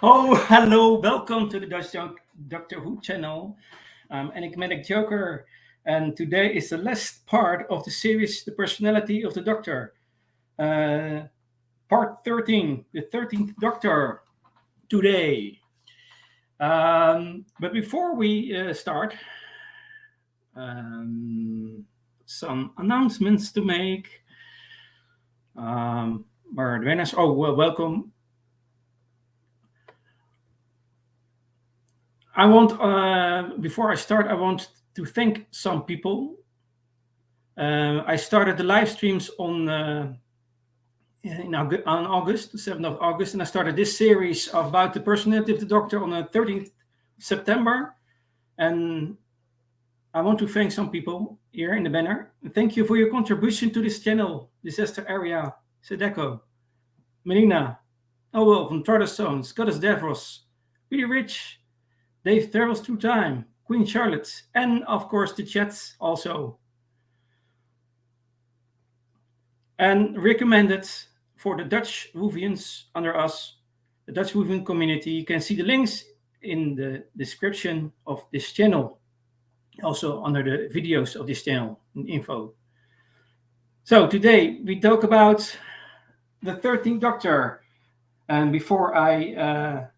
Oh, hello, welcome to the Doctor Who channel. I'm Enigmatic Joker, and today is the last part of the series, The Personality of the Doctor. Uh, Part 13, the 13th Doctor, today. But before we start, some announcements to make. Buenas. Oh, well, welcome. I want, before I start, I want to thank some people. I started the live streams on August, the 7th of August, and I started this series about the personality of the Doctor on the 13th September. And I want to thank some people here in the banner. Thank you for your contribution to this channel, Disaster Area, Sedeko, Melina, Noel from Charterstone, Scottish Davros, Really Rich, Dave Travels Through Time, Queen Charlotte, and of course the chats also. And recommended for the Dutch WHOVIANs under us, the Dutch WHOVIAN community. You can see the links in the description of this channel, also under the videos of this channel in info. So today we talk about the 13th Doctor. And before I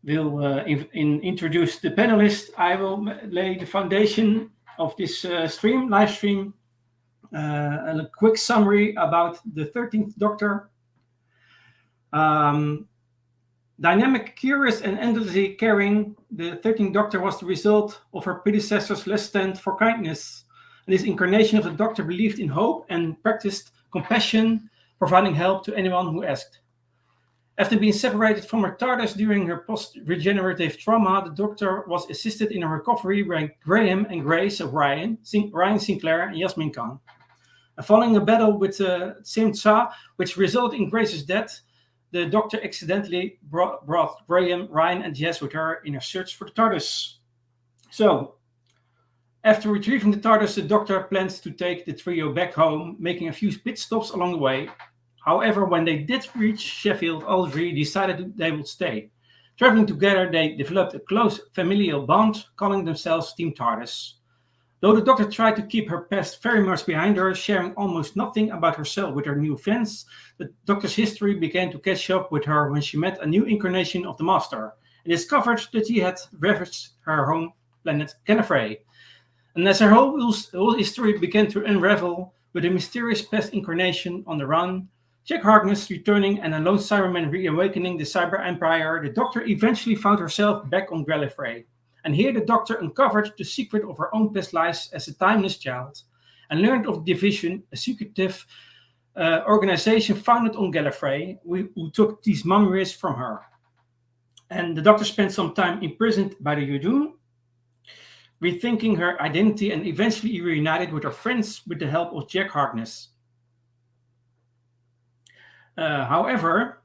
will introduce the panelists, I will lay the foundation of this live stream. A quick summary about the 13th Doctor. Dynamic, curious, and endlessly caring, the 13th Doctor was the result of her predecessor's last stand for kindness. And this incarnation of the Doctor believed in hope and practiced compassion, providing help to anyone who asked. After being separated from her TARDIS during her post-regenerative trauma, the Doctor was assisted in her recovery by Graham and Grace of Ryan Sinclair, and Yasmin Khan. Following a battle with Simsa, which resulted in Grace's death, the Doctor accidentally brought Graham, Ryan, and Jess with her in her search for the TARDIS. So, after retrieving the TARDIS, the Doctor plans to take the trio back home, making a few pit stops along the way. However, when they did reach Sheffield, all three decided they would stay. Traveling together, they developed a close familial bond, calling themselves Team TARDIS. Though the Doctor tried to keep her past very much behind her, sharing almost nothing about herself with her new friends, the Doctor's history began to catch up with her when she met a new incarnation of the Master and discovered that he had ravaged her home planet Gallifrey. And as her whole history began to unravel with a mysterious past incarnation on the run, Jack Harkness returning and a lone Cyberman reawakening the Cyber Empire, the Doctor eventually found herself back on Gallifrey. And here the Doctor uncovered the secret of her own past lives as a timeless child and learned of the Division, a secretive organization founded on Gallifrey, who took these memories from her. And the Doctor spent some time imprisoned by the Yudun, rethinking her identity and eventually reunited with her friends with the help of Jack Harkness. However,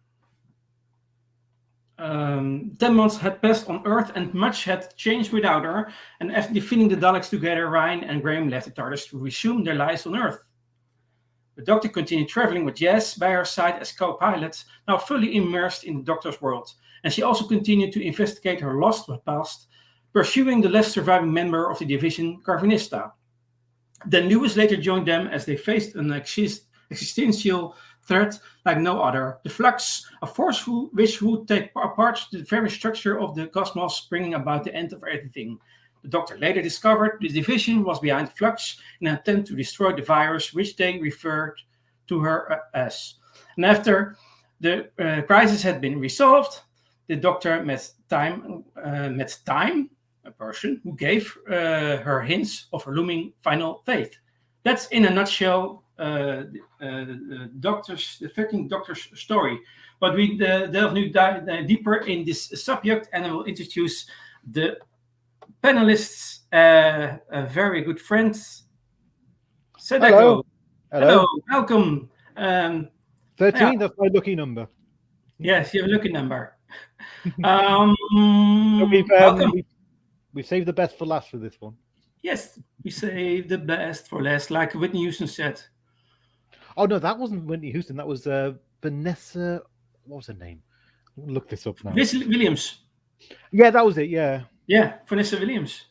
10 months had passed on Earth and much had changed without her, and after defeating the Daleks together, Ryan and Graham left the TARDIS to resume their lives on Earth. The Doctor continued traveling with Jess by her side as co-pilot, now fully immersed in the Doctor's world, and she also continued to investigate her lost past, pursuing the last surviving member of the Division, Carvinista. Then Lewis later joined them as they faced an existential threat like no other, the Flux, a force which would take apart the very structure of the cosmos, bringing about the end of everything. The Doctor later discovered the Division was behind Flux in an attempt to destroy the virus, which they referred to her as. And after the crisis had been resolved, the Doctor met Time, a person who gave her hints of her looming final fate. That's in a nutshell the 13th Doctor's story. But we delve deeper in this subject, and I will introduce the panelists, a very good friend, Sedeko. Hello, welcome. 13, that's my lucky number. Yes, you have a lucky number. We saved the best for last for this one. Yes, we saved the best for last, like Whitney Houston said. Oh, no, that wasn't Whitney Houston. That was Vanessa. What was her name? look this up now. Vanessa Williams. Yeah, that was it. Yeah. Yeah, Vanessa Williams.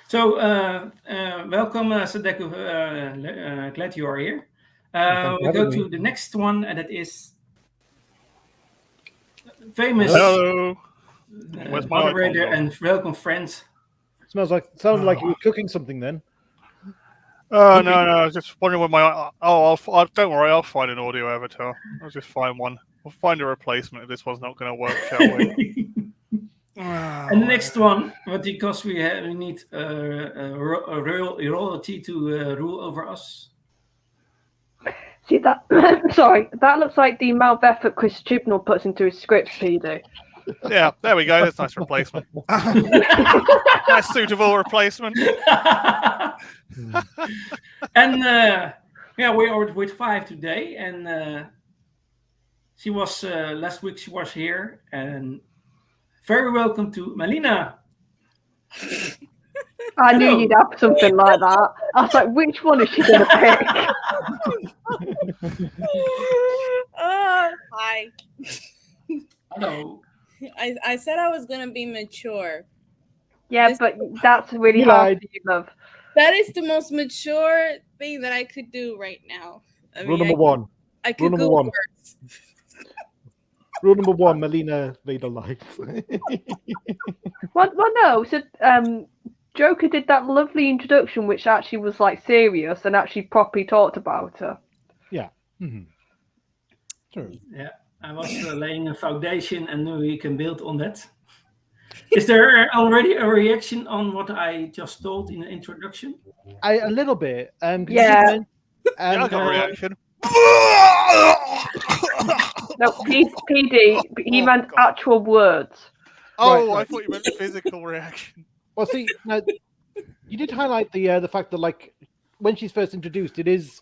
So, welcome, Sadeko. Glad you are here. We go to the next one, and that is famous Hello. Where's my moderator icon? and welcome friend. Sounds like you were cooking something then. Oh, no, I was just wondering when my... Oh, don't worry, I'll find an audio avatar. I'll just find one. We'll find a replacement if this one's not going to work, shall we? And the next one, because we need a royalty to rule over us. See that? Sorry, that looks like the amount of effort Chris Chibnall puts into his script, PD. Yeah, there we go. That's a nice replacement. Nice suitable replacement. And yeah, we are with 5 today, and she was last week. She was here, and very welcome to Melina. I knew you'd have something like that. I was like, which one is she going to pick? Hi. Hello. I said I was going to be mature. Yeah, but that's really hard for you, love. That is the most mature thing that I could do right now. Rule number one. I could go worse. Rule number one, Melina made a life. Well, no. So, Joker did that lovely introduction, which actually was like serious and actually properly talked about her. Yeah. Mm-hmm. Sure. Yeah, I was laying a foundation, and we can build on that. Is there already a reaction on what I just told in the introduction? A little bit. Yeah. I got a reaction. No, PD. He meant actual words. Oh, Right. I thought you meant physical reaction. Well, see, now, you did highlight the fact that, like, when she's first introduced, it is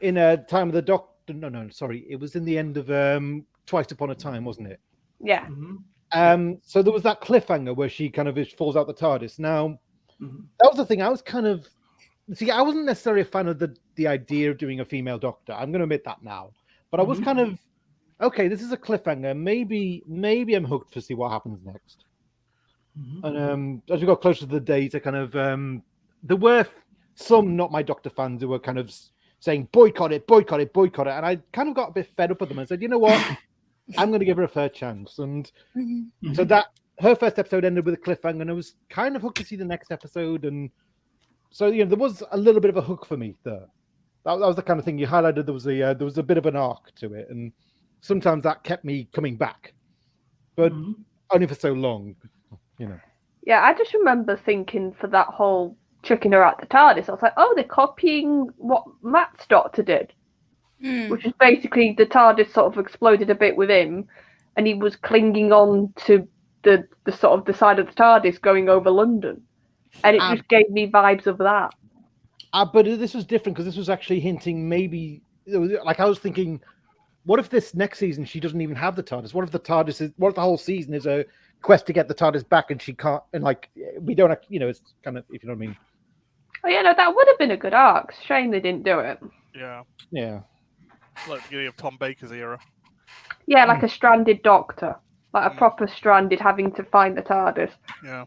in a time of the Doctor. No, sorry, it was in the end of Twice Upon a Time, wasn't it? Yeah. Mm-hmm. So there was that cliffhanger where she kind of falls out the TARDIS. Now, that was the thing. I was kind of I wasn't necessarily a fan of the idea of doing a female Doctor. I'm going to admit that now, but I was kind of okay. This is a cliffhanger. Maybe I'm hooked to see what happens next. And as we got closer to the date, I kind of there were some not my Doctor fans who were kind of saying boycott it, and I kind of got a bit fed up with them and said, you know what, I'm going to give her a fair chance. And so that her first episode ended with a cliffhanger, and I was kind of hooked to see the next episode, and so there was a little bit of a hook for me there. That was the kind of thing you highlighted. There was a bit of an arc to it, and sometimes that kept me coming back, but only for so long. Yeah, I just remember thinking for that whole tricking her out the TARDIS, I was like, oh, they're copying what Matt's Doctor did, which is basically the TARDIS sort of exploded a bit with him, and he was clinging on to the sort of the side of the TARDIS going over London, and it just gave me vibes of that. But this was different because this was actually hinting maybe, like I was thinking, what if this next season she doesn't even have the TARDIS? What if what if the whole season is a quest to get the TARDIS back, and she can't, and like we don't, it's kind of, if you know what I mean. Oh yeah, no, that would have been a good arc. Shame they didn't do it. Yeah. Like the beginning of Tom Baker's era. Yeah, like a stranded Doctor, like a proper stranded, having to find the TARDIS. Yeah.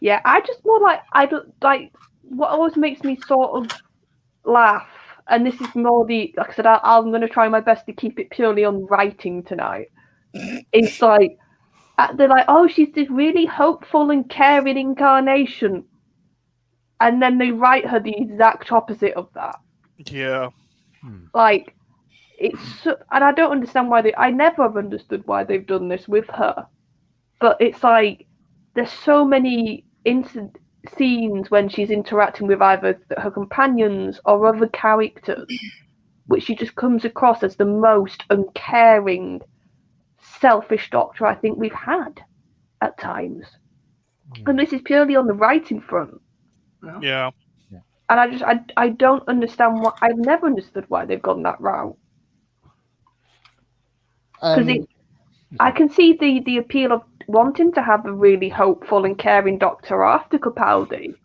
Yeah, I just more like what always makes me sort of laugh, and this is more like I said, I'm going to try my best to keep it purely on writing tonight. It's like they're like, oh, she's this really hopeful and caring incarnation, and then they write her the exact opposite of that. Yeah. Like, it's and I don't understand why I never understood why they've done this with her, but it's like there's so many scenes when she's interacting with either her companions or other characters, which she just comes across as the most uncaring, selfish Doctor I think we've had at times. And this is purely on the writing front. Yeah. And I don't understand why. I've never understood why they've gone that route. Because I can see the appeal of wanting to have a really hopeful and caring Doctor after Capaldi,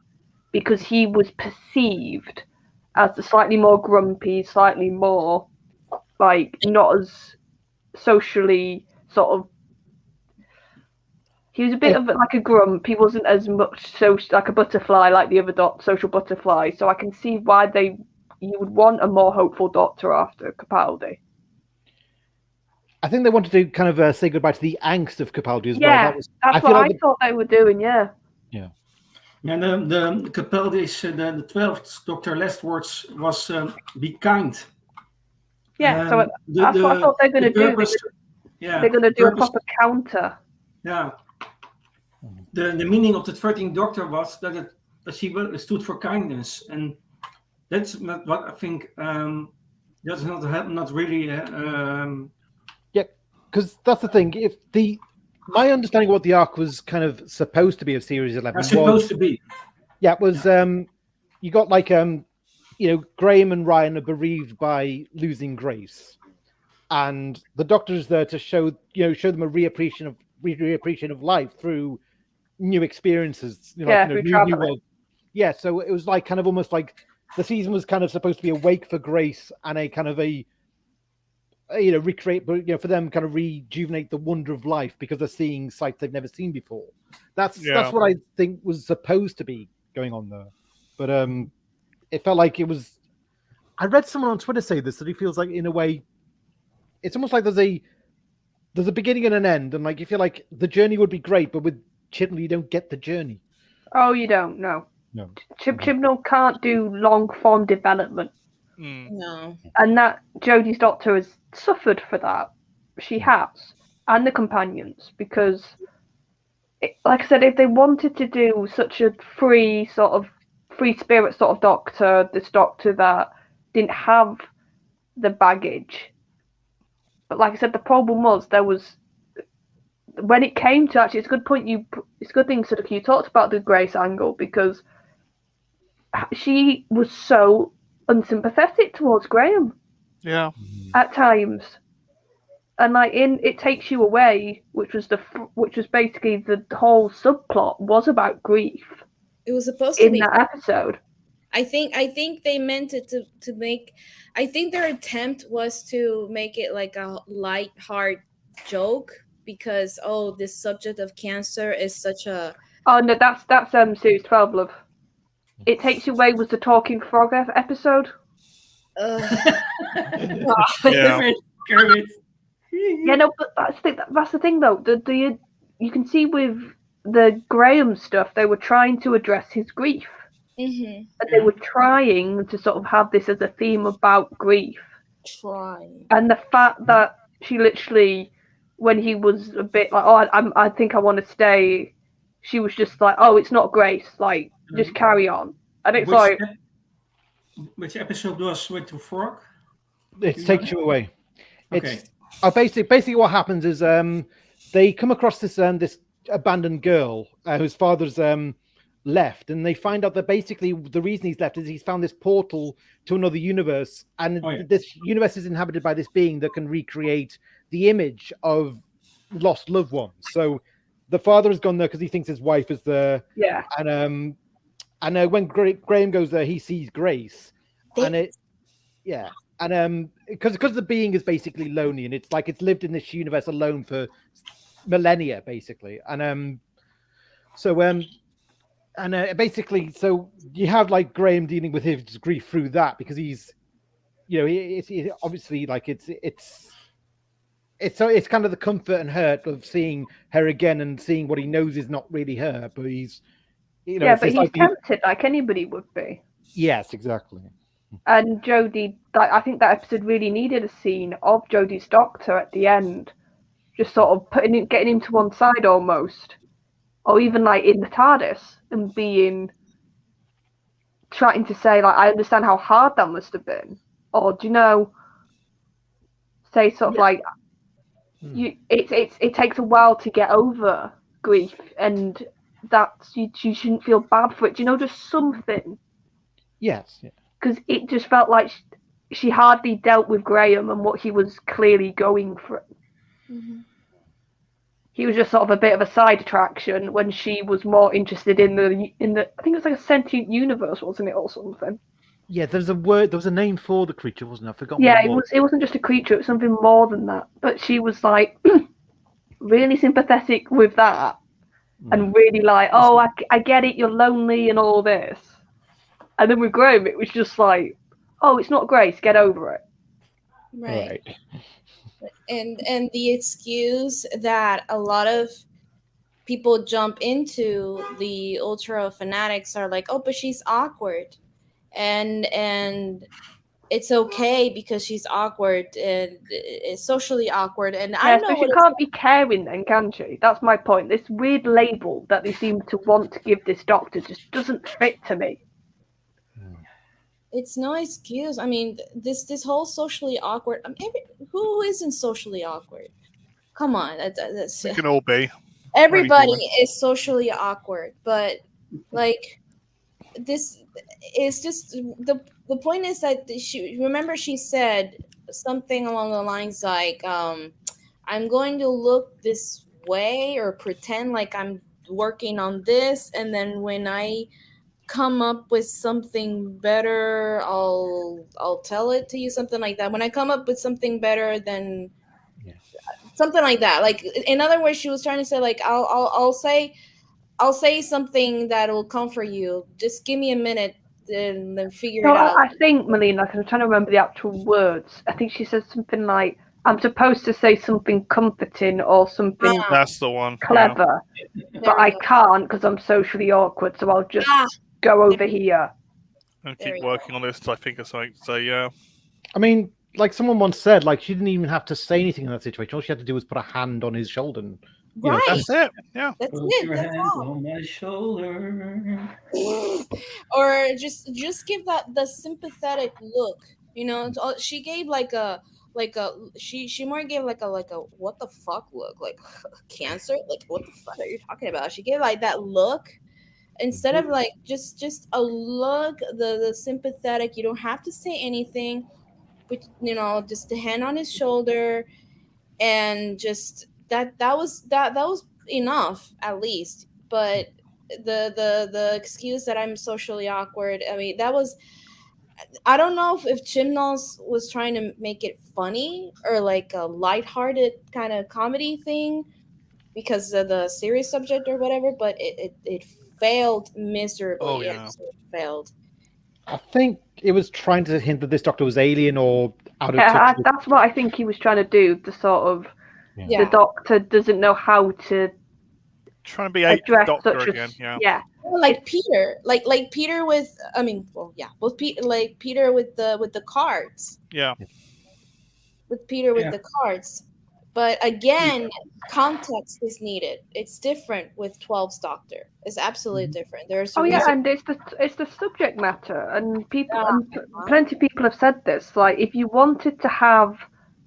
because he was perceived as the slightly more grumpy, slightly more like not as socially sort of. He was a bit of like a grump. He wasn't as much like a butterfly like the other social butterfly. So I can see why you would want a more hopeful Doctor after Capaldi. I think they wanted to kind of say goodbye to the angst of Capaldi as well. Yeah, that's what I thought they were doing. Yeah. Yeah. And the Capaldi's the 12th Doctor last words was be kind. Yeah, so that's what I thought they're going to do. They're going to do a proper counter. Yeah. The meaning of the 13th Doctor was that she stood for kindness, and that's what I think. That's not really. Yeah, because that's the thing. If my understanding of what the arc was kind of supposed to be of Series 11 was supposed to be. Yeah, it was. You got like Graham and Ryan are bereaved by losing Grace, and the Doctor is there to show them a reappreciation of life through new experiences. New world. Yeah, so it was like kind of almost like the season was kind of supposed to be a wake for Grace and a kind of a recreate, but for them kind of rejuvenate the wonder of life because they're seeing sights they've never seen before. That's what I think was supposed to be going on there, but it felt like it was. I read someone on Twitter say this, that he feels like in a way, it's almost like there's a beginning and an end, and like you feel like the journey would be great, but with Chibnall you don't get the journey. Oh, you don't? No. Chibnall can't do long form development. No. And that Jodie's Doctor has suffered for that. She has, and the companions, because, like I said, if they wanted to do such a free spirit sort of Doctor, this Doctor that didn't have the baggage. But like I said, the problem was when it came to actually, it's a good point. It's a good thing sort of you talked about the Grace angle, because she was so unsympathetic towards Graham. Yeah. At times, and like in It Takes You Away, which was basically the whole subplot was about grief. It was supposed to be in that episode. I think they meant it to make. I think their attempt was to make it like a light-hearted joke because this subject of cancer is such a. Oh no, that's series 12, love. It Takes You Away was the talking frog episode. Yeah. Yeah, no, but that's the thing though. You can see with the Graham stuff, they were trying to address his grief. Mm-hmm. And they were trying to sort of have this as a theme about grief. And the fact that she literally, when he was a bit like, I think I want to stay, she was just like, it's not Grace, like, just carry on. And it's which episode was with the frog? It Takes You Away. Okay. It's basically what happens is they come across this abandoned girl whose father's left, and they find out that basically the reason he's left is he's found this portal to another universe, and this universe is inhabited by this being that can recreate the image of lost loved ones. So the father has gone there because he thinks his wife is there. Yeah. And when Graham goes there, he sees Grace, because the being is basically lonely, and it's like it's lived in this universe alone for millennia, basically, basically, so you have like Graham dealing with his grief through that because he's, it's obviously like it's kind of the comfort and hurt of seeing her again and seeing what he knows is not really her, but he's. But he's tempted like anybody would be. Yes, exactly. And Jodie, I think that episode really needed a scene of Jodie's Doctor at the end, just sort of getting him to one side almost, or even like in the TARDIS and trying to say like, I understand how hard that must have been, or say sort of like, it takes a while to get over grief and. That you shouldn't feel bad for it. Just something. Yes. Because it just felt like she hardly dealt with Graham and what he was clearly going through. Mm-hmm. He was just sort of a bit of a side attraction when she was more interested in the. I think it was like a sentient universe, wasn't it, or something? Yeah, there's a word. There was a name for the creature, wasn't there? I forgot. Yeah, what it was. It wasn't just a creature; it was something more than that. But she was like really sympathetic with that, and really like, oh, I get it. You're lonely and all this. And then with Graham, it was just like, oh, it's not Grace. Get over it. Right. And the excuse that a lot of people jump into, the ultra fanatics are like, oh, but she's awkward, and it's okay because she's awkward and it's socially awkward. And I Yeah, know so she what can't be caring then, can she? That's my point. This weird label that they seem to want to give this doctor just doesn't fit to me. it's no excuse. I mean, this whole socially awkward. I mean, who isn't socially awkward? Come on, that's We can all be. everybody Really is socially awkward, but like this is just the point is that she said something along the lines like I'm going to look this way or pretend like I'm working on this, and then when I come up with something better, I'll tell it to you, something like that. When I come up with something better, then something like that. Like, in other words, she was trying to say like I'll say something that will comfort you. Just give me a minute and then figure So it out. I think, Melina, because I'm trying to remember the actual words, I think she says something like, I'm supposed to say something comforting or something That's the one. clever, but I can't because I'm socially awkward, so I'll just go over here. And keep working on this until I think of something to say, yeah. I mean, like someone once said, like she didn't even have to say anything in that situation. All she had to do was put a hand on his shoulder. And, you know, That's it. Yeah. That's Put it. your That's hand all. on my shoulder. Or just give that the sympathetic look. You know, she gave she more gave like a what the fuck look, like cancer, like what the fuck are you talking about? She gave like that look instead of like just a look, the sympathetic. You don't have to say anything, but you know, just the hand on his shoulder, and just that was enough at least. But the excuse that I'm socially awkward, I mean, that was, I don't know if Chimnals was trying to make it funny or like a lighthearted kind of comedy thing because of the serious subject or whatever, but it failed miserably. Oh, yeah. It failed. I think it was trying to hint that this doctor was alien or out of Yeah, touch. that's what I think he was trying to do. The sort of Yeah. the doctor doesn't know how to Trying to be a address doctor such again. a Yeah. Like Peter, like Peter with, I mean, well, yeah, both like Peter with the cards. Yeah. With Peter with the cards. But again, context is needed. It's different with 12's doctor. It's absolutely different. There's a reason. and it's the subject matter, and people and plenty of people have said this. Like, if you wanted to have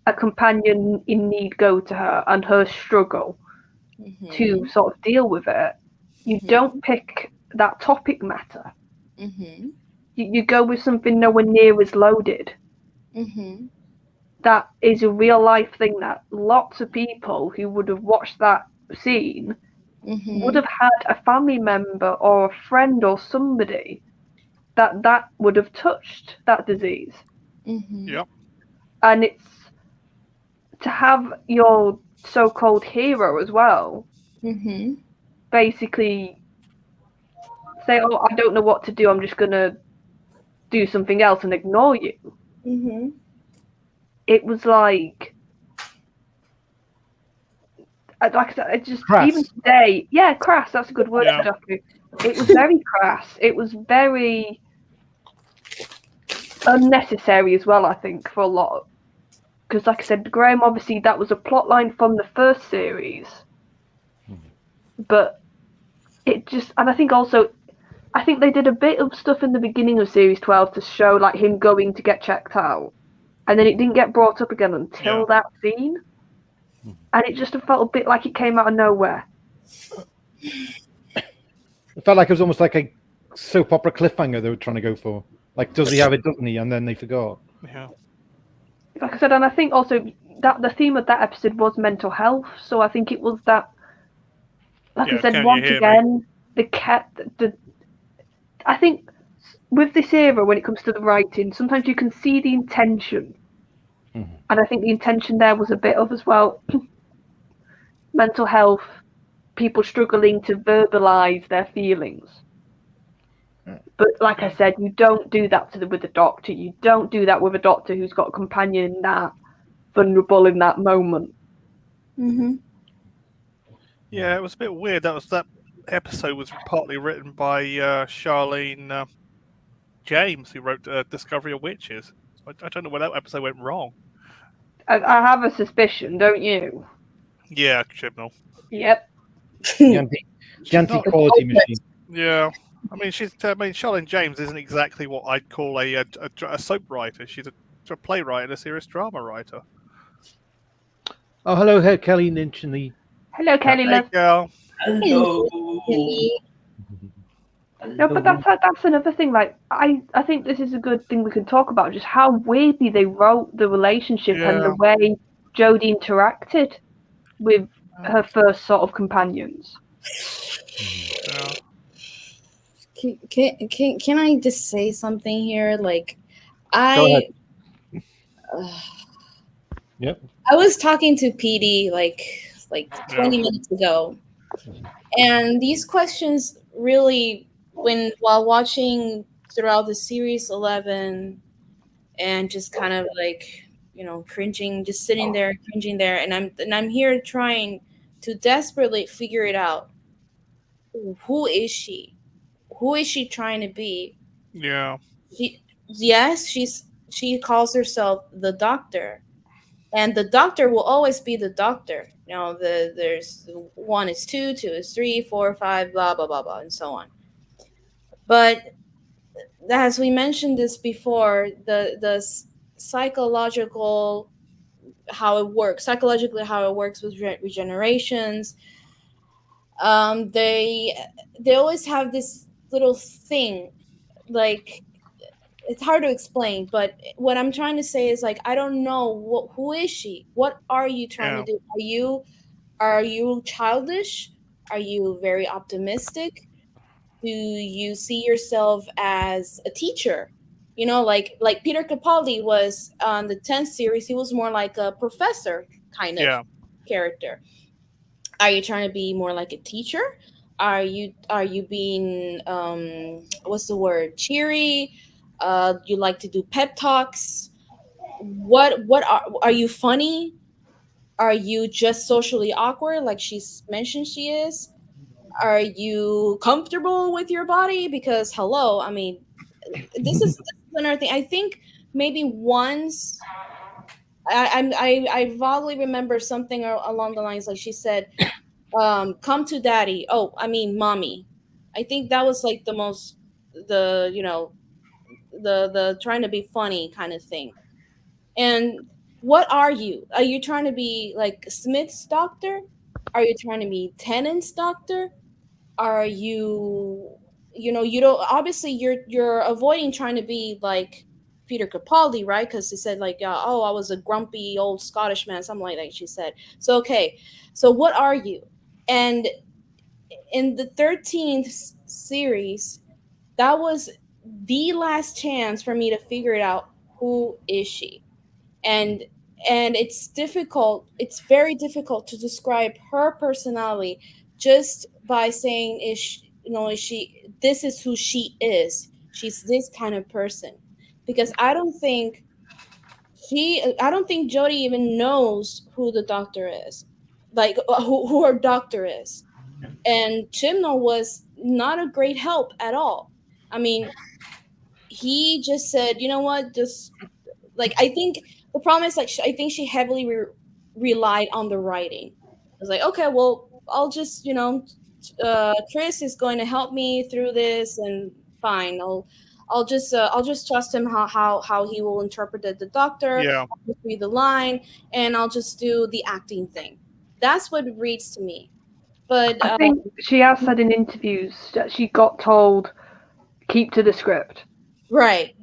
a companion in need go to her and her struggle to sort of deal with it, you don't pick that topic matter. You go with something nowhere near as loaded. That is a real life thing that lots of people who would have watched that scene would have had a family member or a friend or somebody that would have touched that disease. Yep. And it's to have your so-called hero as well basically say, oh, I don't know what to do, I'm just gonna do something else and ignore you. It was like I said, it just Crass. even today, crass, that's a good word. Yeah. Duffy. It was very crass. It was very unnecessary as well, I think, for a lot. Because, like I said, Graham, obviously, that was a plot line from the first series. But it just, and I think they did a bit of stuff in the beginning of Series 12 to show, like, him going to get checked out. And then it didn't get brought up again until that scene. And it just felt a bit like it came out of nowhere. It felt like it was almost like a soap opera cliffhanger they were trying to go for. Like, does he have it, doesn't he? And then they forgot. Yeah. Like I said, and I think also that the theme of that episode was mental health. So I think it was that, like I said, once again, I think with this era, when it comes to the writing, sometimes you can see the intention. Mhm. And I think the intention there was a bit of as well mental health, people struggling to verbalize their feelings. But like I said, you don't do that with a doctor. You don't do that with a doctor who's got a companion that vulnerable in that moment. Mm-hmm. Yeah, it was a bit weird. That episode was partly written by Charlene James, who wrote Discovery of Witches. I don't know where that episode went wrong. I have a suspicion, don't you? Yeah, Chibnall. Yep. The anti-quality machine. Yeah, I mean, Charlene James isn't exactly what I'd call a soap writer. She's a playwright and a serious drama writer. Oh, hello, here, Kelly Lynch in the. Hello, Kelly. Hey, Love. girl. Hello. No, but that's another thing. Like, I think this is a good thing we can talk about. Just how weirdly they wrote the relationship and the way Jodie interacted with her first sort of companions. Yeah. Can I just say something here? Like, Go ahead. Yep. I was talking to PD like 20 minutes ago, and these questions really, while watching throughout the series 11, and just kind of like, cringing, just sitting there cringing there, and I'm here trying to desperately figure it out. Who is she? Who is she trying to be? Yeah. She calls herself the Doctor, and the Doctor will always be the Doctor. There's 1 is 2, 2 is 3, 4, 5, blah blah blah blah, and so on. But as we mentioned this before, the psychologically how it works with regenerations. They always have this little thing, like, it's hard to explain, but what I'm trying to say is, like, I don't know who is she? What are you trying to do? Are you childish? Are you very optimistic? Do you see yourself as a teacher? Like Peter Capaldi was on the 10th series. He was more like a professor kind of character. Are you trying to be more like a teacher? Are you being what's the word? Cheery? You like to do pep talks? What are you funny? Are you just socially awkward, like she's mentioned she is? Are you comfortable with your body? Because hello, I mean, this is another thing. I think maybe once I vaguely remember something along the lines, like she said, come to daddy. Oh, I mean mommy. I think that was like the most, the trying to be funny kind of thing. And what are you? Are you trying to be like Smith's doctor? Are you trying to be Tennant's doctor? Are you, you don't, obviously you're avoiding trying to be like Peter Capaldi, right? Because he said, like, oh, I was a grumpy old Scottish man, something like that, she said. So okay, so what are you? And in the 13th series, that was the last chance for me to figure it out. Who is she? And it's very difficult to describe her personality just by saying, is she, this is who she is. She's this kind of person. Because I don't think Jodie even knows who the Doctor is, like who her doctor is. And Chibnall was not a great help at all. I mean, he just said, you know what, just like, I think the problem is, like, I think she heavily relied on the writing. I was like, okay, well, I'll just, Chris is going to help me through this, and fine, I'll just trust him how he will interpret the Doctor. Yeah. I'll just read the line, and I'll just do the acting thing. That's what it reads to me. But I think she has said in interviews that she got told, keep to the script. Right.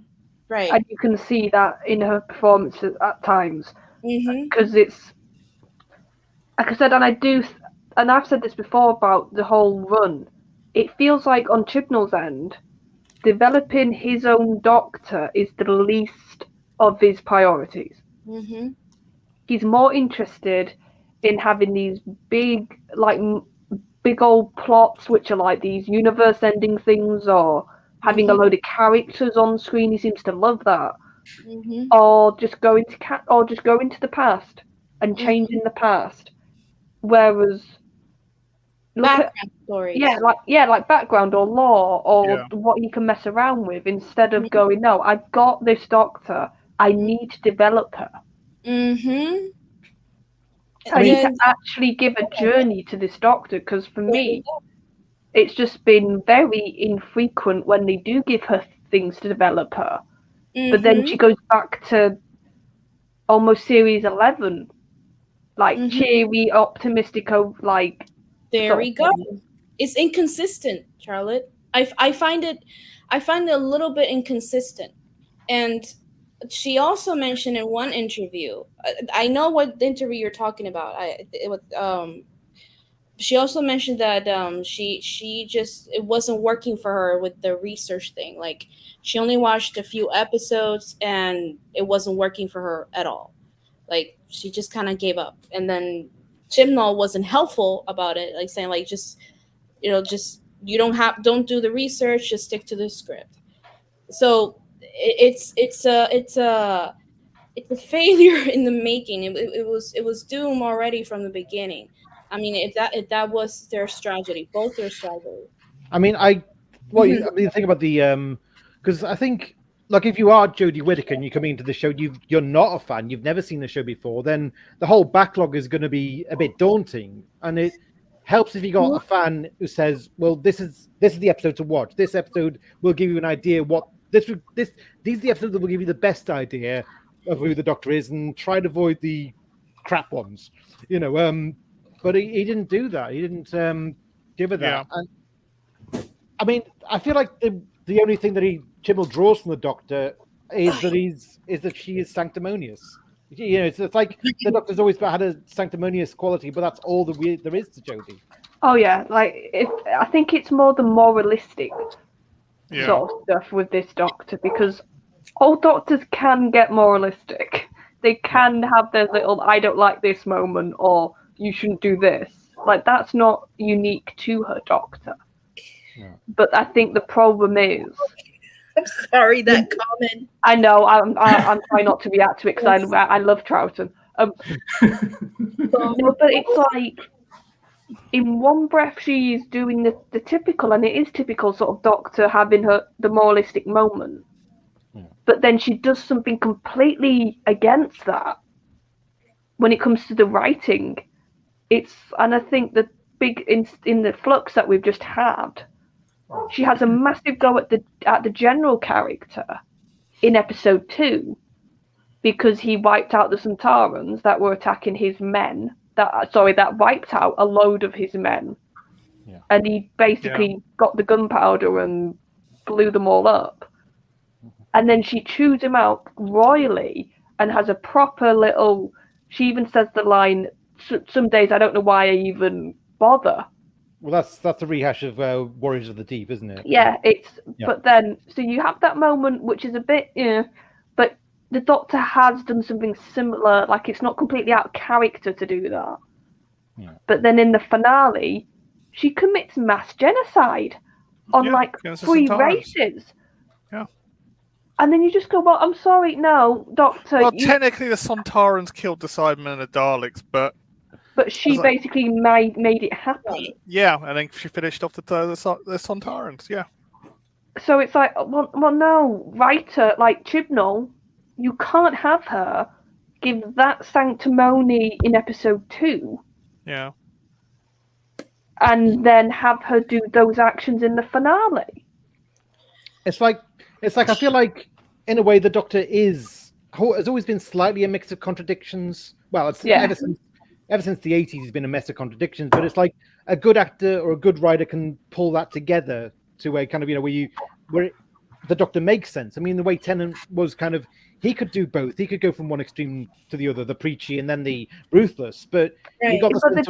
And you can see that in her performances at times. Because it's, like I said, and I've said this before about the whole run, it feels like on Chibnall's end, developing his own doctor is the least of his priorities. Mm-hmm. He's more interested in having these big old plots, which are like these universe-ending things, or having a load of characters on screen. He seems to love that. Mm-hmm. Or just go into the past and changing the past. Whereas Background stories. like background or lore or what you can mess around with, instead of going, no, I've got this doctor, I need to develop her. Mm-hmm. I need to actually give a journey to this doctor, because for me, it's just been very infrequent when they do give her things to develop her. But then she goes back to almost series 11, like cheery, optimistic, like. There we go. It's inconsistent, Charlotte. I find it a little bit inconsistent. And she also mentioned in one interview, I know what interview you're talking about. She also mentioned that she just, it wasn't working for her with the research thing. Like, she only watched a few episodes and it wasn't working for her at all. Like, she just kind of gave up. And then Chibnall wasn't helpful about it, like saying, like, just don't do the research, just stick to the script. So it's a failure in the making. It was doomed already from the beginning. I mean, if that was their strategy, both their strategy. I mean, the thing about the because I think, like, if you are Jodie Whittaker and you come into the show, you're not a fan, you've never seen the show before, then the whole backlog is going to be a bit daunting, and it helps if you got a fan who says, well, this is the episode to watch. This episode will give you an idea what these are the episodes that will give you the best idea of who the Doctor is, and try to avoid the crap ones, but he didn't do that. He didn't give her that. And I mean, I feel like the only thing that Chibnall draws from the Doctor is that she is sanctimonious. It's like the Doctor's always had a sanctimonious quality, but that's all there is to Jodie. Oh yeah, I think it's more the moralistic sort of stuff with this Doctor, because all Doctors can get moralistic. They can have their little "I don't like this" moment, or "you shouldn't do this." Like, that's not unique to her Doctor. Yeah. But I think the problem is, I'm sorry, that comment. I know, I'm trying not to react to it, because I love Troughton. No, but it's like, in one breath she is doing the typical, and it is typical sort of Doctor having the moralistic moment, but then she does something completely against that when it comes to the writing. And I think the big in the flux that we've just had, she has a massive go at the general character in episode 2, because he wiped out the Sontarans that were attacking his men. That wiped out a load of his men, and he basically got the gunpowder and blew them all up. And then she chews him out royally and has a proper little. She even says the line, "Some days I don't know why I even bother." Well, that's a rehash of Warriors of the Deep, isn't it? Yeah, but then, so you have that moment, which is a bit, but the Doctor has done something similar. Like, it's not completely out of character to do that. Yeah. But then in the finale, she commits mass genocide on 3 races. Yeah. And then you just go, well, I'm sorry, no, Doctor. Well, technically the Sontarans killed the Cybermen and the Daleks, but she basically made it happen. Yeah, and then she finished off the Sontarans, yeah. So it's like, well, no, writer like Chibnall, you can't have her give that sanctimony in episode 2. Yeah. And then have her do those actions in the finale. It's like I feel like, in a way, the Doctor has always been slightly a mix of contradictions. Well, ever since the 80s, he's been a mess of contradictions. But it's like a good actor or a good writer can pull that together to a kind of, where the Doctor makes sense. I mean, the way Tennant was kind of, he could do both. He could go from one extreme to the other, the preachy and then the ruthless. But he got the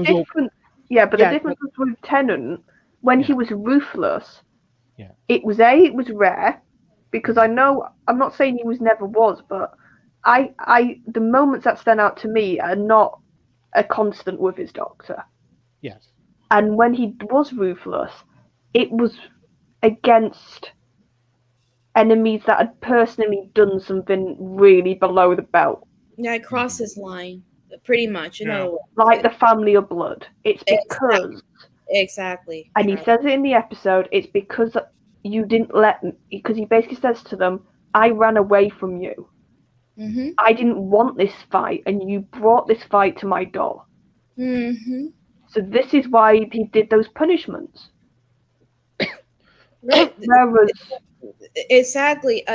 difference with Tennant, when he was ruthless, It was rare, because I know, I'm not saying he never was, but the moments that stand out to me are not a constant with his doctor. Yes. And when he was ruthless, it was against enemies that had personally done something really below the belt. Yeah, it crossed his line, pretty much. In other words, like the family of blood. It's because exactly. And he says it in the episode. It's because you didn't let me. Because he basically says to them, "I ran away from you. Mm-hmm. I didn't want this fight, and you brought this fight to my door. Mm-hmm. So this is why he did those punishments." Right. Whereas, exactly.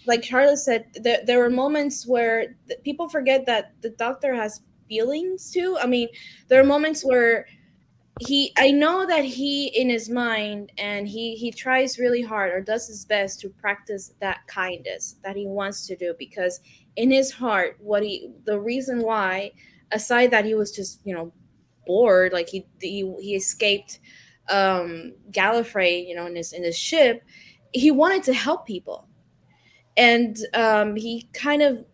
Like Charlotte said, there were moments where people forget that the doctor has feelings too. I mean, there are moments where I know that he in his mind, and he tries really hard or does his best to practice that kindness that he wants to do, because in his heart, the reason why, aside that he was just bored, like he escaped Gallifrey, in his ship, he wanted to help people, and he kind of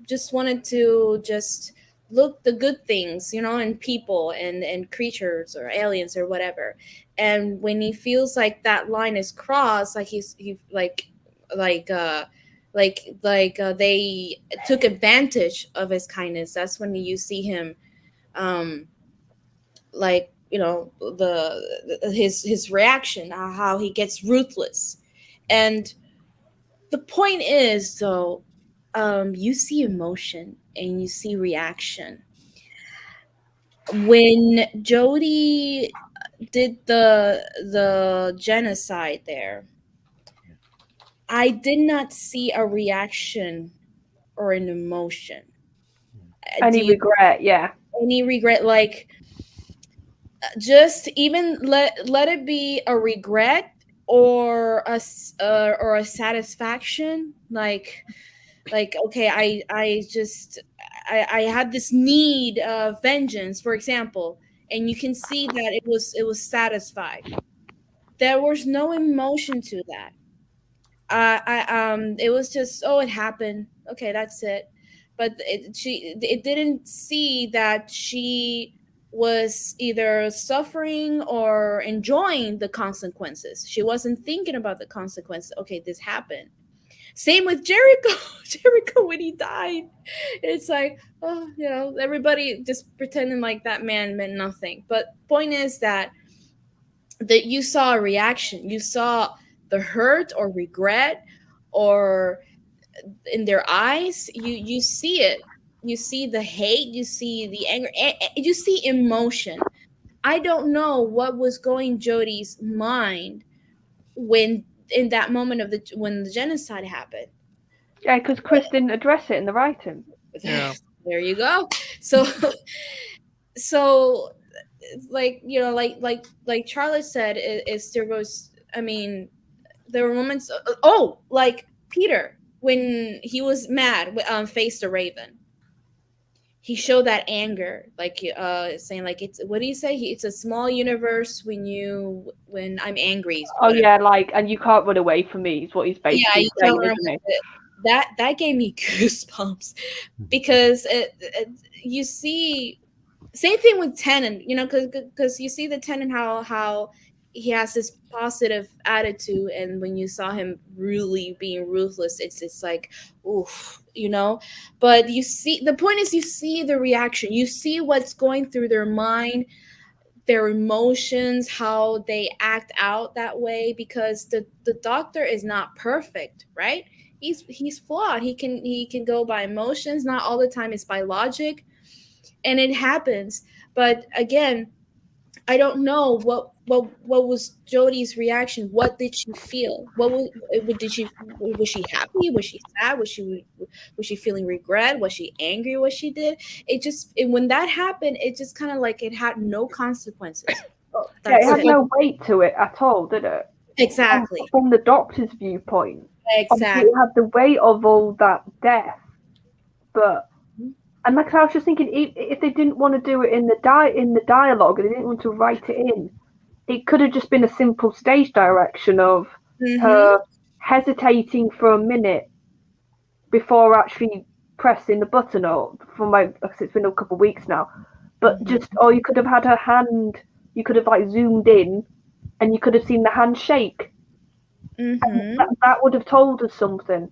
just wanted to just look the good things, in people and creatures or aliens or whatever. And when he feels like that line is crossed, like they took advantage of his kindness, that's when you see him his reaction, how he gets ruthless. And the point is, though, you see emotion and you see reaction. When Jodie did the genocide there, I did not see a reaction or an emotion. any regret, yeah. Any regret, like just even let it be a regret or a satisfaction, like okay, I had this need of vengeance, for example, and you can see that it was satisfied. There was no emotion to that. It was just, oh, it happened, okay, that's it. But it didn't see that she was either suffering or enjoying the consequences. She wasn't thinking about the consequences. Okay, this happened. Same with Jericho. Jericho, when he died, it's like, oh, everybody just pretending like that man meant nothing. But point is that you saw a reaction. You saw the hurt or regret, or in their eyes, you see it. You see the hate. You see the anger. You see emotion. I don't know what was going Jodie's mind when in that moment when the genocide happened. Yeah, because Chris didn't address it in the writing. Yeah. There you go. So like Charlotte said, there was, I mean, there were moments. Like Peter, when he was mad, faced the Raven. He showed that anger, like saying, like, it's, what do you say? It's a small universe when I'm angry. Oh yeah, and you can't run away from me is what he's basically saying, isn't it? That gave me goosebumps, because you see, same thing with Tennant, because you see the Tennant, how he has this positive attitude, and when you saw him really being ruthless, it's like, oof, but you see, the point is, you see the reaction, you see what's going through their mind, their emotions, how they act out that way, because the doctor is not perfect, right? He's flawed. He can go by emotions, not all the time it's by logic, and it happens. But again, I don't know what was Jodie's reaction. What did she feel? Was she happy? Was she sad? Was she feeling regret? Was she angry what she did? When that happened, it just kind of like it had no consequences. It had no weight to it at all, did it? Exactly. From the doctor's viewpoint. Exactly. It had the weight of all that death, but. And like I was just thinking, if they didn't want to do it in the dialogue, and they didn't want to write it in, it could have just been a simple stage direction of Mm-hmm. her hesitating for a minute before actually pressing the button up. It's been a couple of weeks now, but or you could have had her hand. You could have like zoomed in, and you could have seen the hand shake. Mm-hmm. That would have told us something.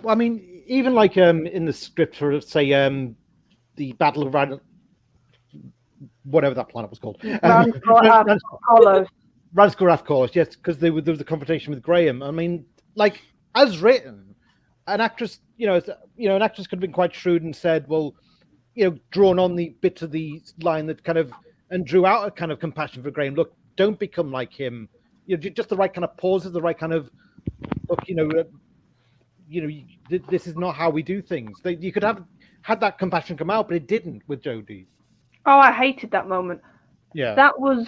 Well, I mean, even like in the script for say the Battle of whatever that planet was called, Razgoraf Colors, yes, because there was a confrontation with Graham. I mean, like as written, an actress, an actress could have been quite shrewd and said, well, drawn on the bit of the line that kind of and drew out a kind of compassion for Graham. Look, don't become like him. Just the right kind of pauses, the right kind of look. This is not how we do things. You could have had that compassion come out, but it didn't with Jodie. Oh, I hated that moment. Yeah, that was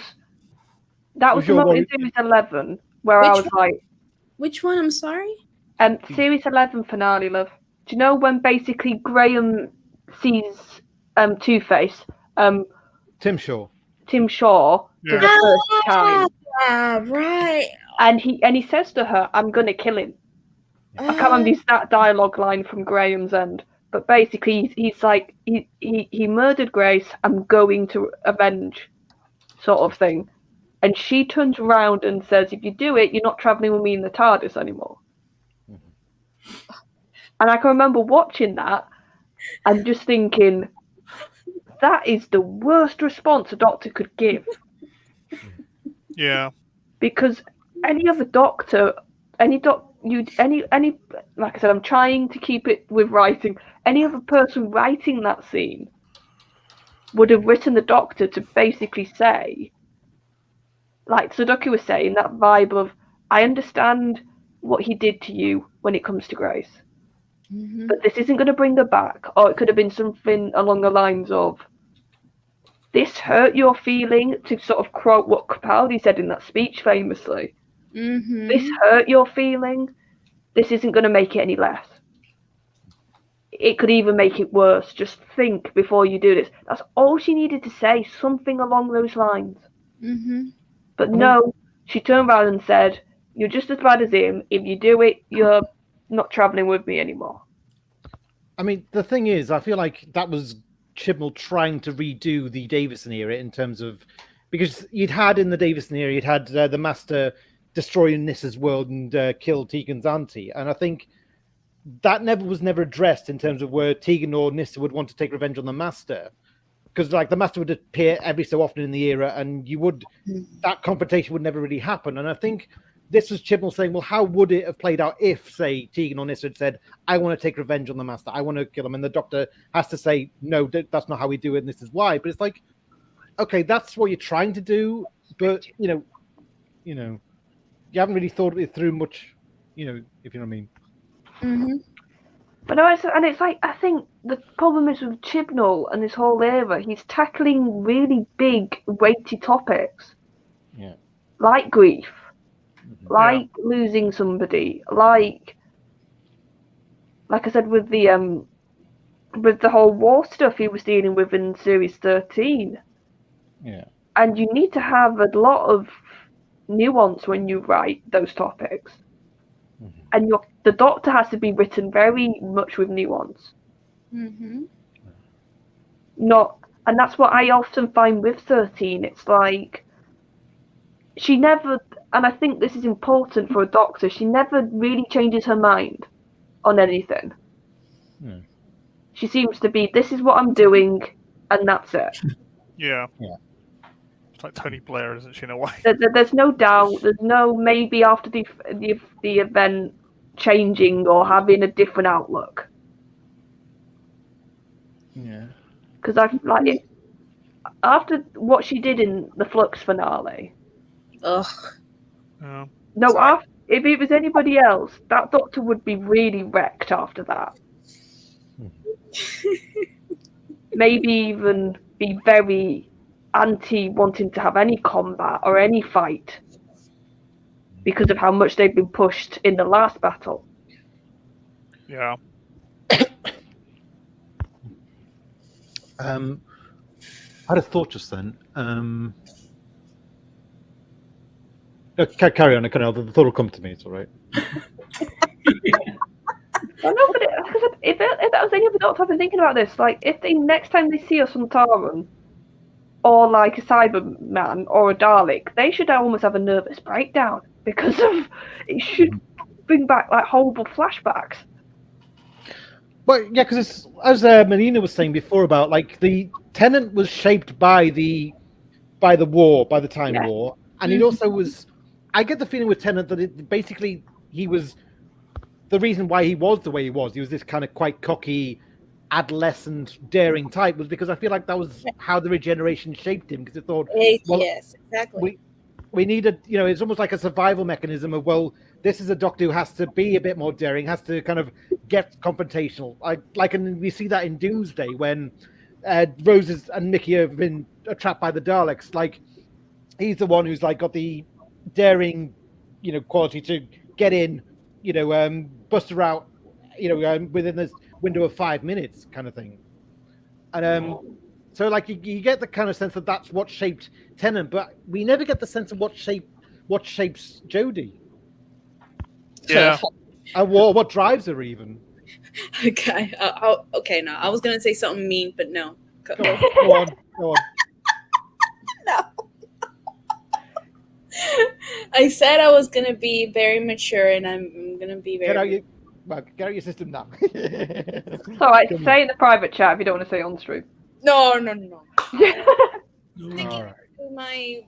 the moment in Series 11 where I was like, which one? I'm sorry. Series 11 finale, love. Do you know when basically Graham sees Two-Face, Tim Shaw for the first time? Right. And he says to her, "I'm gonna kill him." I can't remember that dialogue line from Graham's end, but basically he's like, he murdered Grace. I'm going to avenge, sort of thing. And she turns around and says, "If you do it, you're not traveling with me in the TARDIS anymore." And I can remember watching that and just thinking, that is the worst response a doctor could give. Yeah. Because any other doctor, like I said, I'm trying to keep it with writing. Any other person writing that scene would have written the doctor to basically say, like Sudoku was saying, that vibe of, I understand what he did to you when it comes to Grace. Mm-hmm. But this isn't going to bring her back. Or it could have been something along the lines of, this hurt your feeling, to sort of quote what Capaldi said in that speech famously. Mm-hmm. This hurt your feeling. This isn't going to make it any less. It could even make it worse. Just think before you do this. That's all she needed to say, something along those lines. Mm-hmm. But no, she turned around and said, "You're just as bad as him. If you do it, you're not traveling with me anymore." I mean, the thing is, I feel like that was Chibnall trying to redo the Davison era in terms of, because you'd had in the Davison era, you'd had the Master destroy Nissa's world and kill Tegan's auntie, and I think that was never addressed in terms of where Tegan or Nissa would want to take revenge on the Master, because like the Master would appear every so often in the era, and that confrontation would never really happen. And I think this was Chibnall saying, well, how would it have played out if, say, Tegan or Nissa had said, I want to take revenge on the Master, I want to kill him, and the Doctor has to say, no, that's not how we do it, and this is why. But it's like, okay, that's what you're trying to do, but you haven't really thought it through much, if you know what I mean. Mm-hmm. But no, it's like, I think the problem is with Chibnall and this whole era, he's tackling really big, weighty topics. Yeah. Like grief, like losing somebody, like I said with the whole war stuff he was dealing with in Series 13. Yeah. And you need to have a lot of nuance when you write those topics. Mm-hmm. And the Doctor has to be written very much with nuance. Mm-hmm. And that's what I often find with 13. It's like, she never, and I think this is important for a Doctor, she never really changes her mind on anything. Hmm. She seems to be, this is what I'm doing, and that's it. Yeah. It's like Tony Blair, isn't she, in a way? There's no doubt, there's no maybe after the event changing or having a different outlook. Yeah. Because after what she did in the Flux finale. Ugh. No, if it was anybody else, that Doctor would be really wrecked after that. Maybe even be very anti wanting to have any combat or any fight because of how much they've been pushed in the last battle. Yeah. I had a thought just then. Carry on, Connell. The thought will come to me. It's all right. Well, no, but if that was any other doctor, I've been thinking about this. Like, if they next time they see us on Taran, or like a Cyberman or a Dalek, they should almost have a nervous breakdown because of it should bring back like horrible flashbacks. Well, yeah, because as Melina was saying before about like the Tenant was shaped by the war, by the Time War, and it also was. I get the feeling with Tenant that it basically he was the reason why he was the way he was. He was this kind of quite cocky, adolescent, daring type was because I feel like that was how the regeneration shaped him because it thought, well, yes, exactly. We needed, it's almost like a survival mechanism of, well, this is a doctor who has to be a bit more daring, has to kind of get confrontational. And we see that in Doomsday when Rose and Mickey have been trapped by the Daleks. Like, he's the one who's like got the daring, quality to get in, bust her out, within this window of 5 minutes, kind of thing. And so, like, you get the kind of sense that that's what shaped Tennant, but we never get the sense of what shapes Jodie. Yeah. And what drives her, even. Okay. Okay. No, I was gonna say something mean, but no. Go on. No. I said I was gonna be very mature, and I'm gonna be very. Get out your system now. So, say in the private chat if you don't want to say on stream. No. All right. My,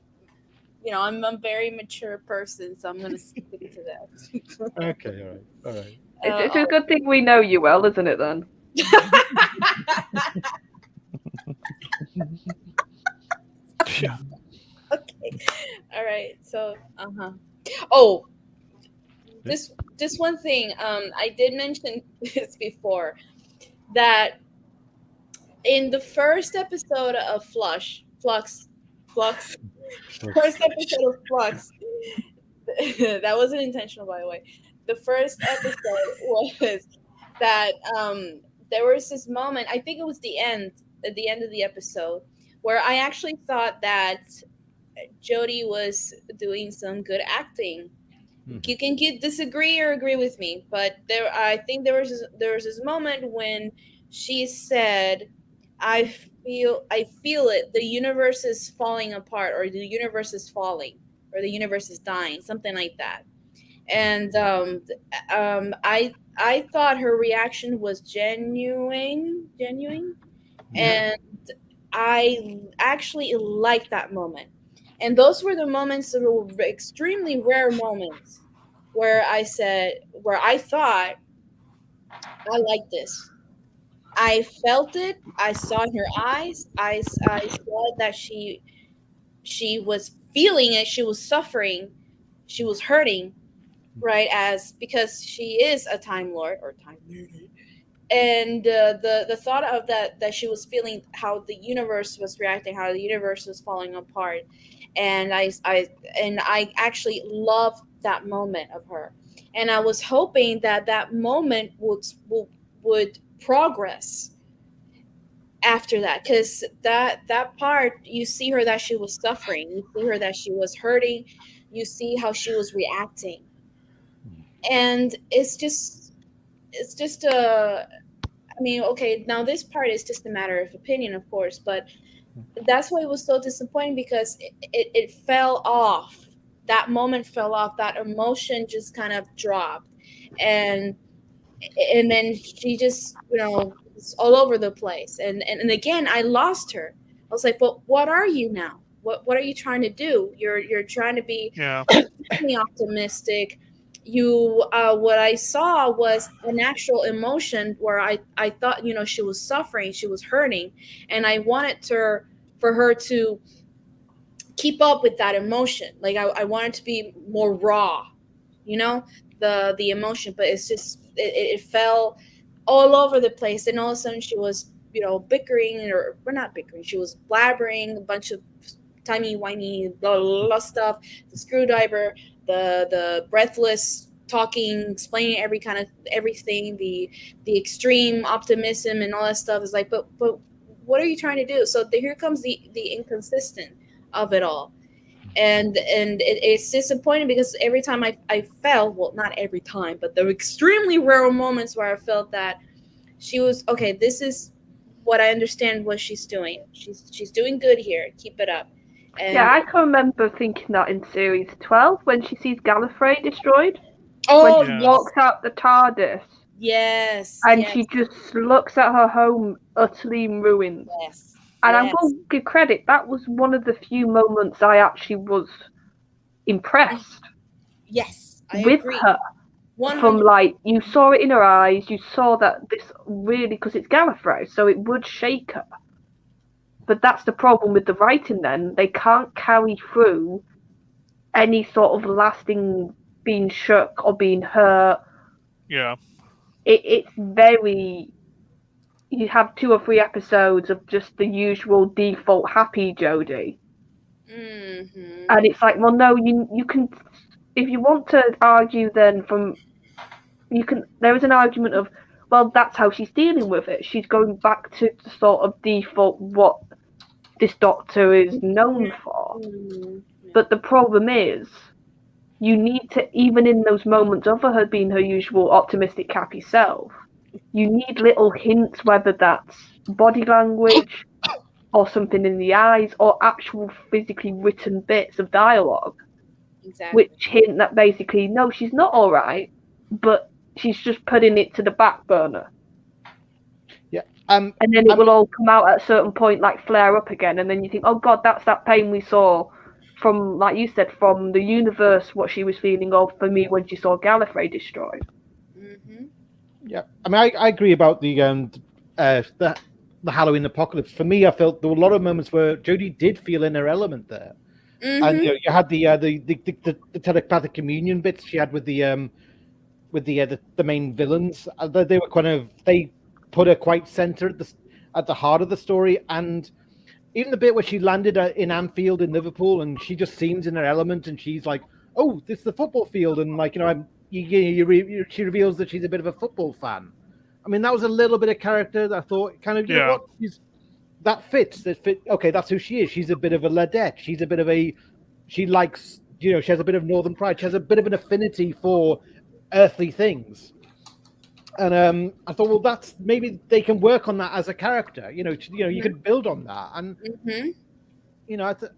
I'm a very mature person, so I'm gonna stick to that. Okay. All right. It's a good thing we know you well, isn't it? Then. Yeah. Okay. All right. So, Oh, this one thing. I did mention this before, that in the first episode of Flux, first episode of Flux, that wasn't intentional, by the way. The first episode was that there was this moment. I think it was at the end of the episode, where I actually thought that Jodie was doing some good acting. You can disagree or agree with me, but I think there was this moment when she said, I feel it. The universe is falling apart, or the universe is falling, or the universe is dying, something like that. And I thought her reaction was genuine, and I actually liked that moment. And those were the moments that were extremely rare moments where I thought, I like this. I felt it. I saw in her eyes. I saw that she was feeling it. She was suffering. She was hurting, right? Because she is a Time Lord or Time Lady. And the thought of that she was feeling how the universe was reacting, how the universe was falling apart. And I actually loved that moment of her, and I was hoping that moment would progress after that, because that part, you see her that she was suffering, you see her that she was hurting, you see how she was reacting, and it's just I mean, okay, now this part is just a matter of opinion, of course, but that's why it was so disappointing, because it fell off. That moment fell off. That emotion just kind of dropped, and then she just, it's all over the place. And again, I lost her. I was like, but what are you now? What are you trying to do? You're trying to be optimistic. What I saw was an actual emotion where I thought, she was suffering, she was hurting, and I wanted for her to keep up with that emotion. Like I wanted to be more raw, the emotion, but it's just it fell all over the place, and all of a sudden she was bickering, or not bickering, she was blabbering a bunch of timey-wimey blah, blah, blah stuff, the screwdriver, the breathless talking, explaining everything, the extreme optimism and all that stuff. Is like, but what are you trying to do? So here comes the inconsistent of it all. and it's disappointing because every time I felt, well, not every time, but there were extremely rare moments where I felt that she was okay. This is what I understand what she's doing. She's doing good here. Keep it up. And Yeah, I can remember thinking that in series 12 when she sees Gallifrey destroyed. oh When she walks out the TARDIS yes, and yes, she just looks at her home utterly ruined. yes, And yes. I will give credit, that was one of the few moments I actually was impressed Yes, I with agree. her. 100%. From like, you saw it in her eyes, you saw that this really, because it's Gallifrey, so it would shake her. But that's the problem with the writing then. They can't carry through any sort of lasting being shook or being hurt. Yeah. It's very... You have 2 or 3 episodes of just the usual default happy Jodie. Mm-hmm. And it's like, well, no, you can... If you want to argue then from... There is an argument of, well, that's how she's dealing with it. She's going back to the sort of default what this Doctor is known for. Mm-hmm. But the problem is, you need to, even in those moments of her being her usual optimistic, happy self, you need little hints, whether that's body language or something in the eyes or actual physically written bits of dialogue, Exactly. which hint that basically, no, she's not all right, but she's just putting it to the back burner. Yeah. And then it will all come out at a certain point, like flare up again, and then you think, oh God, that's that pain we saw from, like you said, from the universe, what she was feeling of for me when she saw Gallifrey destroyed. Mm-hmm. Yeah, I mean, I agree about the Halloween apocalypse. For me, I felt there were a lot of moments where Jodie did feel in her element there, and you had the telepathic communion bits she had with the main villains. They were they put her quite center at the heart of the story, and even the bit where she landed in Anfield in Liverpool, and she just seems in her element, and she's like, "Oh, this is the football field," and like she reveals that she's a bit of a football fan. I mean, that was a little bit of character that I thought kind of, you know what, that fits. Okay, that's who she is. She's a bit of a ladette. She's a bit of she likes, she has a bit of northern pride. She has a bit of an affinity for earthly things. And I thought, well, that's maybe they can work on that as a character. You could build on that, and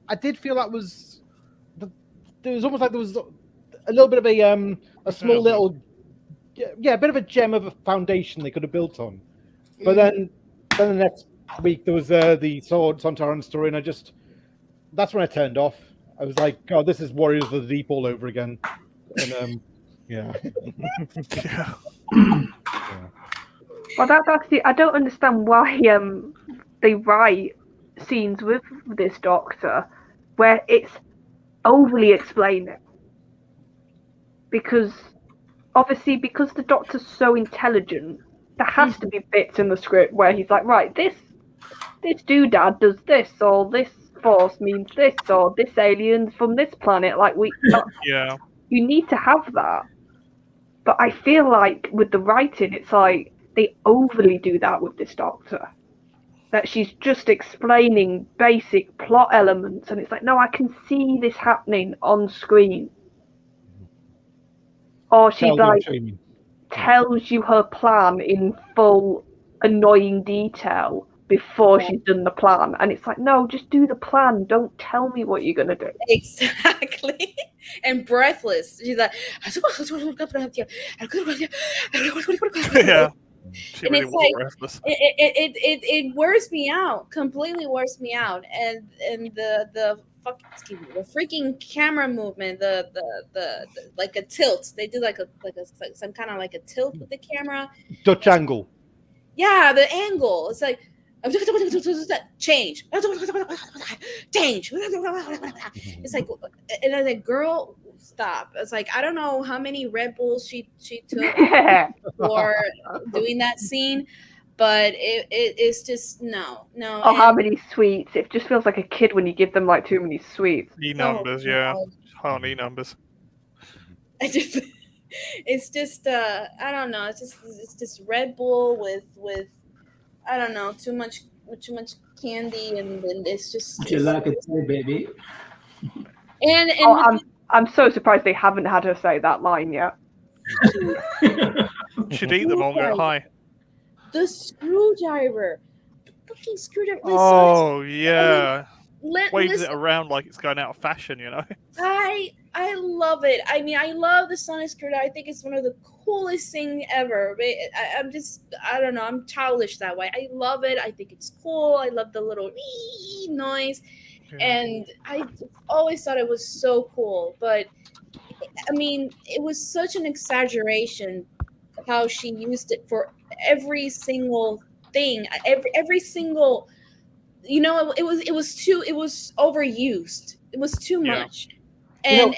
I did feel that was there was almost like there was a little bit of a small little a bit of a gem of a foundation they could have built on. But then the next week there was the Sontaran story, and that's when I turned off. I was like, God, this is Warriors of the Deep all over again. And yeah. Well, that's actually, I don't understand why they write scenes with this Doctor where it's overly explaining. Because obviously, because the Doctor's so intelligent, there has to be bits in the script where he's like, right, this doodad does this, or this force means this, or this alien's from this planet. Like you need to have that. But I feel like with the writing, it's like they overly do that with this Doctor. That she's just explaining basic plot elements, and it's like, no, I can see this happening on screen. Or she tells you her plan in full annoying detail before she's done the plan, and it's like, no, just do the plan. Don't tell me what you're gonna do. Exactly. And breathless. She's like, Yeah. And it's like it wears me out, completely wears me out, and the freaking camera movement, the like a tilt. They do like some kind of like a tilt with the camera. Dutch angle. Yeah, the angle. It's like change. It's like, and I was like, girl, stop. It's like, I don't know how many Red Bulls she took for doing that scene, but it's just no. Oh, how many sweets? It just feels like a kid when you give them like too many sweets. Numbers, hardly numbers. It's just I don't know. It's just Red Bull with I don't know, too much candy, and it's just. You like it, baby. And I'm so surprised they haven't had her say that line yet. Should eat them all and go high. the screwdriver, the fucking screwdriver. Oh yeah, waves Listen, it around like it's going out of fashion. I love it. I mean, I love the sonic screwdriver. I think it's one of the coolest thing ever. But I don't know. I'm childish that way. I love it. I think it's cool. I love the little noise, and I always thought it was so cool. But I mean, it was such an exaggeration how she used it for every single thing, every single. You know, it was overused. It was too much, and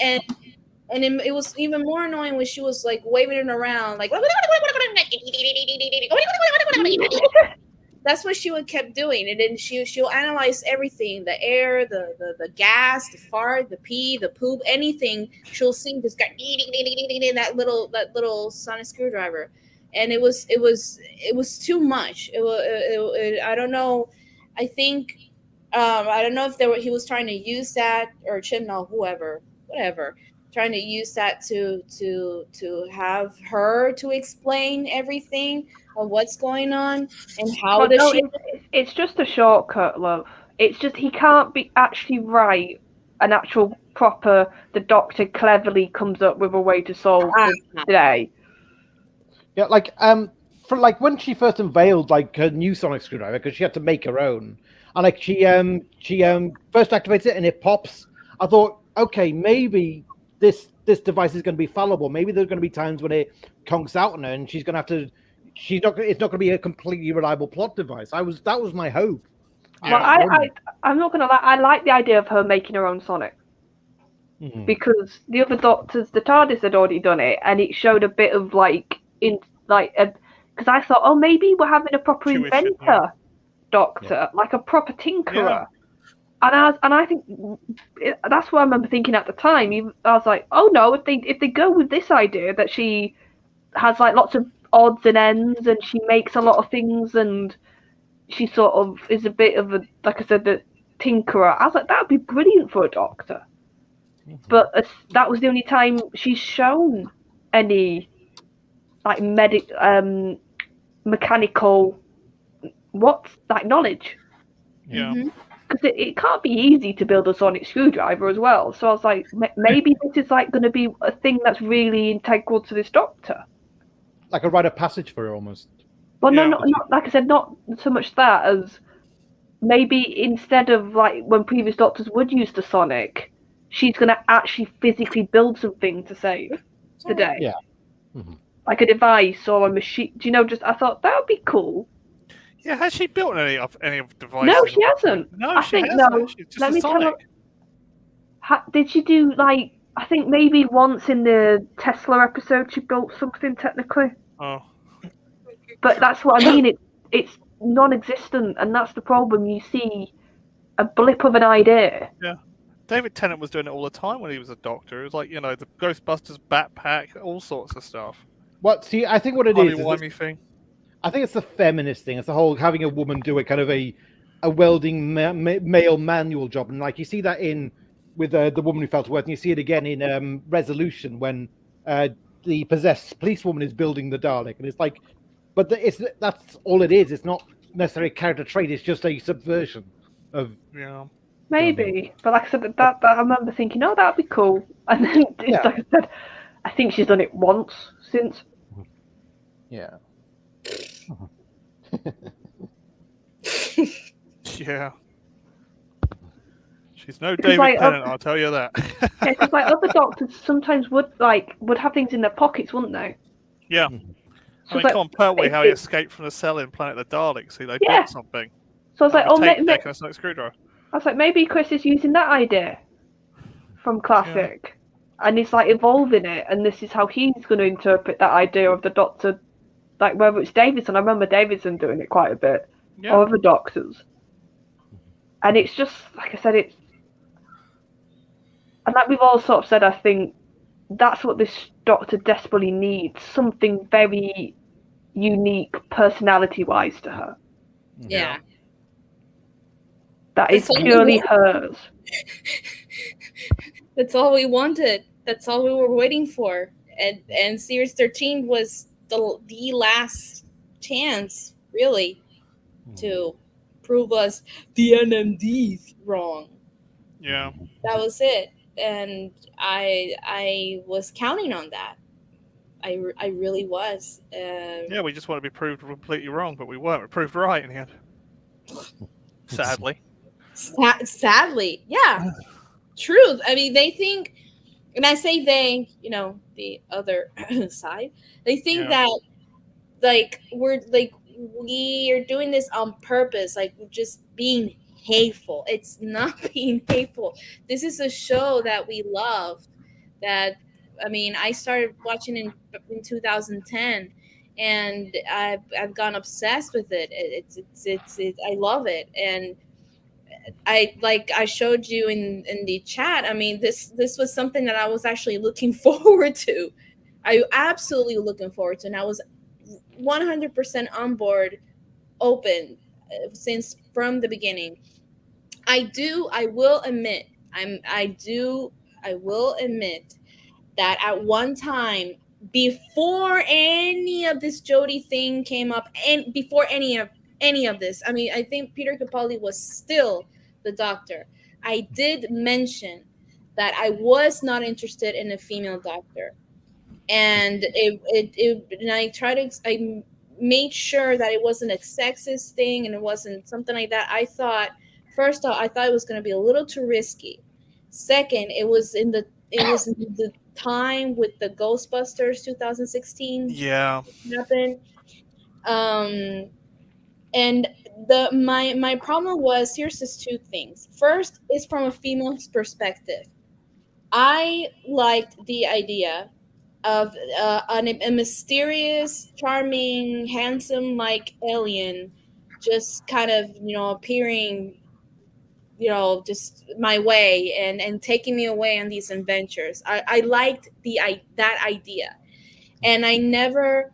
it was even more annoying when she was like waving it around, like that's what she would kept doing, and then she'll analyze everything: the air, the gas, the fart, the pee, the poop, anything. She'll see this guy that little sonic screwdriver, and it was too much. I don't know. I think I don't know if he was trying to use that, or Chibnall, whatever, trying to use that to have her to explain everything of what's going on and how it's just a shortcut, love. It's just he can't be actually write an actual proper. The Doctor cleverly comes up with a way to solve this today. Yeah, like for like when she first unveiled like her new sonic screwdriver, because she had to make her own, and like she first activates it and it pops. I thought, okay, maybe this device is going to be fallible. Maybe there's going to be times when it conks out on her, and she's going to have to. It's not going to be a completely reliable plot device. That was my hope. Well, I'm not going to lie. I like the idea of her making her own Sonic. Because the other Doctors, the TARDIS had already done it, and it showed a bit of because I thought, oh, maybe we're having a proper inventor Doctor, like a proper tinkerer. And I think that's what I remember thinking at the time. I was like, oh no, if they go with this idea that she has like lots of odds and ends, and she makes a lot of things, and she sort of is a bit of a, like I said, the tinkerer. I was like, that would be brilliant for a Doctor. But that was the only time she's shown any like mechanical knowledge. Yeah. Because it can't be easy to build a sonic screwdriver as well. So I was like, maybe this is like going to be a thing that's really integral to this Doctor. Like a rite of passage for her, almost. Well, no, not like I said, not so much that as maybe instead of like when previous Doctors would use the sonic, she's going to actually physically build something to save the day. Yeah. Like a device or a machine. Do you know? Just I thought that would be cool. Yeah, has she built any of the devices? No, she hasn't. No, she hasn't. She's just Let me Sonic. tell her. Did she do like? I think maybe once in the Tesla episode she built something technically. Oh. But that's what I mean. It's non-existent, and that's the problem. You see a blip of an idea. Yeah. David Tennant was doing it all the time when he was a Doctor. It was like, the Ghostbusters backpack, all sorts of stuff. What? See, I think what it is thing. I think it's the feminist thing. It's the whole having a woman do a kind of a welding male manual job, and like you see that with the woman who fell to earth, and you see it again in Resolution when the possessed policewoman is building the Dalek, and it's like, but that's all it is. It's not necessarily a character trait. It's just a subversion of. Yeah. Maybe, but like I said, that I remember thinking, oh, that'd be cool, and then like I said, I think she's done it once since. Yeah. Yeah. She's no David Tennant, I'll tell you that. Yeah, because like other Doctors sometimes would have things in their pockets, wouldn't they? Yeah. So I mean, come on, Pertwee, how he escaped from the cell in Planet of the Daleks. See, they built something. So I was like, a sonic screwdriver. I was like, maybe Chris is using that idea from Classic, and he's like evolving it, and this is how he's going to interpret that idea of the Doctor, like whether it's Davidson. I remember Davidson doing it quite a bit, or other Doctors, and it's just like I said, and like we've all sort of said, I think that's what this Doctor desperately needs, something very unique, personality-wise to her. Yeah. That is purely hers. That's all we wanted. That's all we were waiting for. And Series 13 was the last chance, really, to prove us the NMDs wrong. Yeah. That was it. And I was counting on that. I really was. Yeah, we just want to be proved completely wrong, but we weren't. We proved right in the end. Sadly. Sadly, yeah. Truth. I mean, they think, and I say they, the other side, they think that we are doing this on purpose, like we're just being hateful. It's not being hateful. This is a show that we loved. That I started watching in 2010, and I've gone obsessed with it. I love it, and I showed you in the chat. I mean, this was something that I was actually looking forward to. I absolutely looking forward to, and I was 100% on board, open since from the beginning. I will admit that at one time, before any of this Jodie thing came up, and before any of this, I think Peter Capaldi was still the Doctor. I did mention that I was not interested in a female Doctor, and I made sure that it wasn't a sexist thing and it wasn't something like that. First off, I thought it was going to be a little too risky. Second, it was in the time with the Ghostbusters 2016. Yeah. Happened. And my problem was, here's just two things. First is from a female's perspective. I liked the idea of a mysterious, charming, handsome like alien just kind of appearing just my way and taking me away on these adventures. I liked that idea, and I never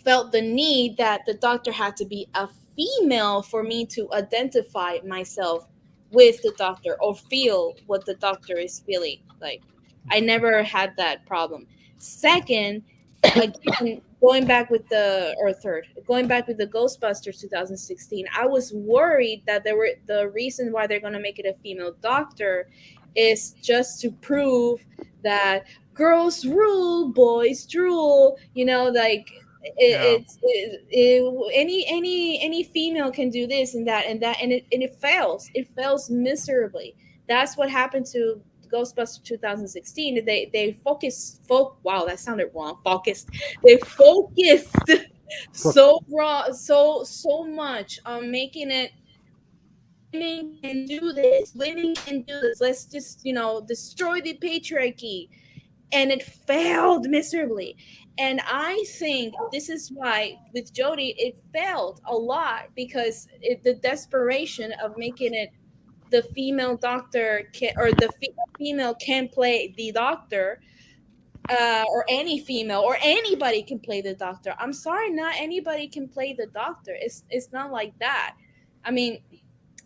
felt the need that the Doctor had to be a female for me to identify myself with the Doctor or feel what the Doctor is feeling. Like, I never had that problem. Second, again, going back with the Ghostbusters 2016, I was worried that the reason why they're going to make it a female Doctor is just to prove that girls rule, boys drool. Any female can do this and that, and it fails. It fails miserably. That's what happened to Ghostbusters 2016. They wow, that sounded wrong. They focused so much on making it women can do this. Let's just destroy the patriarchy, and it failed miserably. And I think this is why with Jodie it failed a lot, because the desperation of making it the female Doctor female can play the Doctor, or any female or anybody can play the Doctor. I'm sorry, not anybody can play the Doctor. It's not like that. I mean,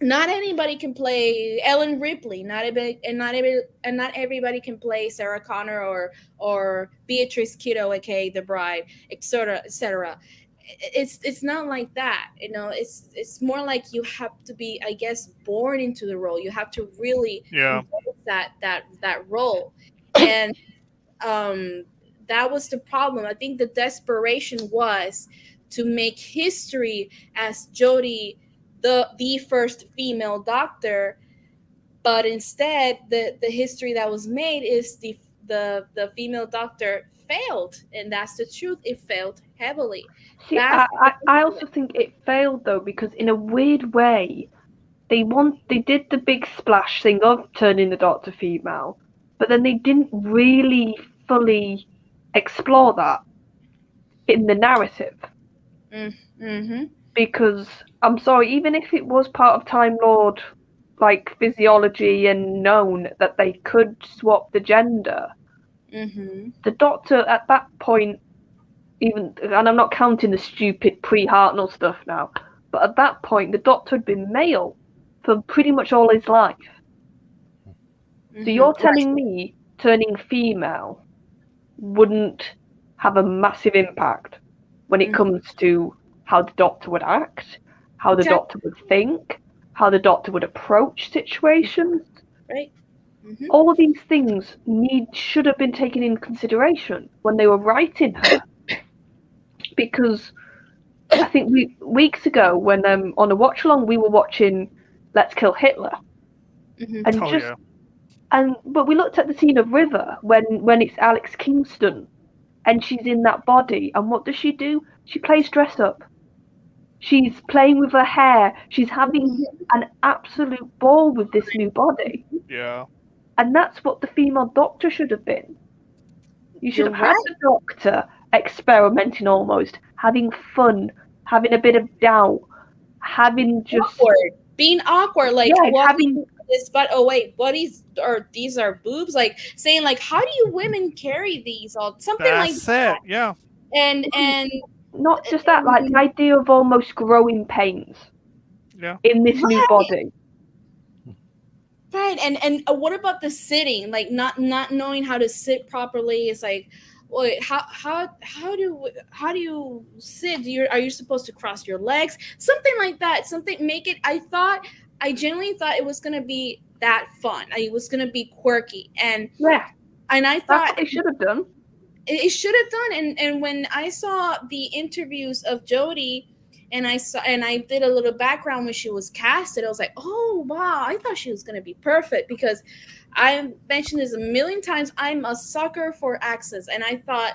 not anybody can play Ellen Ripley. Not everybody can play Sarah Connor or Beatrice Kiddo, aka the Bride, etc., etc. It's not like that. It's more like you have to be, I guess, born into the role. You have to really embrace that role, and that was the problem. I think the desperation was to make history as Jodie the first female Doctor, but instead the history that was made is the female Doctor failed, and that's the truth. It failed heavily. See, I also think it failed though, because in a weird way, they did the big splash thing of turning the Doctor female, but then they didn't really fully explore that in the narrative. Mm-hmm. Because I'm sorry, even if it was part of Time Lord like physiology and known that they could swap the gender, the Doctor at that point, even, and I'm not counting the stupid pre-Hartnell stuff now, but at that point the Doctor had been male for pretty much all his life. So you're telling me turning female wouldn't have a massive impact when it comes to how the Doctor would act, how the Doctor would think, how the Doctor would approach situations. Right. All of these things should have been taken into consideration when they were writing her. Because I think weeks ago when on a watch along we were watching Let's Kill Hitler. But we looked at the scene of River when it's Alex Kingston and she's in that body, and what does she do? She plays dress up. She's playing with her hair. She's having an absolute ball with this new body. Yeah. And that's what the female Doctor should have been. You should have had the Doctor experimenting almost, having fun, having a bit of doubt, having just being awkward, like having this, but oh wait, these are boobs, like saying like, how do you women carry these? All something like that. Yeah. And not just that, like the idea of almost growing pains. Yeah. In this new body. Right, and what about the sitting? Like not knowing how to sit properly. It's like, wait, how do you sit? Are you supposed to cross your legs? Something like that. Something make it. I genuinely thought it was gonna be that fun. It was gonna be quirky, and I thought that's what they should have done. It should have done. And when I saw the interviews of Jodie, and I did a little background when she was casted, I was like, oh wow, I thought she was gonna be perfect, because I mentioned this a million times. I'm a sucker for accents, and I thought,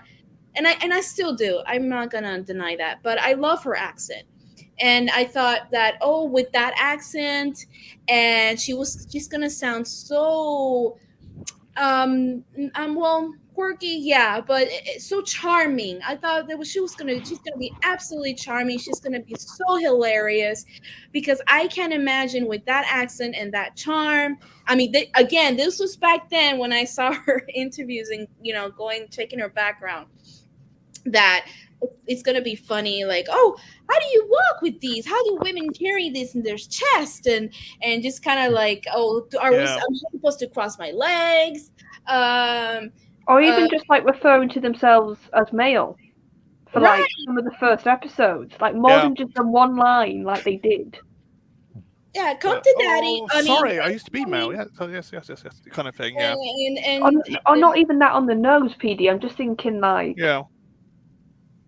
and I still do. I'm not gonna deny that, but I love her accent. And I thought that, with that accent, and she's gonna sound so quirky, but so charming. I thought that she's gonna be absolutely charming. She's gonna be so hilarious, because I can imagine with that accent and that charm. I mean, again, this was back then when I saw her interviews and checking her background, that it's gonna be funny. Like, how do you walk with these? How do women carry this in their chest? And just kind of like, I'm supposed to cross my legs? Or even just like referring to themselves as male for like some of the first episodes, like more than just the one line like they did. Yeah, come to daddy. I used to be male. Yeah, so yes, kind of thing. Yeah, or not even that on the nose, PD. I'm just thinking like,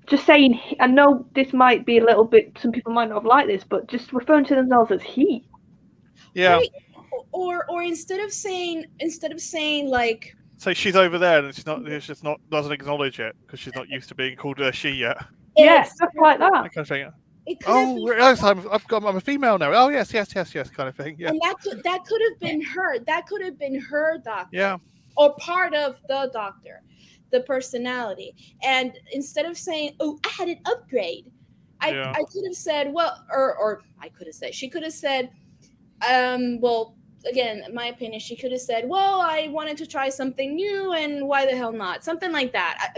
just saying. I know this might be a little bit. Some people might not have liked this, but just referring to themselves as he. Yeah. Right. Or instead of saying like. So she's over there, and doesn't acknowledge it because she's not used to being called she yet. Yeah, stuff like that. Kind of thing. I'm a female now. Oh yes, kind of thing. Yeah. And that could have been her. That could have been her Doctor. Yeah. Or part of the Doctor, the personality. And instead of saying, "Oh, I had an upgrade," I could have said, "Well," or I could have said, she could have said, "Well." Again, in my opinion, she could have said, well, I wanted to try something new, and why the hell not? Something like that.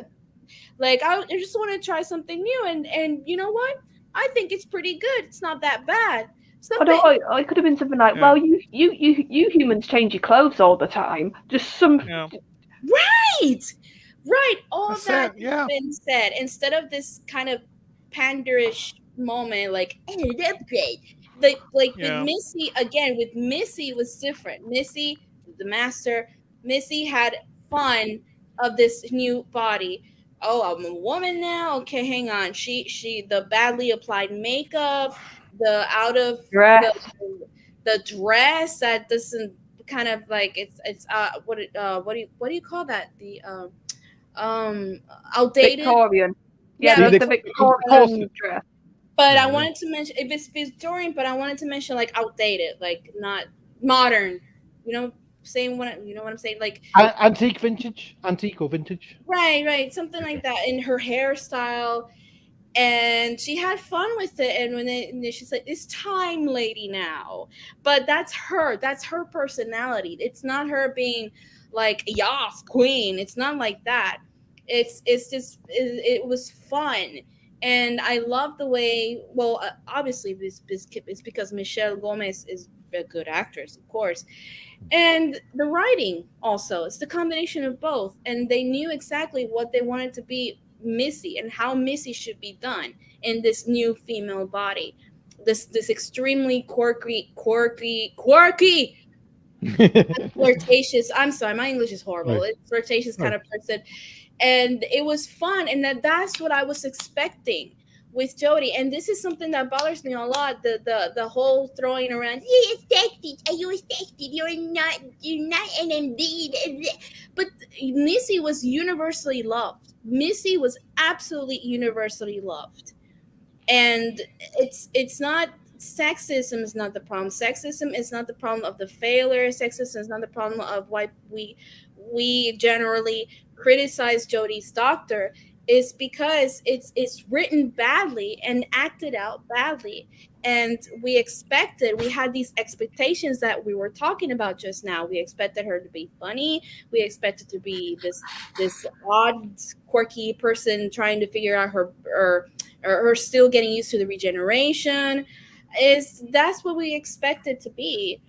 I just want to try something new, and you know what? I think it's pretty good. It's not that bad. I could have been something like, well, you humans change your clothes all the time. Just some... Right. All that has been said. Instead of this kind of panderish moment, like, hey, upgrade. With Missy, again, with Missy it was different. Missy, the master, Missy had fun of this new body. Oh, I'm a woman now. Okay, hang on. She the badly applied makeup, the out of dress. The dress that doesn't kind of like it's what do you call that? The outdated Victorian. Yeah, the Victorian dress. But I wanted to mention, if it's Victorian, but I wanted to mention like outdated, like not modern. You know what I'm saying? Like antique or vintage. Right, something like that. In her hairstyle, and she had fun with it. And when she's like, "It's time, lady, now," but that's her personality. It's not her being like Yas queen. It's not like that. It's just it was fun. And I love the way, well, obviously it's because Michelle Gomez is a good actress, of course. And the writing also, it's the combination of both. And they knew exactly what they wanted to be Missy and how Missy should be done in this new female body. This extremely quirky, flirtatious. I'm sorry, my English is horrible. Right. It's flirtatious kind of person, and it was fun. And that's what I was expecting with Jodie. And this is something that bothers me a lot. The whole throwing around. You're sexy. Are you sexy? You're not. You're not an indeed. But Missy was universally loved. Missy was absolutely universally loved, and it's not. Sexism is not the problem. Sexism is not the problem of the failure. Sexism is not the problem of why we generally criticize Jodie's doctor. Is because it's written badly and acted out badly, and we had these expectations that we were talking about just now. We expected her to be funny. We expected to be this odd, quirky person trying to figure out her still getting used to the regeneration. That's what we expect it to be,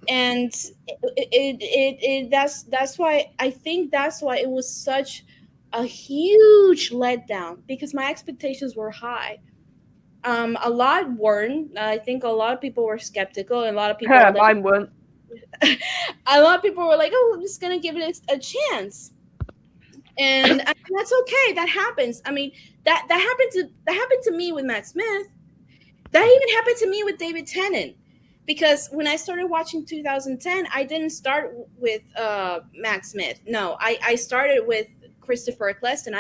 and that's why I think that's why it was such a huge letdown, because my expectations were high. A lot weren't. I think a lot of people were skeptical, and a lot of people Mine weren't. a lot of people were like, "Oh, I'm just gonna give it a chance," and that's okay. That happens. I mean, that happened to me with Matt Smith. That even happened to me with David Tennant, because when I started watching 2010, I didn't start with Matt Smith. No, I started with Christopher Eccleston.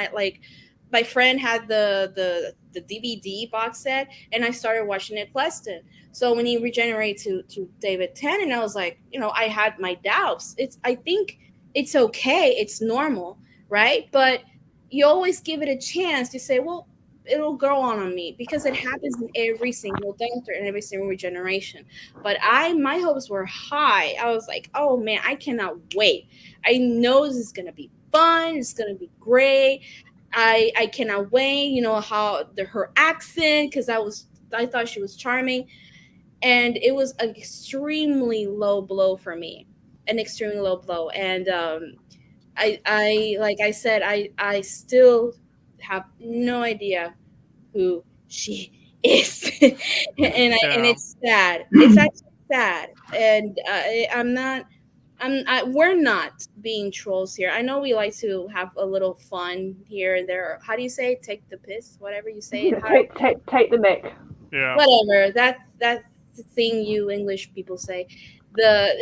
My friend had the DVD box set, and I started watching Eccleston. So when he regenerated to David Tennant, I was like, I had my doubts. I think it's okay, it's normal, right? But you always give it a chance to say, well, it'll grow on me, because it happens in every single doctor and every single regeneration. But my hopes were high. I was like, oh man, I cannot wait. I know this is gonna be fun. It's gonna be great. I cannot wait. How her accent, because I thought she was charming, and it was an extremely low blow for me, an extremely low blow. And I like I said, I still have no idea who she is. and it's sad. It's actually sad. And we're not being trolls here. I know we like to have a little fun here and there. How do you say? Take the piss, whatever you say. Take the mic. Yeah. Whatever. That's the thing you English people say. But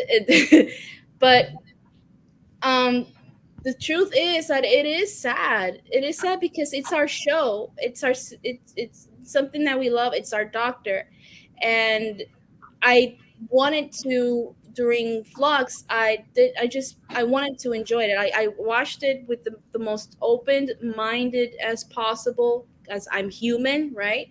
the truth is that it is sad. It is sad because it's our show. It's something that we love. It's our doctor. And I wanted to, during Flux, I wanted to enjoy it. I watched it with the most open-minded as possible, as I'm human, right?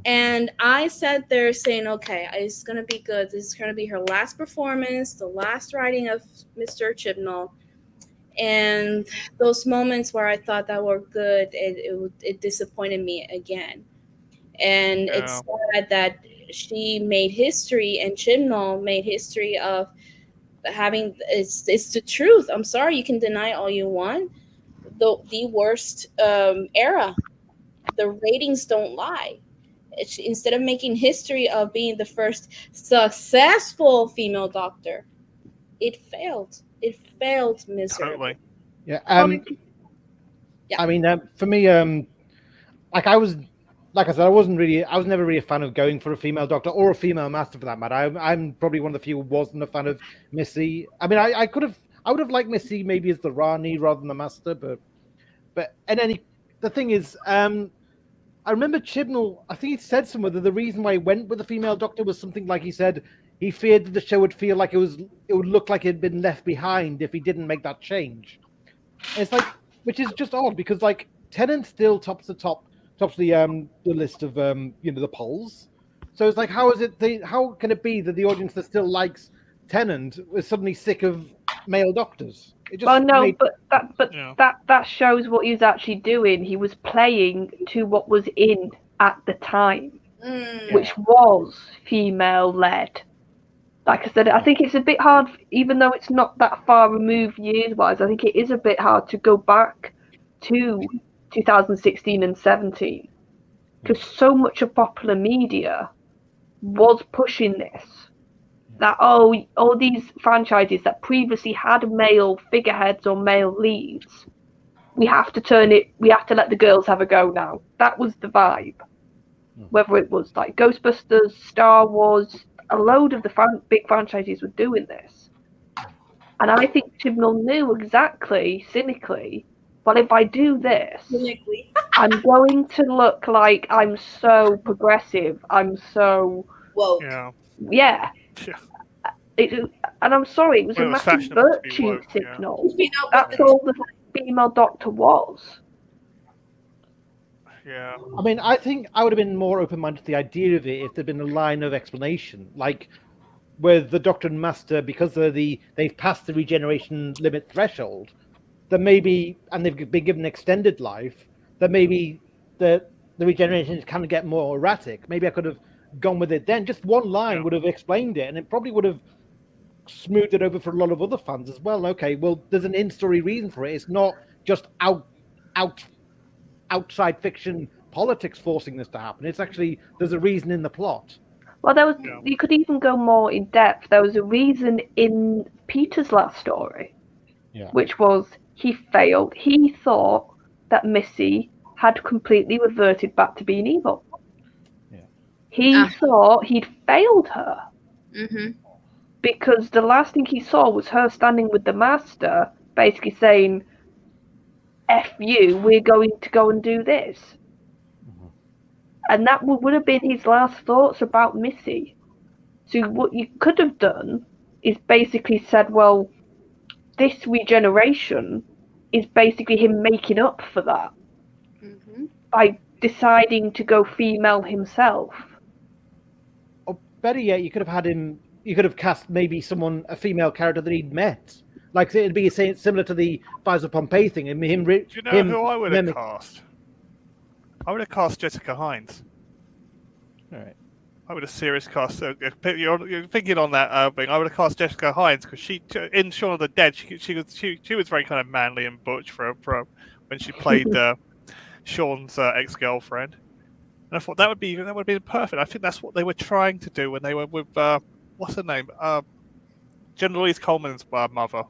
And I sat there saying, okay, it's going to be good. This is going to be her last performance, the last writing of Mr. Chibnall. And those moments where I thought that were good, it disappointed me again. And it's sad that she made history, and Chibnall made history of having, it's the truth. I'm sorry, you can deny all you want. The worst era. The ratings don't lie. Instead of making history of being the first successful female doctor, it failed. It failed miserably. Totally. Yeah. Yeah. I mean, for me, like I said, I was never really a fan of going for a female doctor or a female master for that matter. I'm probably one of the few who wasn't a fan of Missy. I mean, I would have liked Missy maybe as the Rani rather than the master, but the thing is, I remember Chibnall, I think he said somewhere that the reason why he went with the female doctor was something like, he said he feared that the show would feel like it would look like it had been left behind if he didn't make that change. And it's like, which is just odd, because like Tennant still tops the list of the polls. So it's like, how can it be that the audience that still likes Tennant is suddenly sick of male doctors? That shows what he was actually doing. He was playing to what was in at the time, Mm. which was female-led. Like I said, I think it's a bit hard, even though it's not that far removed years-wise, I think it is a bit hard to go back to 2016 and 17, because so much of popular media was pushing this. That, all these franchises that previously had male figureheads or male leads, we have to let the girls have a go now. That was the vibe. Whether it was like Ghostbusters, Star Wars, a load of the big franchises were doing this. And I think Chibnall knew exactly, cynically, well, if I do this, Cynically. I'm going to look like I'm so progressive. I'm so... Woke. Yeah. And I'm sorry, it was Well, a it was massive fashionable to be virtue woke, yeah. signal. Keeping up That's with the all the female Doctor was. Yeah. I mean, I think I would have been more open-minded to the idea of it if there'd been a line of explanation, like with the Doctor and Master, because they've passed the regeneration limit threshold, that maybe, and they've been given extended life, that maybe the regeneration can get more erratic. Maybe I could have gone with it then. Just one line would have explained it, and it probably would have smoothed it over for a lot of other fans as well. Okay, well, there's an in-story reason for it. It's not just outside fiction politics forcing this to happen. It's actually, there's a reason in the plot. Well, you could even go more in depth. There was a reason in Peter's last story, which was he failed. He thought that Missy had completely reverted back to being evil. He thought he'd failed her. Mm-hmm. Because the last thing he saw was her standing with the Master, basically saying, F you, we're going to go and do this. And that would have been his last thoughts about Missy. So what you could have done is basically said, well, this regeneration is basically him making up for that by deciding to go female himself. Or better yet, you could have cast maybe a female character that he'd met. Like, it'd be similar to the Fires of Pompeii thing. And him, Do you know who I would have cast? I would have cast Jessica Hines. All right. I would have serious cast. You're thinking on that thing. I would have cast Jessica Hines because she, in Shaun of the Dead, she was very kind of manly and butch for when she played Sean's ex-girlfriend. And I thought that would be perfect. I think that's what they were trying to do when they were with what's her name, Jen Louise Coleman's mother.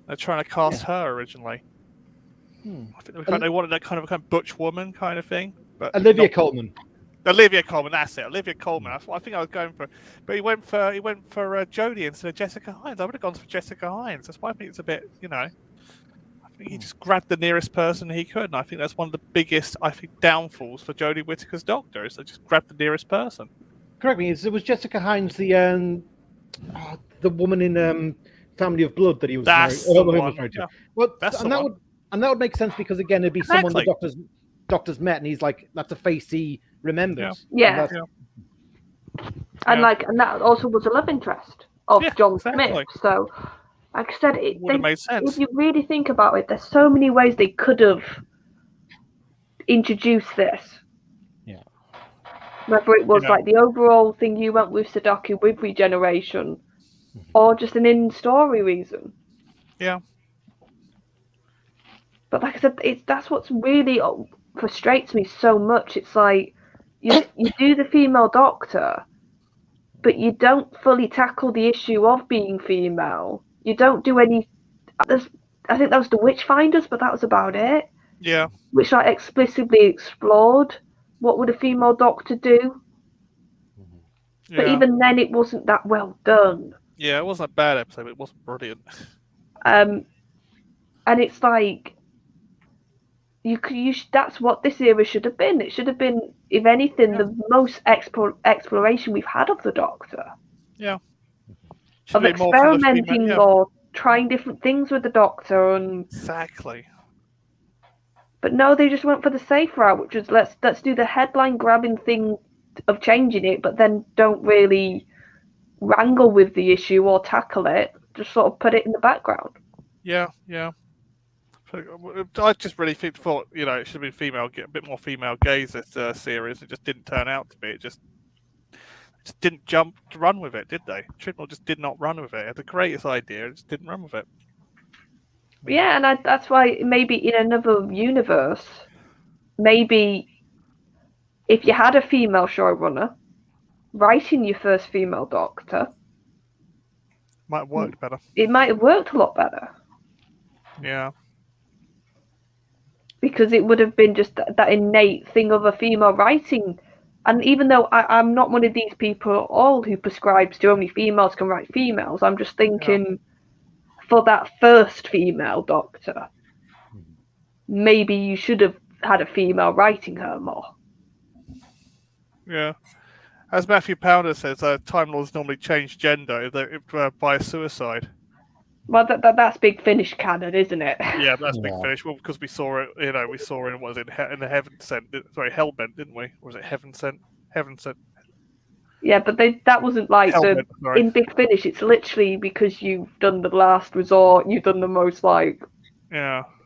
They're trying to cast her originally. I think they wanted that kind of butch woman kind of thing. But Olivia Colman. Olivia Colman, that's it. Olivia Colman. I think I was going for, but he went for Jodie instead of Jessica Hines. I would have gone for Jessica Hines. That's why I think it's a bit, I think he just grabbed the nearest person he could, and I think that's one of the biggest, downfalls for Jodie Whittaker's Doctor is they just grabbed the nearest person. Correct me. It was Jessica Hines, the woman in Family of Blood that he was married to. Well, that's and that would make sense because again, it'd be someone the Doctor's met, and he's like, that's a face he remembers. Yeah. And that also was a love interest of John Smith. So, like I said, it would have made sense. If you really think about it, there's so many ways they could have introduced this. Yeah. Whether it was like the overall thing you went with Sadaki with regeneration, or just an in-story reason. Yeah. But like I said, that's what's really frustrates me so much. It's like you do the female Doctor, but you don't fully tackle the issue of being female. You don't do any. I think that was the Witchfinders, but that was about it. Yeah. Which explicitly explored what would a female Doctor do. Yeah. But even then, it wasn't that well done. Yeah, it wasn't a bad episode, but it wasn't brilliant. And it's like. That's what this era should have been. It should have been, if anything, the most exploration we've had of the Doctor. Yeah. Of experimenting or trying different things with the Doctor and exactly. But no, they just went for the safe route, which was let's do the headline grabbing thing of changing it, but then don't really wrangle with the issue or tackle it. Just sort of put it in the background. Yeah. I just really thought, it should have been female, get a bit more female gaze this series. It just didn't turn out to be. It just didn't jump to run with it, did they? Chibnall just did not run with it. It had the greatest idea, it just didn't run with it. Yeah, and that's why maybe in another universe, maybe if you had a female showrunner writing your first female Doctor, Might have worked better. it might have worked a lot better. Yeah. Because it would have been just that innate thing of a female writing. And even though I'm not one of these people at all who prescribes to only females can write females, I'm just thinking for that first female Doctor, maybe you should have had a female writing her more. Yeah. As Matthew Pounder says, Time Lords normally change gender by a suicide. Well, that's Big Finish canon, isn't it? Yeah, that's Big Finish. Well, because we saw it, we saw in, what was it, in the Heaven Sent, sorry, Hellbent, didn't we? Or was it Heaven Sent? Heaven Sent. Yeah, but that wasn't like Hellbent, sorry. in Big Finish. It's literally because you've done the last resort, you've done the most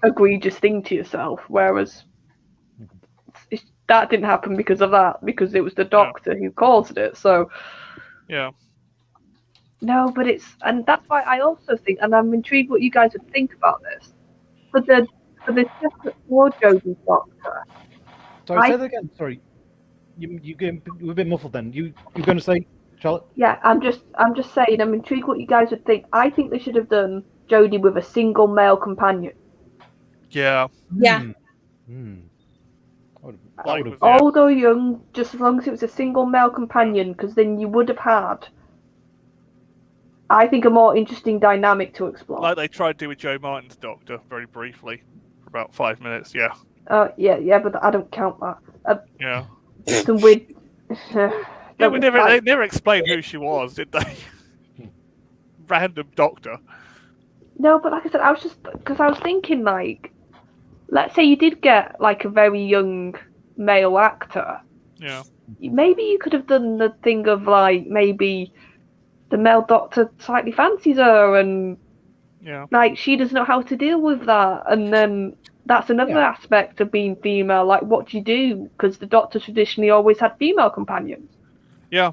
egregious thing to yourself. Whereas that didn't happen because of that, because it was the Doctor who caused it. So yeah. No, but and that's why I also think, and I'm intrigued what you guys would think about this. For the separate wardrobe Doctor. Sorry, say that again. Sorry, you were a bit muffled then. You were going to say, Charlotte? Yeah, I'm just saying. I'm intrigued what you guys would think. I think they should have done Jodie with a single male companion. Yeah. Yeah. Old or young, just as long as it was a single male companion, because then you would have had, I think, a more interesting dynamic to explore. Like they tried to do with Joe Martin's Doctor very briefly for about 5 minutes. Yeah. Yeah, but I don't count that. Yeah. Some weird. Yeah, they never explained who she was, did they? Random Doctor. No, but like I said, I was thinking, like, let's say you did get like a very young male actor. Yeah. Maybe you could have done the thing of like maybe the male Doctor slightly fancies her, and like she doesn't know how to deal with that, and then that's another aspect of being female. Like, what do you do? Because the Doctor traditionally always had female companions. Yeah.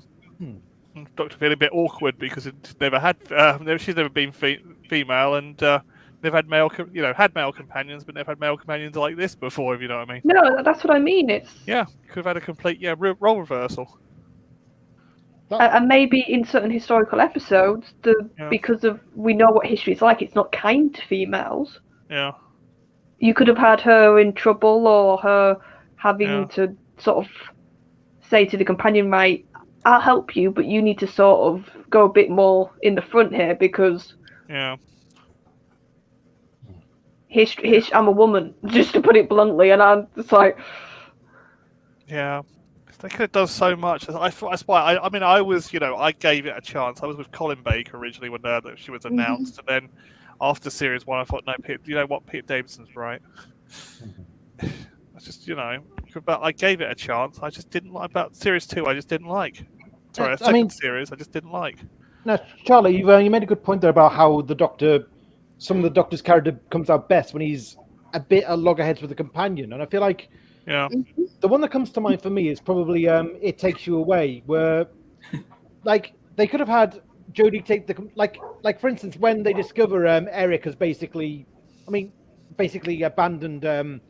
Doctor feeling a bit awkward because it's never had. She's never been female, and they've had male companions, but never had male companions like this before. If you know what I mean. No, that's what I mean. It's could have had a complete role reversal. And maybe in certain historical episodes, because of we know what history is like, it's not kind to females. Yeah. You could have had her in trouble, or her having to sort of say to the companion, right, I'll help you, but you need to sort of go a bit more in the front here because history, I'm a woman, just to put it bluntly, and I'm just like... Yeah. They could have done so much. That's why I was, I gave it a chance. I was with Colin Baker originally when she was announced, and then after series 1, I thought, no, Peter Davidson's right. I just, but I gave it a chance. I just didn't like about series 2. I just didn't like. Sorry, second series, I just didn't like. No, Charlie, you made a good point there about how some of the Doctor's character comes out best when he's a bit at loggerheads with a companion, and I feel like the one that comes to mind for me is probably It Takes You Away, where like they could have had Jodie take the like for instance when they discover Eric has basically abandoned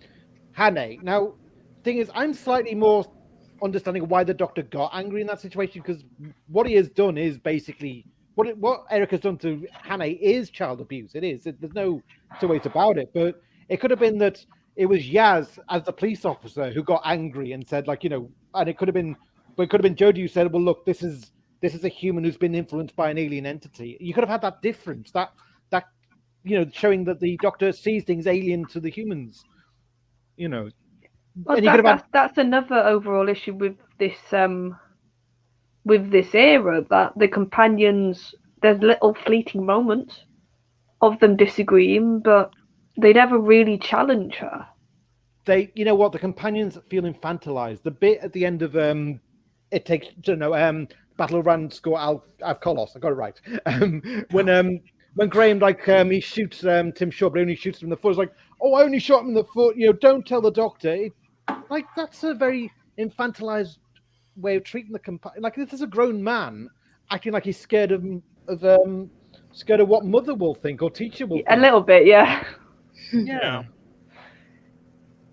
Hannah. Now, thing is, I'm slightly more understanding of why the Doctor got angry in that situation, because what he has done is basically what Eric has done to Hannah is child abuse. It is. There's no two ways about it. But it could have been that it was Yaz as the police officer who got angry and said, and it could have been Jodie who said, well, look, this is a human who's been influenced by an alien entity. You could have had that difference, that showing that the Doctor sees things alien to the humans. Well, that's another overall issue with this era, that the companions, there's little fleeting moments of them disagreeing, but they never really challenge her. The companions feel infantilized. The bit at the end of It Takes, Battle around Score Alf Kolos, I got it right. when Graham he shoots Tim Shaw, but only shoots him in the foot. It's like, oh, I only shot him in the foot. Don't tell the doctor. That's a very infantilized way of treating the companion. Like, this is a grown man acting like he's scared of what mother will think or teacher will think. A little bit, yeah. Yeah.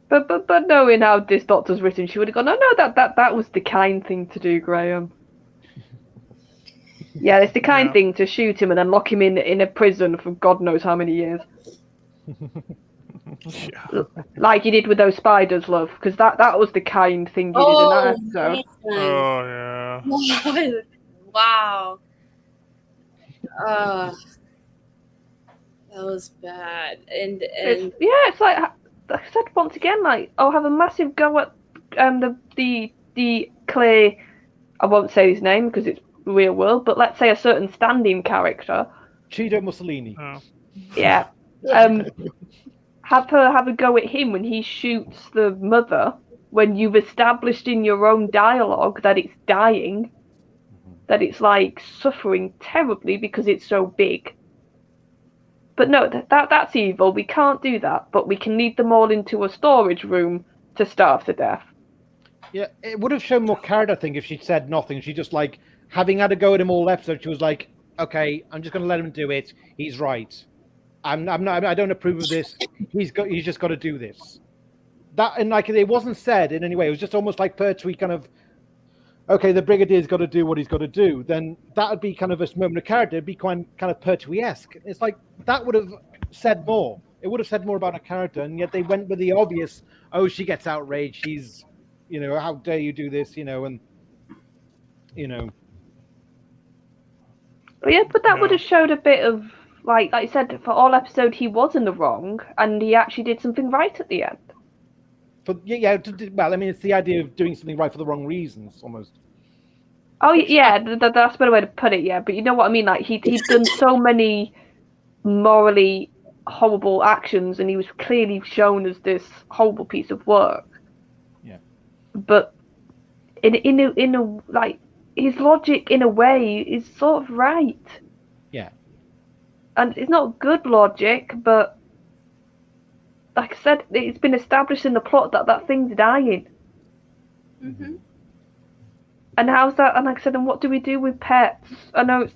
But knowing how this doctor's written, she would have gone, oh no, that was the kind thing to do, Graham. Yeah, it's the kind thing to shoot him and then lock him in a prison for God knows how many years. Like you did with those spiders, love, because that was the kind thing you did in that episode. Oh, yeah. Wow. That was bad. And it's like I said once again, like, I'll have a massive go at the Clay. I won't say his name because it's real world, but let's say a certain stand-in character, Cheeto Mussolini. Oh. Yeah. Have a go at him when he shoots the mother, when you've established in your own dialogue that it's dying, that it's like suffering terribly because it's so big. But no, that's evil. We can't do that, but we can lead them all into a storage room to starve to death. Yeah, it would have shown more character, I think, if she'd said nothing. She just, like, having had a go at him all episode, she was like, okay, I'm just going to let him do it. He's right. I don't approve of this. He's just got to do this. That, and like, it wasn't said in any way. It was just almost like pertwee kind of, okay, the Brigadier's got to do what he's got to do. Then that would be kind of a moment of character. It'd be kind of Pertwee-esque. It's like, that would have said more. It would have said more about a character, and yet they went with the obvious, oh, she gets outraged. She's, how dare you do this, and, Yeah, but that would have showed a bit of, like I said, for all episode he was in the wrong, and he actually did something right at the end. Well, I mean, it's the idea of doing something right for the wrong reasons, almost. Oh, yeah, that's a better way to put it, yeah. But you know what I mean? Like, he'd done so many morally horrible actions, and he was clearly shown as this horrible piece of work. Yeah. But in a like, his logic, in a way, is sort of right. Yeah. And it's not good logic, but like I said, it's been established in the plot that thing's dying. Mm-hmm. And how's that? And like I said, and what do we do with pets? I know it's,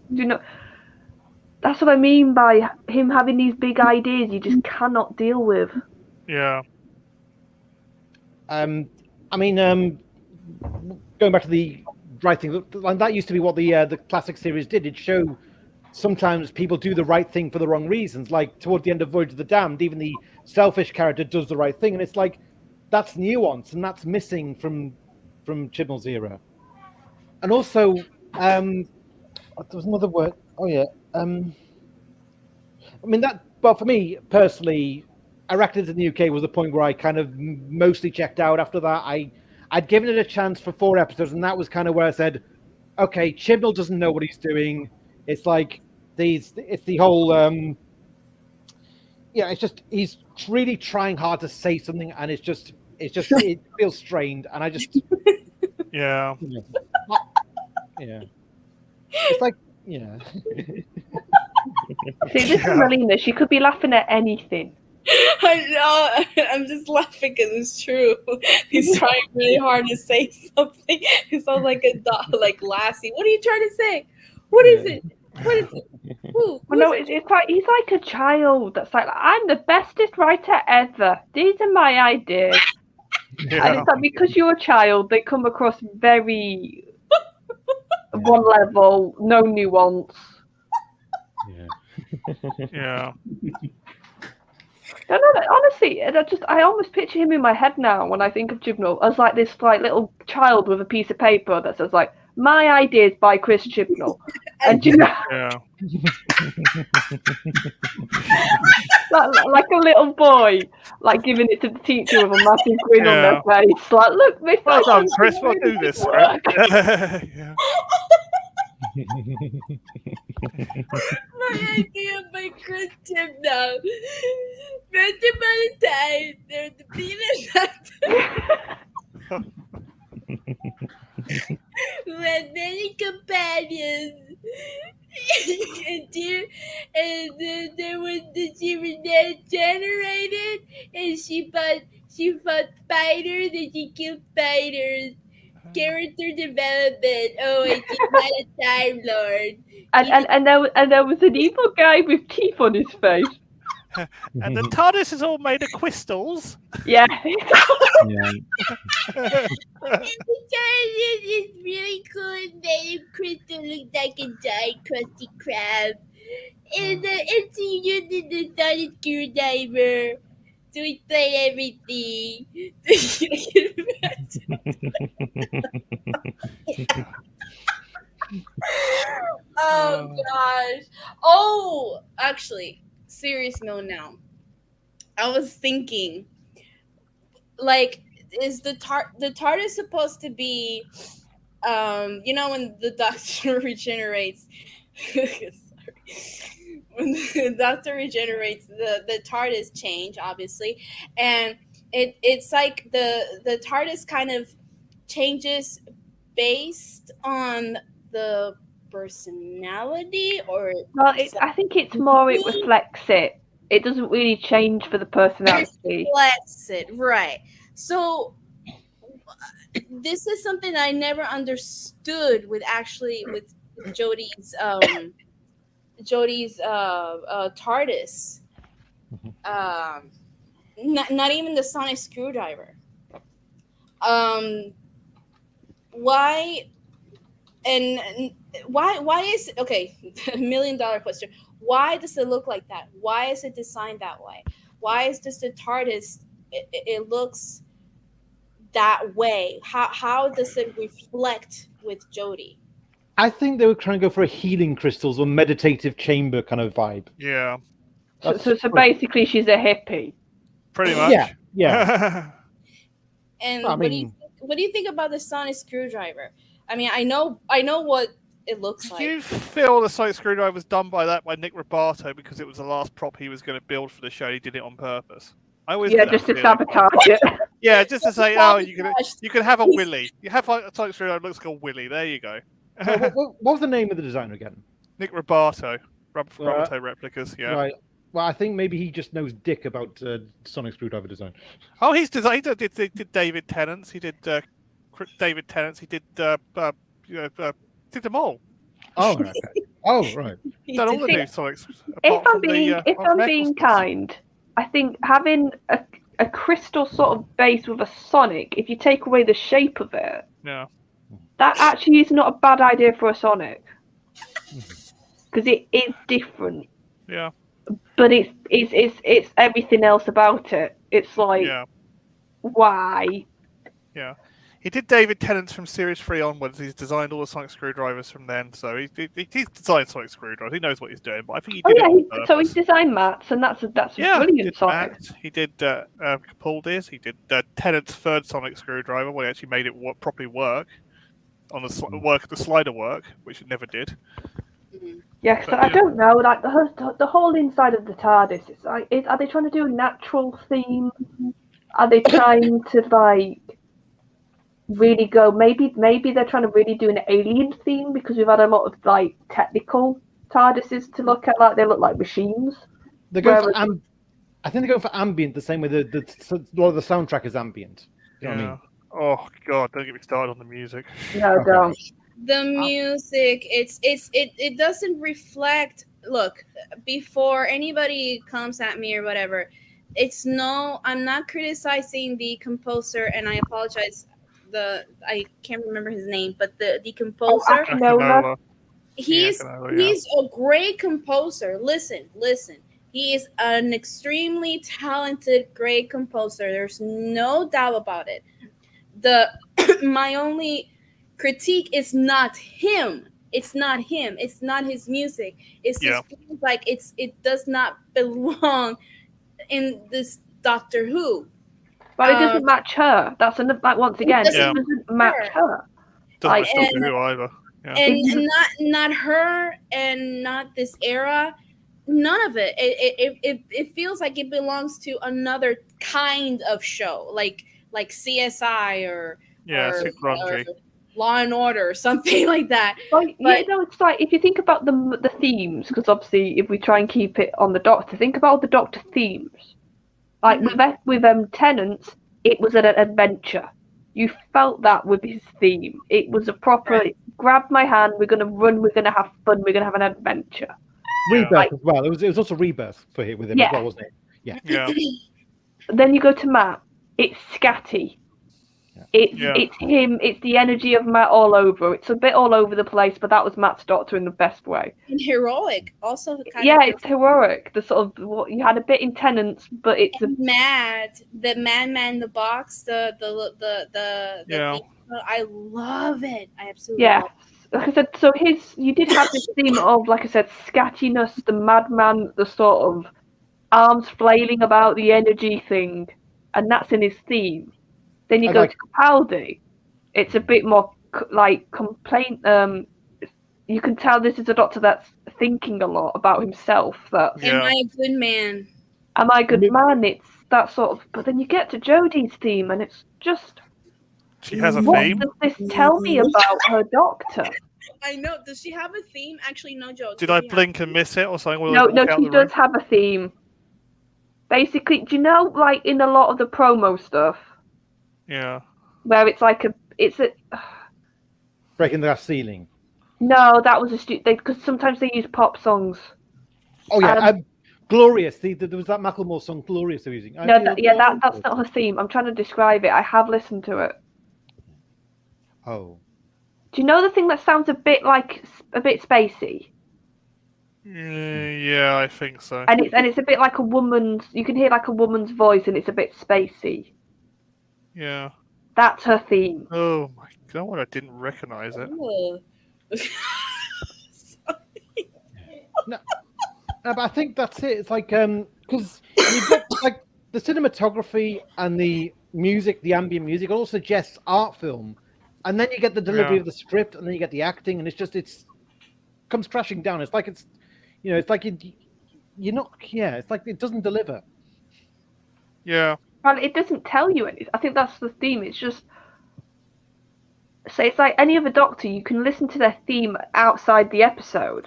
that's what I mean by him having these big ideas you just cannot deal with. Yeah. I mean, going back to the right thing, that used to be what the classic series did. It showed sometimes people do the right thing for the wrong reasons. Like toward the end of Voyage of the Damned, even the selfish character does the right thing, and it's like that's nuance, and that's missing from Chibnall's era. And also, there was another word. Oh yeah. I mean that. But for me personally, Arachnids in the UK was the point where I kind of mostly checked out. After that, I'd given it a chance for 4 episodes, and that was kind of where I said, okay, Chibnall doesn't know what he's doing. It's like it's the whole it's just he's really trying hard to say something, and it feels strained, and I just Yeah. It's like See, this is Melina. She could be laughing at anything. I know. I'm just laughing because it's true. He's trying really hard to say something. He sounds like a dog, like Lassie. What are you trying to say? What is it? What is it? Well, no, it's like he's like a child that's like, I'm the bestest writer ever. These are my ideas. Yeah. And it's like, because you're a child, they come across very one level, no nuance. Yeah. No, honestly, I almost picture him in my head now when I think of Chibnall as like this like little child with a piece of paper that says like, my ideas by Chris Chibnall. And Yeah. like a little boy, like giving it to the teacher with a massive grin on their face. Like, look, Miss, Well done, Chris. We'll do this. Yeah. My idea by Chris Chibnall. Once upon a time, there's the peanut who had many companions. Dude, and then there was she was then generated, and she fought spiders, and she killed spiders. Character development. Oh, and she's not a Time Lord. And there was an evil guy with teeth on his face. And the TARDIS is all made of crystals. Yeah. Yeah. And the TARDIS is really cool. It made of crystal look like a giant crusty crab. And she used the sonic screwdriver to explain everything. Oh gosh. Oh, actually, serious note now. I was thinking, like, is the TARDIS supposed to be, you know, when the Doctor regenerates? Sorry. When the Doctor regenerates, the TARDIS change, obviously, and it's like the TARDIS kind of changes based on the personality, or Well, I think it's more it reflects it. It doesn't really change for the personality. reflects it, right? So this is something I never understood with Jodie's TARDIS. Not even the sonic screwdriver. Why? And why is okay? $1 million question. Why does it look like that? Why is it designed that way? Why is this the TARDIS? It looks that way. How does it reflect with Jodie? I think they were trying to go for a healing crystals or meditative chamber kind of vibe. Yeah, So basically, she's a hippie. pretty much. Yeah, yeah. And Well, I mean- what do you think about the sonic screwdriver? I mean, I know what it looks Did like. you feel the sonic screwdriver was done by Nick Robato because it was the last prop he was going to build for the show? He did it on purpose. I always Yeah, get that just to feeling. sabotage it. Yeah, just to say, oh, you Sabotage. can have a willy. You have a sonic screwdriver that looks like a willy. There you go. What was the name of the designer again? Nick Robato, Robato replicas. Yeah. Right. Well, I think maybe he just knows dick about sonic screwdriver design. Oh, he's designed. He did David Tennant's. He did David Tennant's. He did did them all. Oh, right. Okay. Oh, right. Done all the See, new Sonics. If I'm being kind, I think having a crystal sort of base with a sonic, if you take away the shape of it, Yeah. that actually is not a bad idea for a sonic, because it is different. Yeah. But it's everything else about it. It's like, Yeah. why? Yeah. He did David Tennant's from Series 3 onwards. He's designed all the sonic screwdrivers from then. So he's designed sonic screwdrivers. He knows what he's doing. But I think he did it on purpose. So he's designed mats, and that's a brilliant sonic. He did Capaldi's. He did Tennant's third sonic screwdriver, where he actually made it properly work on the slider work, which it never did. Yeah, because I don't know, like the whole inside of the TARDIS. It's like, are they trying to do a natural theme? Are they trying to like really go? Maybe they're trying to really do an alien theme, because we've had a lot of like technical TARDISes to look at, like they look like machines. They go for I think they go for ambient the same way a lot of the soundtrack is ambient. You know what I mean? Oh God! Don't get me started on the music. No, don't. The music, it doesn't reflect. Look, before anybody comes at me or whatever, I'm not criticizing the composer, and I apologize. I can't remember his name, but the composer. Akinola. He's a great composer. Listen. He is an extremely talented, great composer. There's no doubt about it. My only critique is not him. It's not him. It's not his music. It's just feels like it does not belong in this Doctor Who. But it doesn't match her. That's like once again, it doesn't match her. Doesn't match Doctor Who either. Yeah. And not her, and not this era. None of it. It feels like it belongs to another kind of show, like CSI or too grungy. Law and Order or something like that. Well, it's like if you think about the themes, because obviously if we try and keep it on the Doctor, think about the Doctor themes. Like with Tennant, it was an adventure. You felt that with his theme. It was a proper grab my hand. We're gonna run. We're gonna have fun. We're gonna have an adventure. Rebirth as well. It was also Rebirth for him with him as well, wasn't it? Yeah. Then you go to Matt. It's scatty. It's him. It's the energy of Matt all over. It's a bit all over the place, but that was Matt's Doctor in the best way. And heroic, also. It's heroic. The sort of you had a bit in Tennant, but it's mad. The man in the box. The I love it. I absolutely love it. Like I said, so you did have this theme of, like I said, scattiness, the madman, the sort of arms flailing about, the energy thing, and that's in his theme. Then you go to Capaldi. It's a bit more like complaint. You can tell this is a Doctor that's thinking a lot about himself. Am I a good man? Am I a good man? It's that sort of. But then you get to Jodie's theme, and it's just. She has a what theme. What does this tell me about her Doctor? I know. Does she have a theme? Actually, no joke. Did I blink and miss it or something? No, she does have a theme. Basically, do you know, like in a lot of the promo stuff? Yeah. Where it's like it's a breaking the glass ceiling. No, that was because sometimes they use pop songs. Oh yeah, Glorious. There was that Macklemore song, Glorious. They're using. No, that's not her theme. I'm trying to describe it. I have listened to it. Oh. Do you know the thing that sounds a bit spacey? Yeah, I think so. And it's a bit like a woman's. You can hear like a woman's voice, and it's a bit spacey. Yeah. That's her theme. Oh my god, I didn't recognize it. No, but I think that's it. It's like because you've got like the cinematography and the music, the ambient music, all suggests art film, and then you get the delivery of the script, and then you get the acting, and it comes crashing down. It's like it's like you're not. Yeah, it's like it doesn't deliver. Yeah. Well, it doesn't tell you anything. I think that's the theme. It's just. So it's like any other Doctor, you can listen to their theme outside the episode,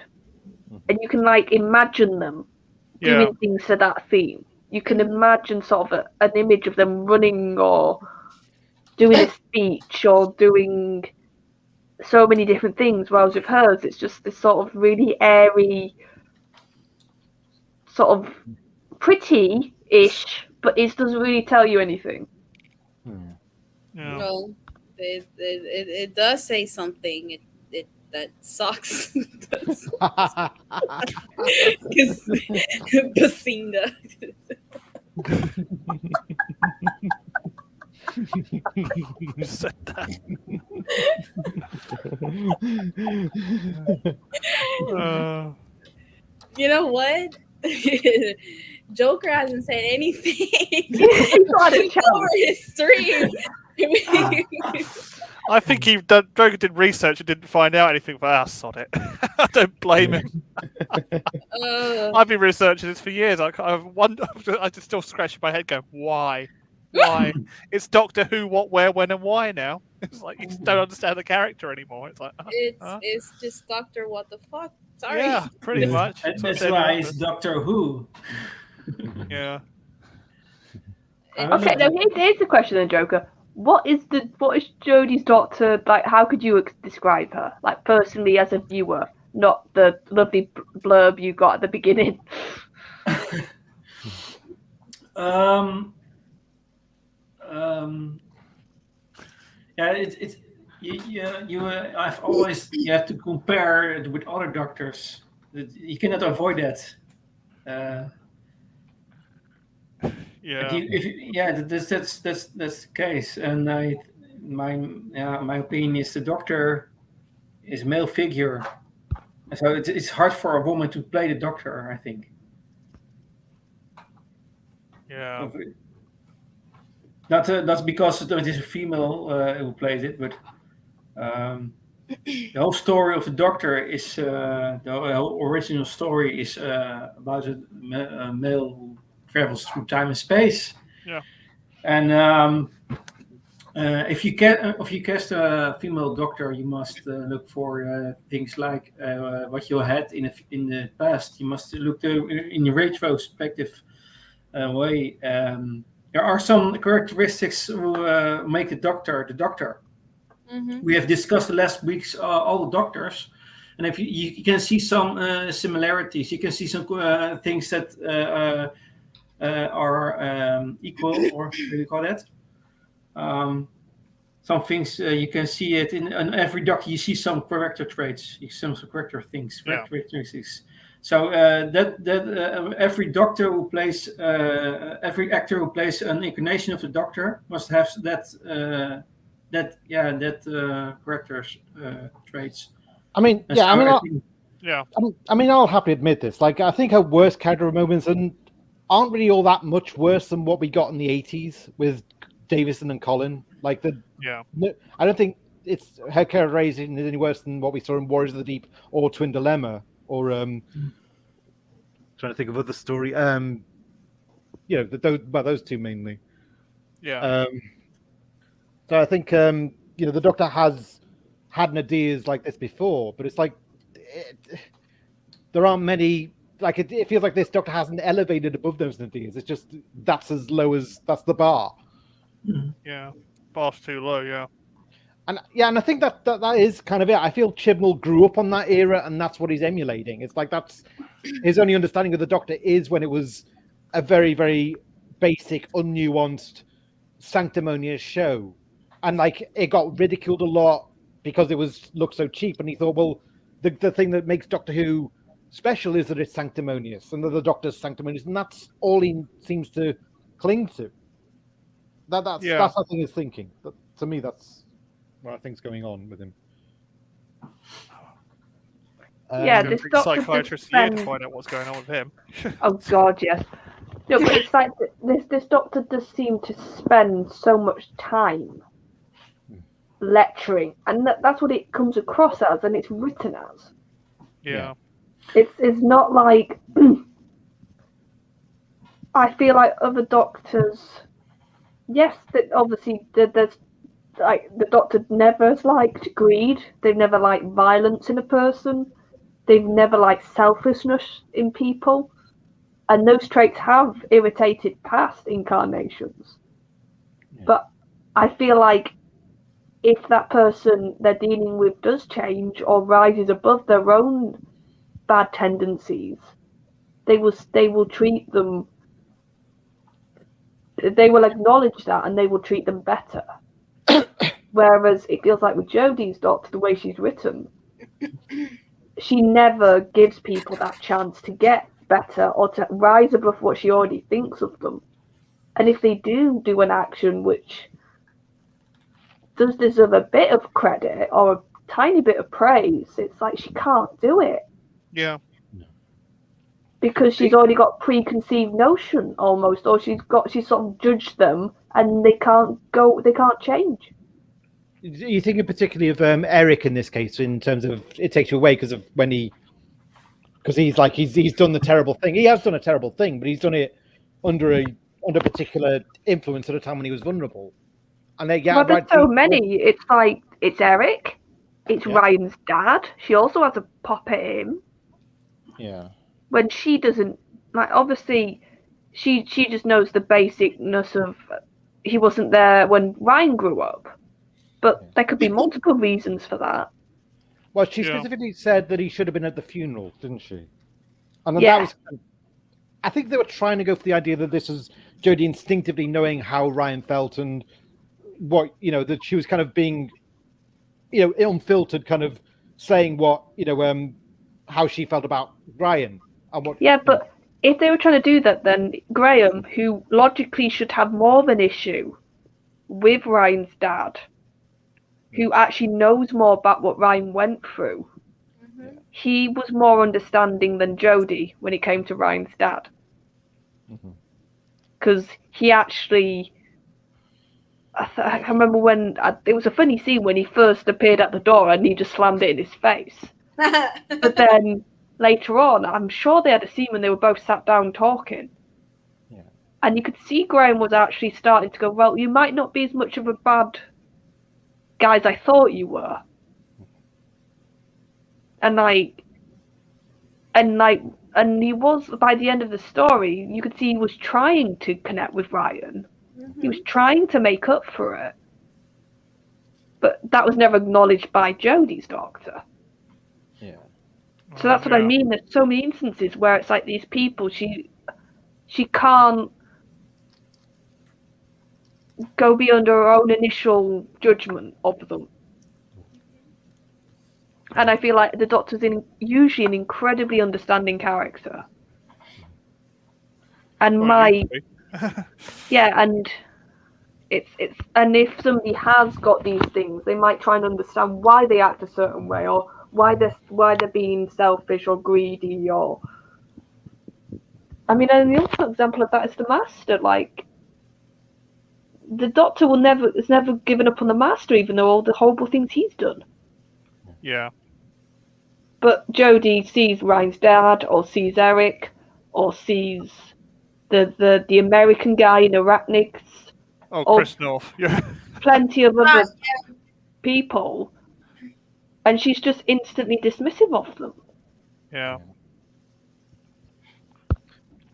and you can like imagine them doing things to that theme. You can imagine sort of an image of them running or doing a speech or doing so many different things. Whereas with hers, it's just this sort of really airy, sort of pretty-ish, but it doesn't really tell you anything. Yeah. Well, it does say something. That sucks. Basinga. Who said that? You know what? Joker hasn't said anything. Over his stream. I think Joker did research and didn't find out anything, but sod it. I don't blame him. I've been researching this for years. I just still scratch my head going, why? Why? It's Doctor Who, what, where, when, and why now. It's like you just don't understand the character anymore. It's like it's just Doctor what the fuck. Sorry. Yeah, pretty much. That's why it's Doctor Who. Yeah. Okay, now here's the question then, Joker. What is Jodie's Doctor like? How could you describe her, like personally as a viewer, not the lovely blurb you got at the beginning? I've always you have to compare it with other doctors. You cannot avoid that. That's the case, and my opinion is the Doctor is a male figure, so it's hard for a woman to play the Doctor, I think. Yeah. Not because it is a female who plays it, but the whole story of the Doctor is the whole original story is about a male who travels through time and space. Yeah. And If you cast a female doctor, you must look for things like what you had in the past. You must look in a retrospective way. There are some characteristics who make the doctor the doctor. Mm-hmm. We have discussed the last weeks all the doctors, and if you can see some similarities, you can see some things that are equal, or what do you call that? Some things you can see it in every doctor. You see some character traits, some character things, characteristics. So every doctor who plays, every actor who plays an incarnation of the doctor must have that character traits. I mean, And yeah, so I mean, I'll happily admit this. Like, I think her worst character moments aren't really all that much worse than what we got in the 80s with Davison and Colin. Like I don't think her characterization is any worse than what we saw in Warriors of the Deep or Twin Dilemma or trying to think of other story. Those two mainly. Yeah. So I think the Doctor has had ideas like this before, but it's like there aren't many. Like it feels like this Doctor hasn't elevated above those ideas. It's just that's as low as that's the bar. Yeah, bar's too low. Yeah. And I think that is kind of it. I feel Chibnall grew up on that era, and that's what he's emulating. It's like that's his only understanding of the Doctor is when it was a very, very basic, unnuanced, sanctimonious show, and like it got ridiculed a lot because it looked so cheap. And he thought, well, the thing that makes Doctor Who special is that it's sanctimonious, and that the Doctor's sanctimonious, and that's all he seems to cling to. That's I think he's thinking. To me, that's what I think's going on with him. This Doctor psychiatrist here to find out what's going on with him. Oh God, yes. No, but it's like this Doctor does seem to spend so much time lecturing, and that's what it comes across as, and it's written as. Yeah. It's not like I feel like other Doctors. Yes, that obviously there's like the Doctor never liked greed. They've never liked violence in a person. They've never liked selfishness in people, and those traits have irritated past incarnations. Yeah. But I feel like if that person they're dealing with does change or rises above their own bad tendencies, they will treat them. They will acknowledge that and they will treat them better. Whereas it feels like with Jodie's Doctor, the way she's written, she never gives people that chance to get better or to rise above what she already thinks of them. And if they do an action which does deserve a bit of credit or a tiny bit of praise, it's like she can't do it. Yeah. Because she's already got preconceived notion almost, or she's sort of judged them and they can't change. You thinking particularly of Eric in this case, in terms of it takes you away because he's done the terrible thing. He has done a terrible thing, but he's done it under particular influence at a time when he was vulnerable. And there's so many. It's like it's Eric, it's Ryan's dad. She also has a pop at him. Yeah. When she doesn't, like, obviously she just knows the basicness of he wasn't there when Ryan grew up, but there could be multiple reasons for that. Well, she specifically said that he should have been at the funeral, didn't she? And then that was, I think they were trying to go for the idea that this was Jodie instinctively knowing how Ryan felt and what, that she was kind of being, unfiltered, kind of saying what, how she felt about Ryan. But if they were trying to do that, then Graham, who logically should have more of an issue with Ryan's dad, who actually knows more about what Ryan went through, he was more understanding than Jodie when it came to Ryan's dad. Because he actually, I remember when it was a funny scene when he first appeared at the door and he just slammed it in his face. But then later on, I'm sure they had a scene when they were both sat down talking. And you could see Graham was actually starting to go, well, you might not be as much of a bad guy as I thought you were. And he was, by the end of the story, you could see he was trying to connect with Ryan. He was trying to make up for it. But that was never acknowledged by Jodie's doctor. Yeah. So that's what I mean. There's so many instances where it's like these people, she can't go beyond her own initial judgment of them. And I feel like the Doctor's usually an incredibly understanding character. And and it's and if somebody has got these things, they might try and understand why they act a certain way, or why they're being selfish or greedy, or and the ultimate example of that is the Master. Like, the Doctor has never given up on the Master, even though all the horrible things he's done. Yeah. But Jodie sees Ryan's dad, or sees Eric, or sees the American guy in Arachnids. Oh, Chris North. Yeah. Plenty of other people, and she's just instantly dismissive of them. Yeah.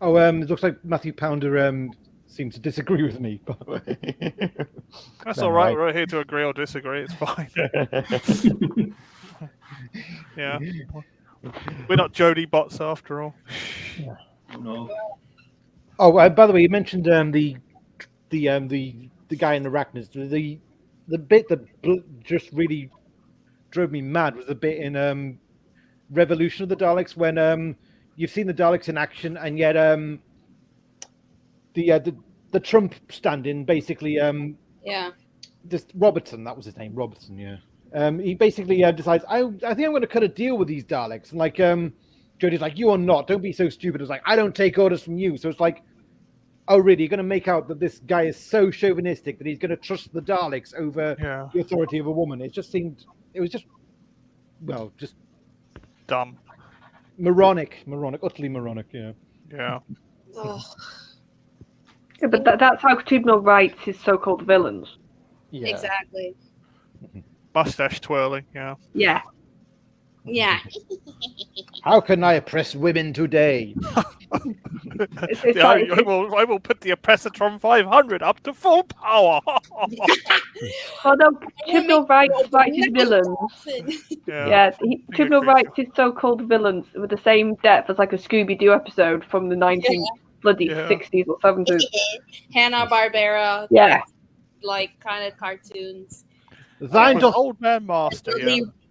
Oh, it looks like Matthew Pounder seems to disagree with me, by the way. That's all right. We're here to agree or disagree. It's fine. Yeah. We're not Jodie bots after all. Yeah. No. Oh, by the way, you mentioned the guy in Arachnids. The bit that just really drove me mad was the bit in Revolution of the Daleks when you've seen the Daleks in action, and yet the Trump stand-in basically this Robertson, that was his name, Robertson, yeah. He basically decides, I think I'm going to cut a deal with these Daleks, and like Jodie's like, you are not, don't be so stupid. It's like, I don't take orders from you. So it's like, oh really, you're going to make out that this guy is so chauvinistic that he's going to trust the Daleks over the authority of a woman. It just dumb, moronic, utterly moronic. Yeah. Yeah, but that's how Tribunal writes his so-called villains. Yeah. Exactly. Mustache twirling. Yeah. Yeah. Yeah. How can I oppress women today? I will put the Oppressatron 500 up to full power. Although Tribunal writes his villains. Tribunal writes his so-called villains with the same depth as like a Scooby-Doo episode from the 60s or 70s. Hanna-Barbera. Yeah. Like kind of cartoons. Old Man Master.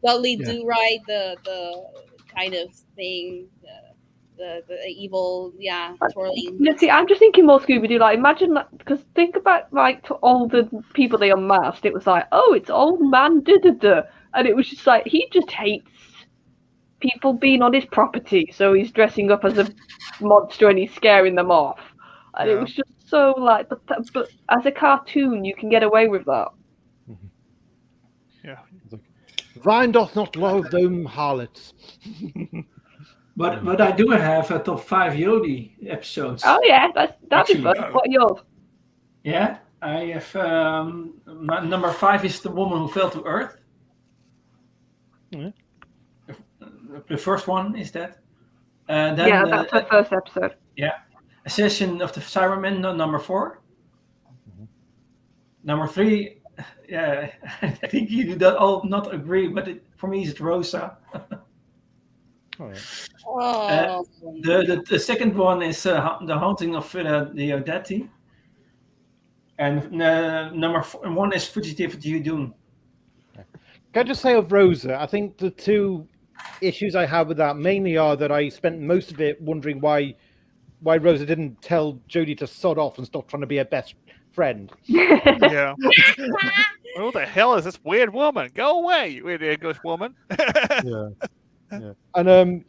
Dudley Do-Right, the kind of thing, the evil, twirling. You see, I'm just thinking more Scooby-Doo. Like, imagine that, because think about like to all the people they unmasked. It was like, oh, it's old man da-da-da, and it was just like he just hates people being on his property, so he's dressing up as a monster and he's scaring them off, and it was just so like, but as a cartoon, you can get away with that. Yeah. Ryan doth not love them harlots. But I do have a top 5 Jodie episodes. Oh yeah, that'd be fun. What are yours? Yeah, I have my number 5 is The Woman Who Fell to Earth. Mm-hmm. The first one is that. Then, that's the first episode. Yeah, Assassin of the Cybermen, number 4. Mm-hmm. Number 3. Yeah, I think you do all not agree, but for me it's Rosa. The second one is The Haunting of the Odette. And number 1 is Fugitive to Dune. Can I just say of Rosa, I think the two issues I have with that mainly are that I spent most of it wondering why Rosa didn't tell Jodie to sod off and stop trying to be her best friend. Yeah. Who the hell is this weird woman? Go away, you weird English woman. Yeah. And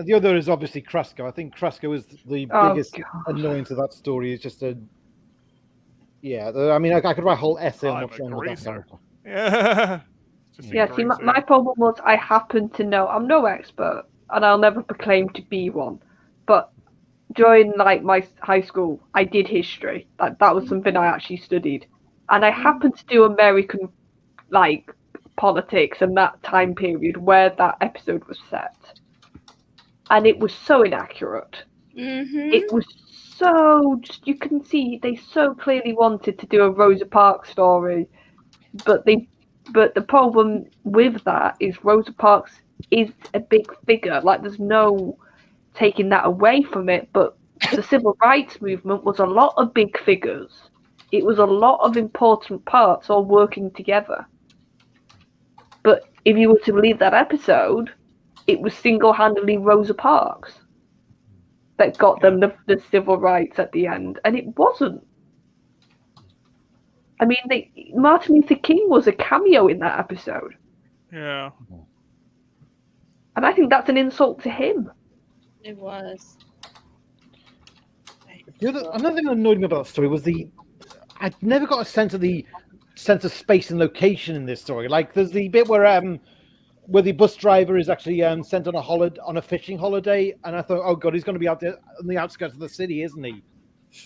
the other is obviously Krasko. I think Krasko is the biggest annoyance of that story. It's just I could write a whole essay on what's wrong with that character. Yeah. See, my problem was I happen to know, I'm no expert, and I'll never proclaim to be one, but during like my high school, I did history. That was something I actually studied, and I happened to do American like politics and that time period where that episode was set, and it was so inaccurate. It was so just, you can see they so clearly wanted to do a Rosa Parks story, but the problem with that is Rosa Parks is a big figure. Like there's no taking that away from it, but the civil rights movement was a lot of big figures. It was a lot of important parts all working together. But if you were to leave that episode, it was single-handedly Rosa Parks that got them the civil rights at the end, and it wasn't. I mean, Martin Luther King was a cameo in that episode. Yeah. And I think that's an insult to him. It was. Another thing that annoyed me about the story was I never got a sense of space and location in this story. Like there's the bit where the bus driver is actually sent on a fishing holiday, and I thought, oh god, he's going to be out there on the outskirts of the city, isn't he?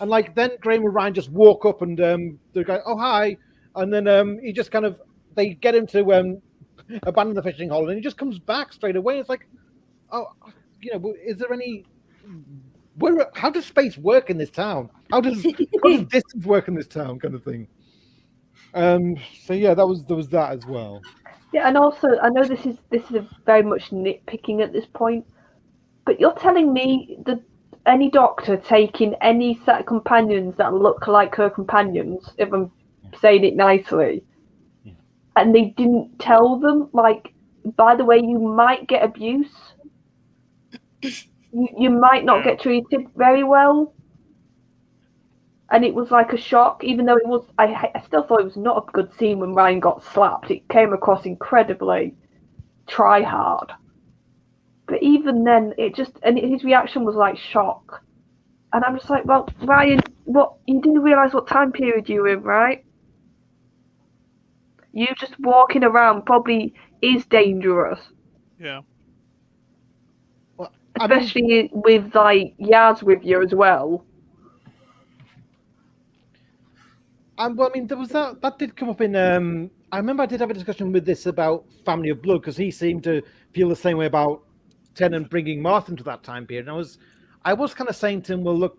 And like then Graham and Ryan just walk up and they're going, oh hi, and then he just kind of they get him to abandon the fishing holiday, and he just comes back straight away. It's like, oh, is there any? How does space work in this town? How does distance work in this town, kind of thing? So yeah, there was that as well. Yeah, and also I know this is very much nitpicking at this point, but you're telling me that any doctor taking any set of companions that look like her companions, if I'm saying it nicely, and they didn't tell them, like, by the way, you might get abuse. You might not get treated very well. And it was like a shock, even though it was. I still thought it was not a good scene when Ryan got slapped. It came across incredibly try hard. But even then, and his reaction was like shock. And I'm just like, well, Ryan, what, you didn't realise what time period you were in, right? You just walking around probably is dangerous. Yeah. Especially with like Yaz with you as well. Well, I mean, there was that did come up in. I remember I did have a discussion with this about Family of Blood because he seemed to feel the same way about Tennant bringing Martha to that time period. And I was kind of saying to him, well, look,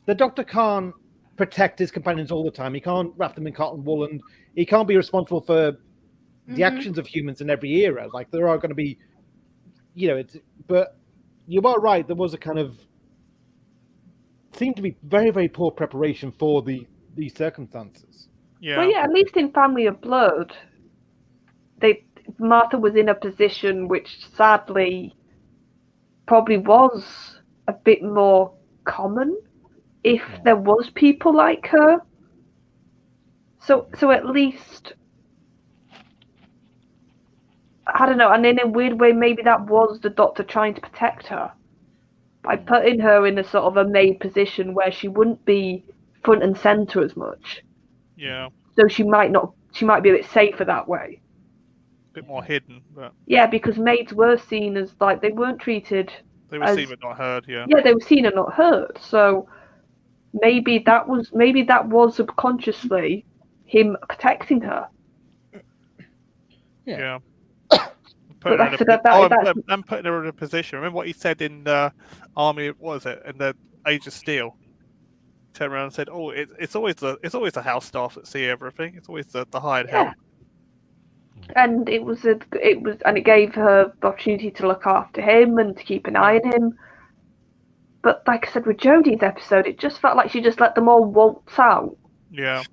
the Doctor can't protect his companions all the time. He can't wrap them in cotton wool, and he can't be responsible for the actions of humans in every era. Like there are going to be, but you are right. There was a kind of seemed to be very, very poor preparation for these circumstances. Yeah. Well, yeah, at least in Family of Blood, Martha was in a position which sadly probably was a bit more common if there was people like her. So at least, I don't know, and in a weird way, maybe that was the Doctor trying to protect her by putting her in a sort of a maid position where she wouldn't be front and center as much. Yeah. So she might be a bit safer that way. A bit more hidden, but yeah, because maids were seen as like they weren't treated. They were seen but not heard. Yeah. Yeah, they were seen and not heard. So maybe that was subconsciously him protecting her. Yeah. I'm putting her in a position. Remember what he said in Army? What was it? In the Age of Steel. Turned around and said, "Oh, it's always the house staff that see everything. It's always the hired help." And it gave her the opportunity to look after him and to keep an eye on him. But like I said with Jodie's episode, it just felt like she just let them all waltz out. Yeah.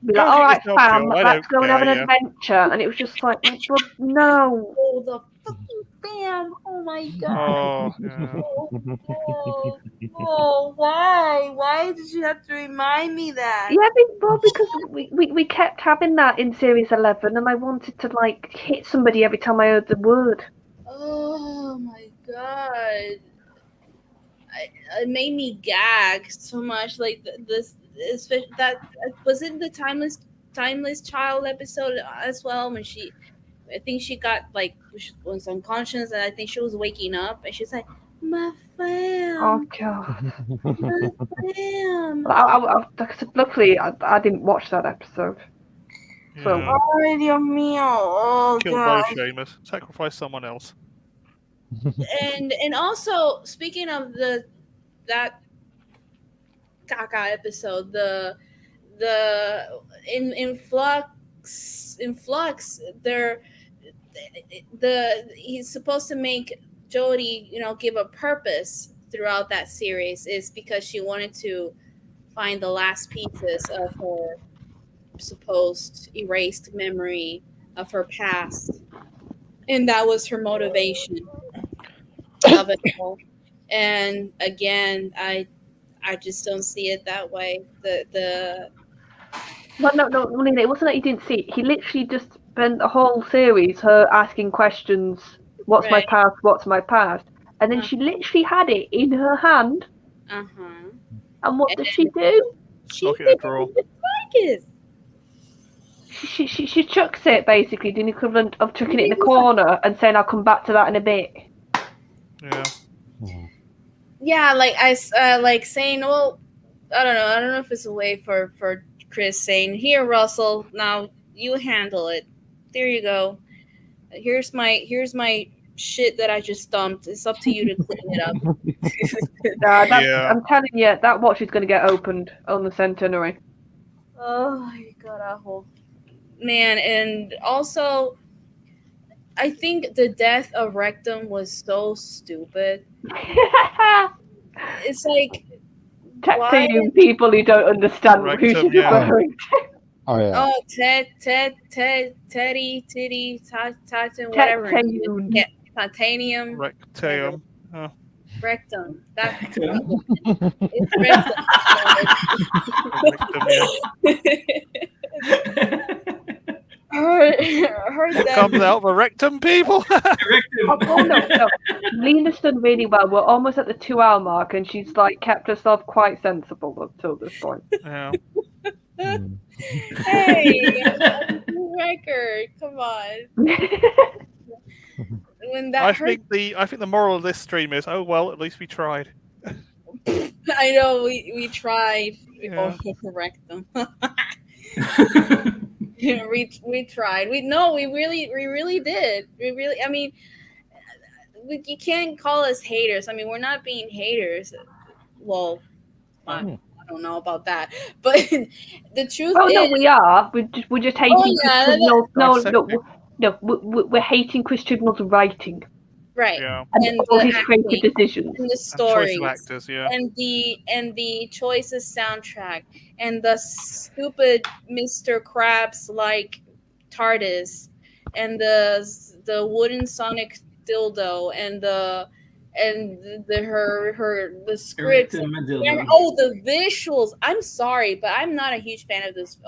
Be like, all right, fam, let's go and have an adventure. And it was just like, no. Oh, the fucking fam. Oh my god. Oh, why? Why did you have to remind me that? Yeah, because we kept having that in Series 11, and I wanted to like hit somebody every time I heard the word. Oh my god. It made me gag so much. Like this. That was in the timeless child episode as well, when I think she got like, she was unconscious, and I think she was waking up, and she's like, My fam. Oh god. My fam. Luckily, I didn't watch that episode. So Yeah. Ay, Dios mío. Oh, Kill God. both, Seamus. Sacrifice someone else. And also, speaking of that Kaka episode, the in flux they're he's supposed to make Jodie, give a purpose throughout that series, is because she wanted to find the last pieces of her supposed erased memory of her past, and that was her motivation of it all. And again, I just don't see it that way. The no, Melina, it wasn't that he didn't see it. He literally just spent the whole series her asking questions. What's my Right. past? What's my past? And then she literally had it in her hand. uh-huh. And what does she do? She Look at a draw. it. She chucks it, basically, the equivalent of chucking it in the corner and saying, "I'll come back to that in a bit." Yeah. Yeah, like saying, well, I don't know if it's a way for Chris saying, "Here, Russell, now you handle it. There you go. Here's my shit that I just dumped. It's up to you to clean it up." Yeah. I'm telling you, that watch is going to get opened on the centenary. Oh my god, awful. Man, and also I think the death of Rectum was so stupid. It's like, why? To you people who don't understand who Rectum, she's yeah. referring to. Oh yeah. Oh, Teddy, Titan, whatever. Titanium. Yeah, titanium. Rectum. Rectum. That Rectum. it's rectum. Rectum, yeah. Heard What that. comes out of a rectum, people? Oh no. Lena's done really well. We're almost at the 2-hour mark, and she's like kept herself quite sensible up till this point. Yeah. Hey, record. Come on. When that I hurt, think the moral of this stream is, oh well, at least we tried. I know we tried. Yeah. Oh, rectum. we tried. We really did. I mean, you can't call us haters. I mean, we're not being haters. Well, I don't know about that, but the truth Oh is, no, we are. We're just hating. yeah, we're hating Chris Chibnall's writing right, Yeah. and all his creative acting, decisions. and the And stories, choice of actors, yeah. and the choices soundtrack, and the stupid Mr. Krabs like TARDIS, and the wooden Sonic dildo, and the script. The visuals. I'm sorry, but I'm not a huge fan of these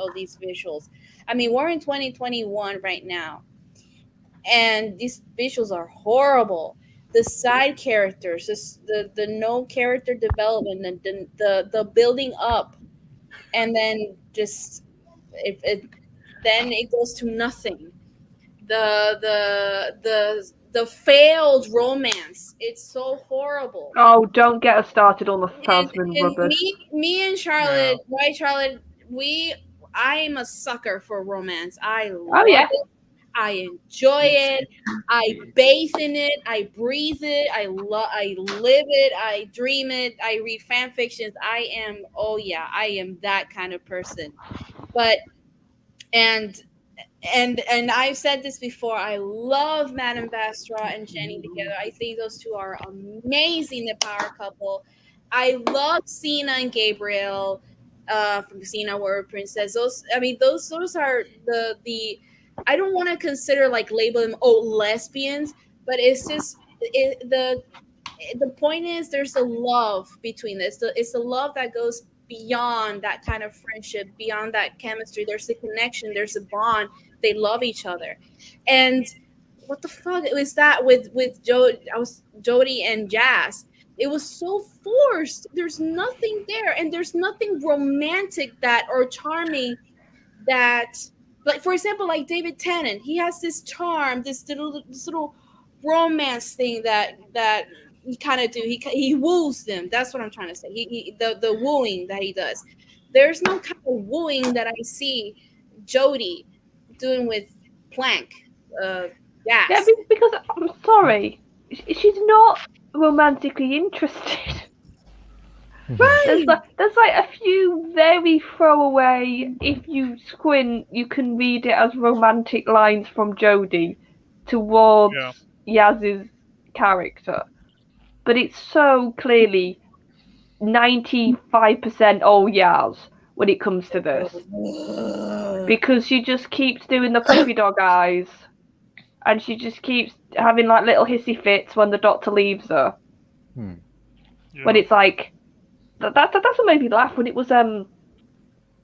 visuals. I mean, we're in 2021 right now, and these visuals are horrible. The side characters, the no character development, the building up, and then just then it goes to nothing. The failed romance. It's so horrible. Oh, don't get us started on the thousand And rubbish. me and Charlotte, right, Charlotte? I am a sucker for romance. I love it. I enjoy it. I bathe in it. I breathe it. I live it. I dream it. I read fan fictions. I am that kind of person. But and I've said this before. I love Madame Vastra and Jenny together. I think those two are amazing, the power couple. I love Cena and Gabriel from Cena Warrior Princess. Those are the I don't want to consider like label them lesbians, but it's just the point is there's a love between this. It's a love that goes beyond that kind of friendship, beyond that chemistry. There's a connection. There's a bond. They love each other. And what the fuck was that with Jodie and Jazz? It was so forced. There's nothing there, and there's nothing romantic or charming that, like, for example, like David Tennant, he has this charm, this little romance thing that kind of do. He woos them. That's what I'm trying to say. The wooing that he does. There's no kind of wooing that I see Jodie doing with Plank. Yeah, because I'm sorry, she's not romantically interested. Right. There's like a few very throwaway. If you squint, you can read it as romantic lines from Jodie towards Yaz's character, but it's so clearly 95% all Yaz when it comes to this, because she just keeps doing the puppy dog eyes, and she just keeps having like little hissy fits when the doctor leaves her. When it's like. That's what made me laugh when it was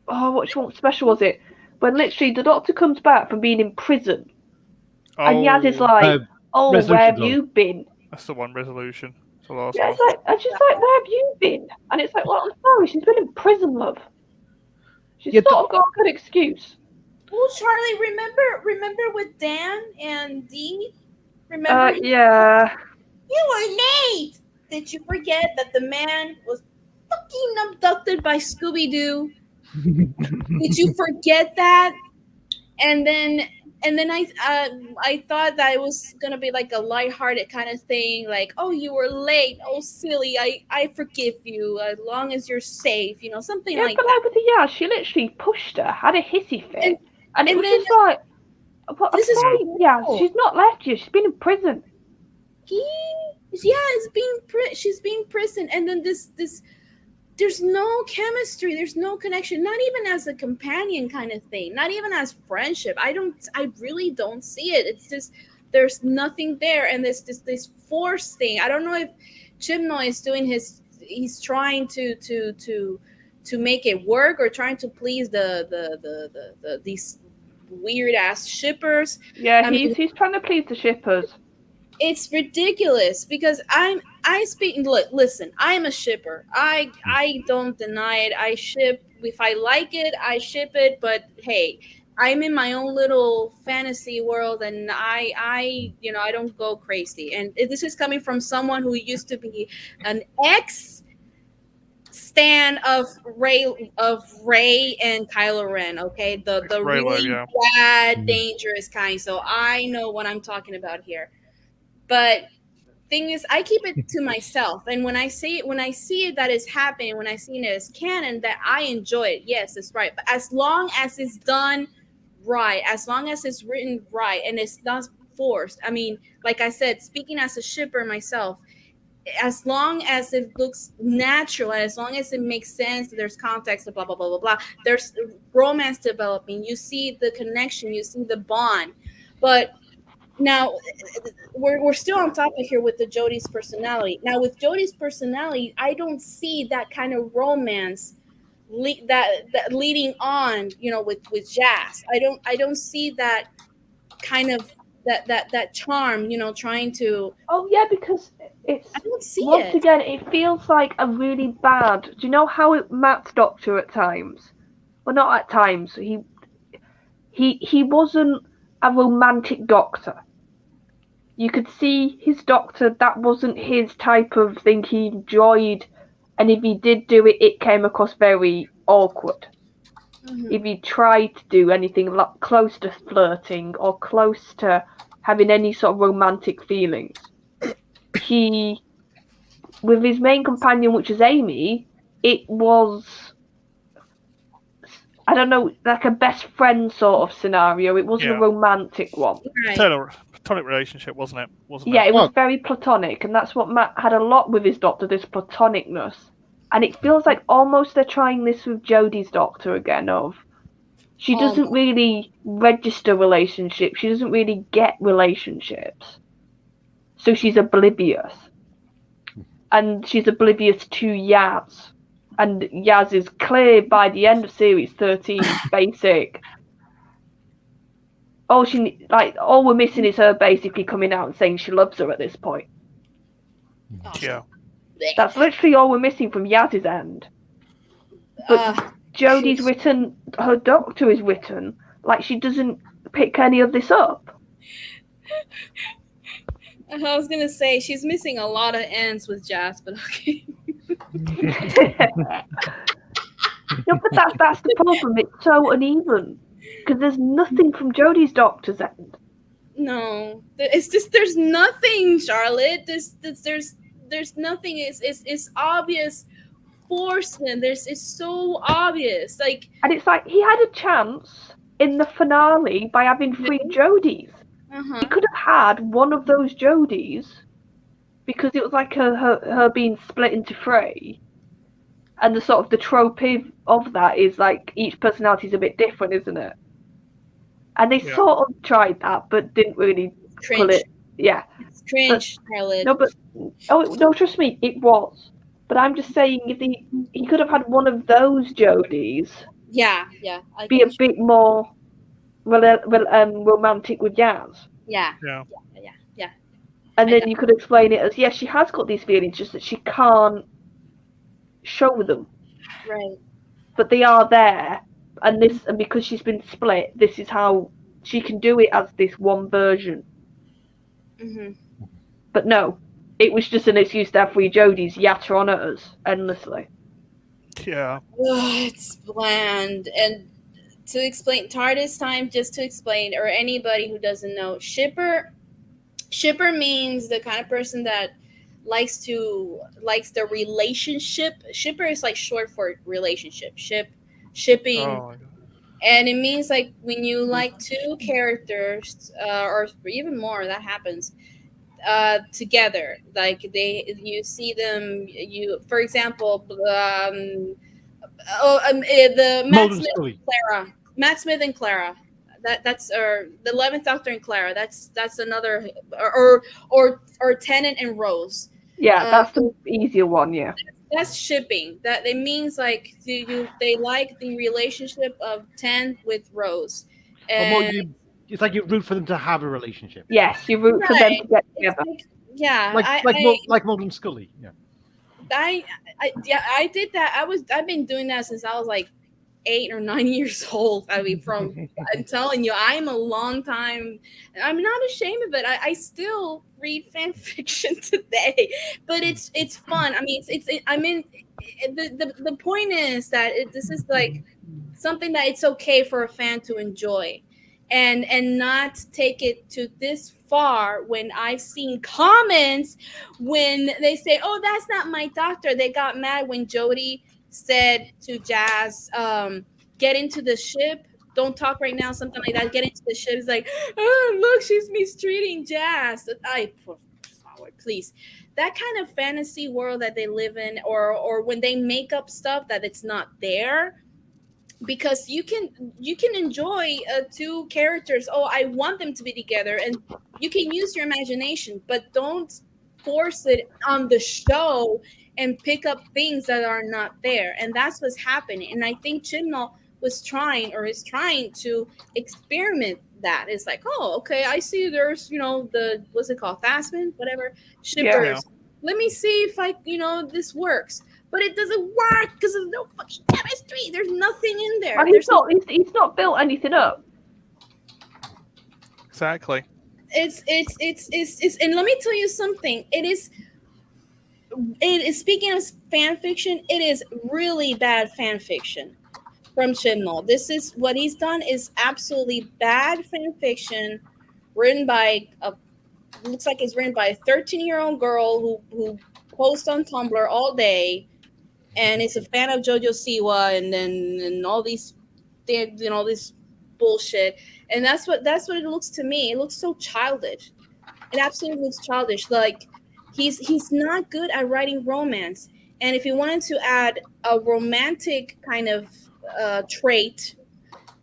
what special was it? When literally the doctor comes back from being in prison, and Yaz is like, where have you been? That's the one, Resolution. It's the last Yeah, one. it's like, and she's like, where have you been? And it's like, well, I'm sorry, she's been in prison, love. She's sort of got a good excuse. Oh, Charlie, remember with Dan and Dee? Remember? Yeah. You were late. Did you forget that the man was fucking abducted by Scooby-Doo? Did you forget that? And then I thought that it was gonna be like a lighthearted kind of thing, like, oh, you were late, oh silly, I forgive you as long as you're safe, something like that. But yeah, she literally pushed her, had a hissy fit, and it was just like, what? This is she's not left you. She's been in prison. She's being prison, and then this. There's no chemistry. There's no connection. Not even as a companion kind of thing. Not even as friendship. I really don't see it. It's just there's nothing there, and there's this force thing. I don't know if Chibnall is doing he's trying to make it work, or trying to please these weird ass shippers. Yeah, he's trying to please the shippers. It's ridiculous because listen, I'm a shipper. I don't deny it. I ship. If I like it, I ship it. But hey, I'm in my own little fantasy world, and I don't go crazy. And this is coming from someone who used to be an stan of Rey and Kylo Ren. Okay, the really bad, dangerous kind. So I know what I'm talking about here. But thing is, I keep it to myself, and when I see it that is happening, when I see it as canon, that I enjoy it. Yes, it's right, but as long as it's done right, as long as it's written right, and it's not forced. I mean, like I said, speaking as a shipper myself, as long as it looks natural, as long as it makes sense, there's context, blah blah blah blah blah. There's romance developing. You see the connection, you see the bond, but. Now, we're still on topic here with the Jodie's personality. Now, with Jodie's personality, I don't see that kind of romance that leading on, with Jazz. I don't see that kind of that charm, trying to. Oh yeah, because it's. I don't see once again, it feels like a really bad. Do you know how Matt's Doctor at times? Well, not at times. He wasn't a romantic doctor. You could see his doctor, that wasn't his type of thing he enjoyed, and if he did do it, it came across very awkward. Mm-hmm. If he tried to do anything close to flirting or close to having any sort of romantic feelings, with his main companion, which was Amy, it was, I don't know, like a best friend sort of scenario. It wasn't a romantic one. Right. Platonic relationship, wasn't it? It was very platonic, and that's what Matt had a lot with his doctor, this platonicness. And it feels like almost they're trying this with Jodie's doctor again, she doesn't really register relationships, she doesn't really get relationships. So she's oblivious. And she's oblivious to Yaz. And Yaz is clear by the end of series 13, basic. All we're missing is her basically coming out and saying she loves her at this point. Yeah. That's literally all we're missing from Yaz's end. But Jodie's written, her doctor is written, like she doesn't pick any of this up. I was gonna say she's missing a lot of ends with Jazz, but okay. No, but that's the problem. It's so uneven because there's nothing from Jodie's doctor's end. No, it's just there's nothing, Charlotte. There's nothing. It's obvious forcement. It's so obvious. Like, And it's like he had a chance in the finale by having 3 Jodies. He could have had one of those Jodies because it was like her being split into 3. And the sort of the trope of that is like each personality is a bit different, isn't it? And they sort of tried that, but didn't really pull it. Yeah, it's cringe, Charlotte. No, but no, trust me, it was. But I'm just saying, if he could have had one of those Jodies. Yeah. Be a bit more romantic with Yaz. Yeah. And then you could explain it as, yes, she has got these feelings, just that she can't show them. Right. But they are there, and because she's been split, this is how she can do it as this one version. But no, it was just an excuse to have 3 Jodies yatter on at us endlessly. Yeah. It's bland. And to explain, TARDIS time, just to explain, or anybody who doesn't know, shipper means the kind of person that likes the relationship. Shipper is like short for relationship. Shipping. Oh, and it means like when you like 2 characters or even more, that happens together. Like you see them. For example, the Matt Smith and Clara. That's the 11th Doctor and Clara. That's another or Tennant and Rose. Yeah, that's the easier one. Yeah, that's shipping. That it means like they like the relationship of Ten with Rose. And it's like you root for them to have a relationship. Yes, you root for them to get together. Like Mulder and Scully. Yeah. I did that. I've been doing that since I was like 8 or 9 years old. I mean, I'm telling you, I'm a long time. I'm not ashamed of it. I still read fan fiction today, but it's fun. I mean, the point is that this is like something that it's okay for a fan to enjoy, and not take it to this far. When I've seen comments when they say, "Oh, that's not my doctor," they got mad when Jodie said to Jazz, get into the ship, don't talk right now, something like that, get into the ship. It's like, oh, look, she's mistreating Jazz. Please. That kind of fantasy world that they live in, or when they make up stuff that it's not there, because you can enjoy 2 characters. Oh, I want them to be together, and you can use your imagination, but don't force it on the show and pick up things that are not there. And that's what's happening. And I think Chibnall is trying to experiment that. It's like, oh, okay, I see there's, the, what's it called? Phasmin, whatever, shippers. Yeah. Let me see if this works. But it doesn't work because there's no fucking chemistry. There's nothing in there. Well, he's not built anything up. Exactly. It's and let me tell you something. It is speaking of fan fiction, it is really bad fan fiction from Chibnall. This is what he's done is absolutely bad fan fiction written by looks like it's written by a 13-year-old girl who posts on Tumblr all day and is a fan of JoJo Siwa and all these this bullshit. And that's what it looks to me. It looks so childish. It absolutely looks childish. Like he's not good at writing romance. And if he wanted to add a romantic kind of trait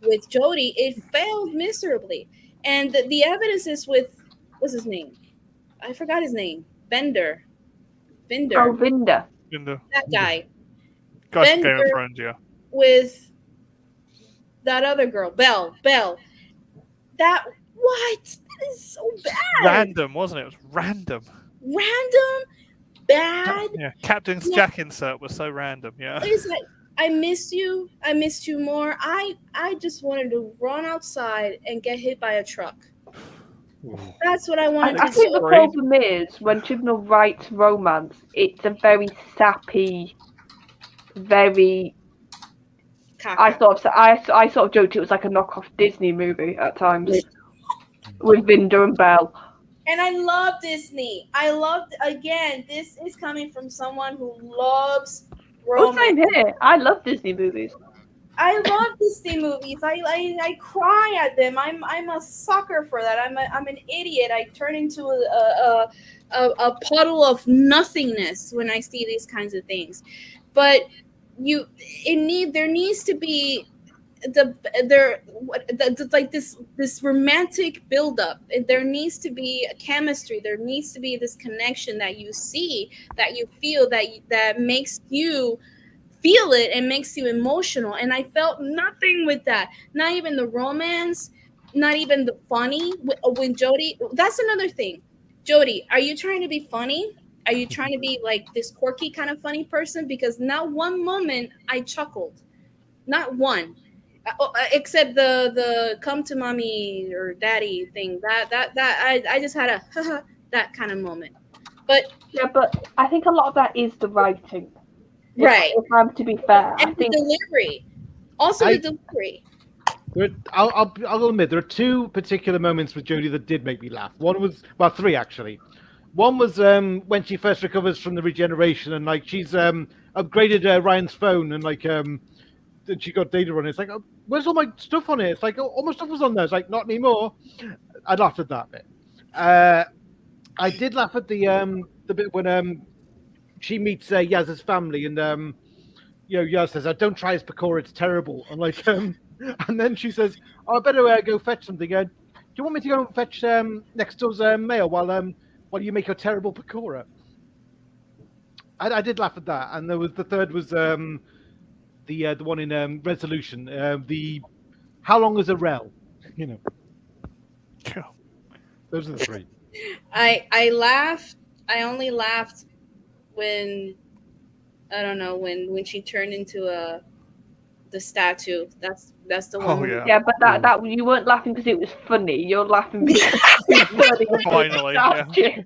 with Jodie, it failed miserably. And the evidence is with, what's his name? I forgot his name. Vinder. Oh, Vinder. That guy. Gosh, Game of Thrones, yeah. With that other girl, Belle. That is so bad. Random, wasn't it? It was random. Bad. Yeah, Captain's Jack insert was so random. Yeah. It's like, I missed you more. I just wanted to run outside and get hit by a truck. That's what I wanted I to think say. the problem is when Chibnall writes romance, it's a very sappy, very. I sort of joked it was like a knockoff Disney movie at times with Vinda and Belle. And I love Disney. Again, this is coming from someone who loves romance. Same here. I love Disney movies. I love Disney movies. I cry at them. I'm a sucker for that. I'm an idiot. I turn into a puddle of nothingness when I see these kinds of things. But there needs to be like this romantic buildup. There needs to be a chemistry. There needs to be this connection that you see, that you feel, that makes you feel it and makes you emotional. And I felt nothing with that. Not even the romance, not even the funny. When Jodie, that's another thing. Jodie, are you trying to be funny? Are you trying to be like this quirky kind of funny person? Because not one moment I chuckled, not one, except the come to mommy or daddy thing. I just had a that kind of moment. But yeah, but I think a lot of that is the writing. Right. If I'm to be fair, and I think the delivery, also the delivery. I'll admit there are two particular moments with Jodie that did make me laugh. One was, well, three actually. One was when she first recovers from the regeneration and like she's upgraded Ryan's phone and like she got data on it. It's like, oh, where's all my stuff on it? It's like, oh, all my stuff was on there. It's like, not anymore. I laughed at that bit. I did laugh at the bit when she meets Yaz's family and Yaz says, "Don't try his pakora, it's terrible." And like and then she says, "Oh, I better go fetch something. Do you want me to go and fetch next door's mail while you make your terrible pakora?" I did laugh at that. And there was the third was the one in Resolution, the how long is a rel? Those are the three. I laughed. I only laughed when I don't know when she turned into the statue. That's the one. Oh yeah. Yeah, but that you weren't laughing because it was funny. You're laughing because Finally, yeah.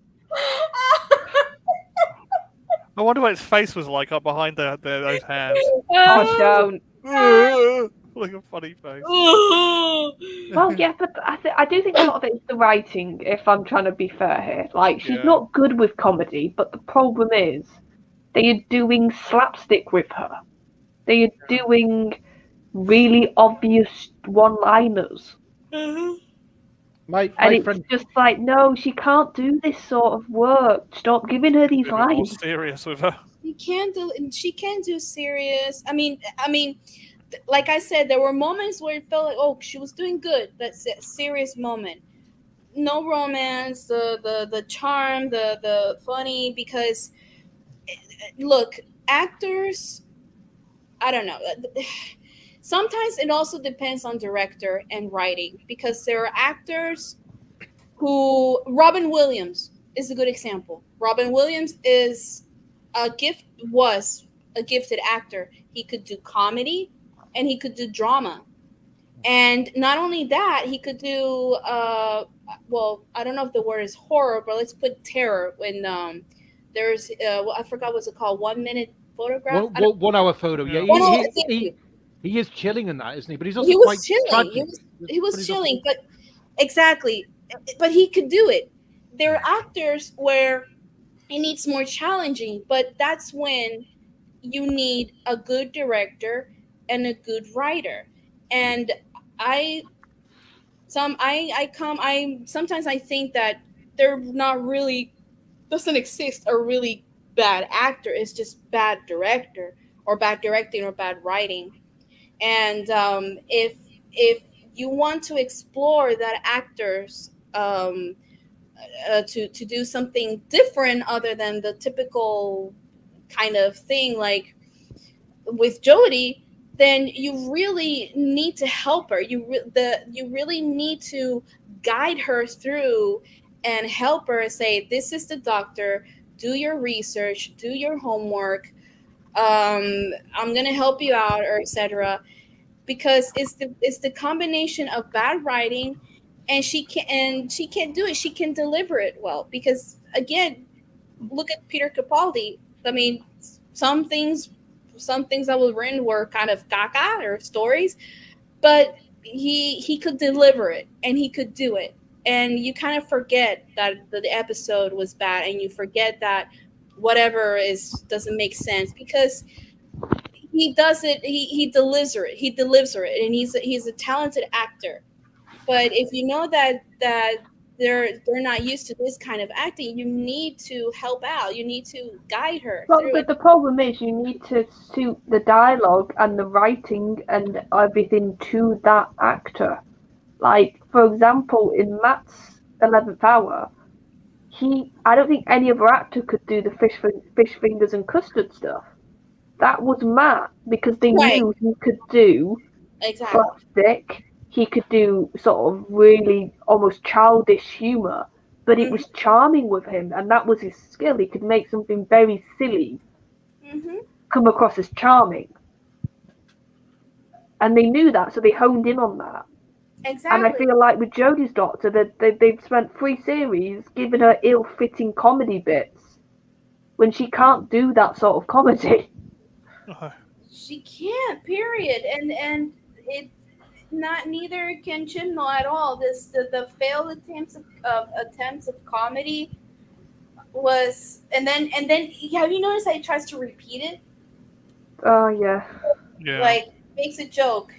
I wonder what its face was like up behind those hands. I don't. Like a funny face. Well, yeah, but I do think a lot of it is the writing, if I'm trying to be fair here. Like, she's not good with comedy, but the problem is they are doing slapstick with her. They are doing really obvious one-liners. My And friend... it's just like, no, she can't do this sort of work. Stop giving her these lines. More serious with her. She can't do serious. I mean, like I said, there were moments where it felt like, oh, she was doing good. That's a serious moment. No romance, the charm, the funny, because look, actors, I don't know. Sometimes it also depends on director and writing, because there are actors who, Robin Williams is a good example. Robin Williams was a gifted actor. He could do comedy and he could do drama. And not only that, he could do, well, I don't know if the word is horror, but let's put terror. When there's, I forgot what's it called, 1 minute photograph? 1 hour photo, yeah. He is chilling in that, isn't he? But he's also quite chilling. He was chilling, but exactly. But he could do it. There are actors where it needs more challenging, but that's when you need a good director and a good writer. And sometimes I think that there not really doesn't exist a really bad actor. It's just bad director or bad directing or bad writing. And if you want to explore that actors to do something different other than the typical kind of thing, like with Jodie, then you really need to help her. You really need to guide her through and help her say, this is the doctor, do your research, do your homework, I'm gonna help you out, or etc. Because it's the combination of bad writing and she can't do it. She can deliver it well because, again, look at Peter Capaldi. I mean, some things that were written were kind of caca or stories, but he could deliver it and he could do it. And you kind of forget that the episode was bad, and you forget that whatever doesn't make sense because he does it. He delivers it. He delivers it, and he's a talented actor. But if you know that they're not used to this kind of acting, you need to help out. You need to guide her Well, through but it. the problem is you need to suit the dialogue and the writing and everything to that actor. Like, for example, in Matt's 11th Hour, I don't think any other actor could do the fish fingers and custard stuff. That was Matt because they Right. knew he could do Exactly. slapstick. He could do sort of really almost childish humor, but it was charming with him, and that was his skill. He could make something very silly come across as charming, and they knew that, so they honed in on that. Exactly. And I feel like with Jodie's Doctor, that they've spent 3 series giving her ill-fitting comedy bits when she can't do that sort of comedy. She can't. Period. And it neither can Chibnall at all. The failed attempts of comedy was, and then have you noticed that he tries to repeat it? Oh yeah. Yeah. Like, makes a joke,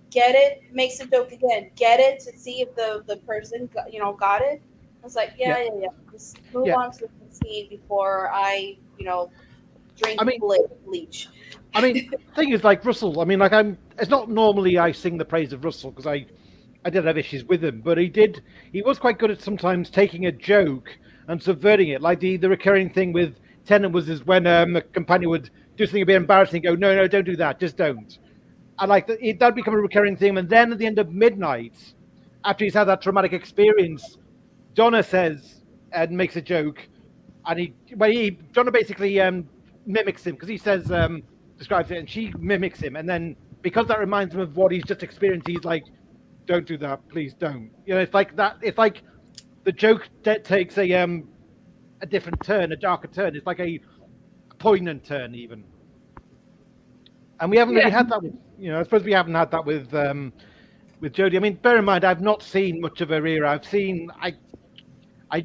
get it, makes a joke again, get it, to see if the person got it. I was like, yeah. Just move on to the scene before I drink bleach. I mean, the thing is, like Russell. I mean, like it's not normally I sing the praise of Russell because I did have issues with him, but he was quite good at sometimes taking a joke and subverting it. Like the recurring thing with Tennant was when a companion would do something a bit embarrassing, go, no, don't do that, just don't. And like that'd become a recurring theme. And then at the end of Midnight, after he's had that traumatic experience, Donna says and makes a joke, and Donna basically mimics him because he says describes it, and she mimics him, and then because that reminds him of what he's just experienced, he's like, "Don't do that, please don't." It's like that. It's like the joke takes a different turn, a darker turn. It's like a poignant turn, even. And we haven't really had that with, I suppose we haven't had that with Jodie. I mean, bear in mind, I've not seen much of her era. I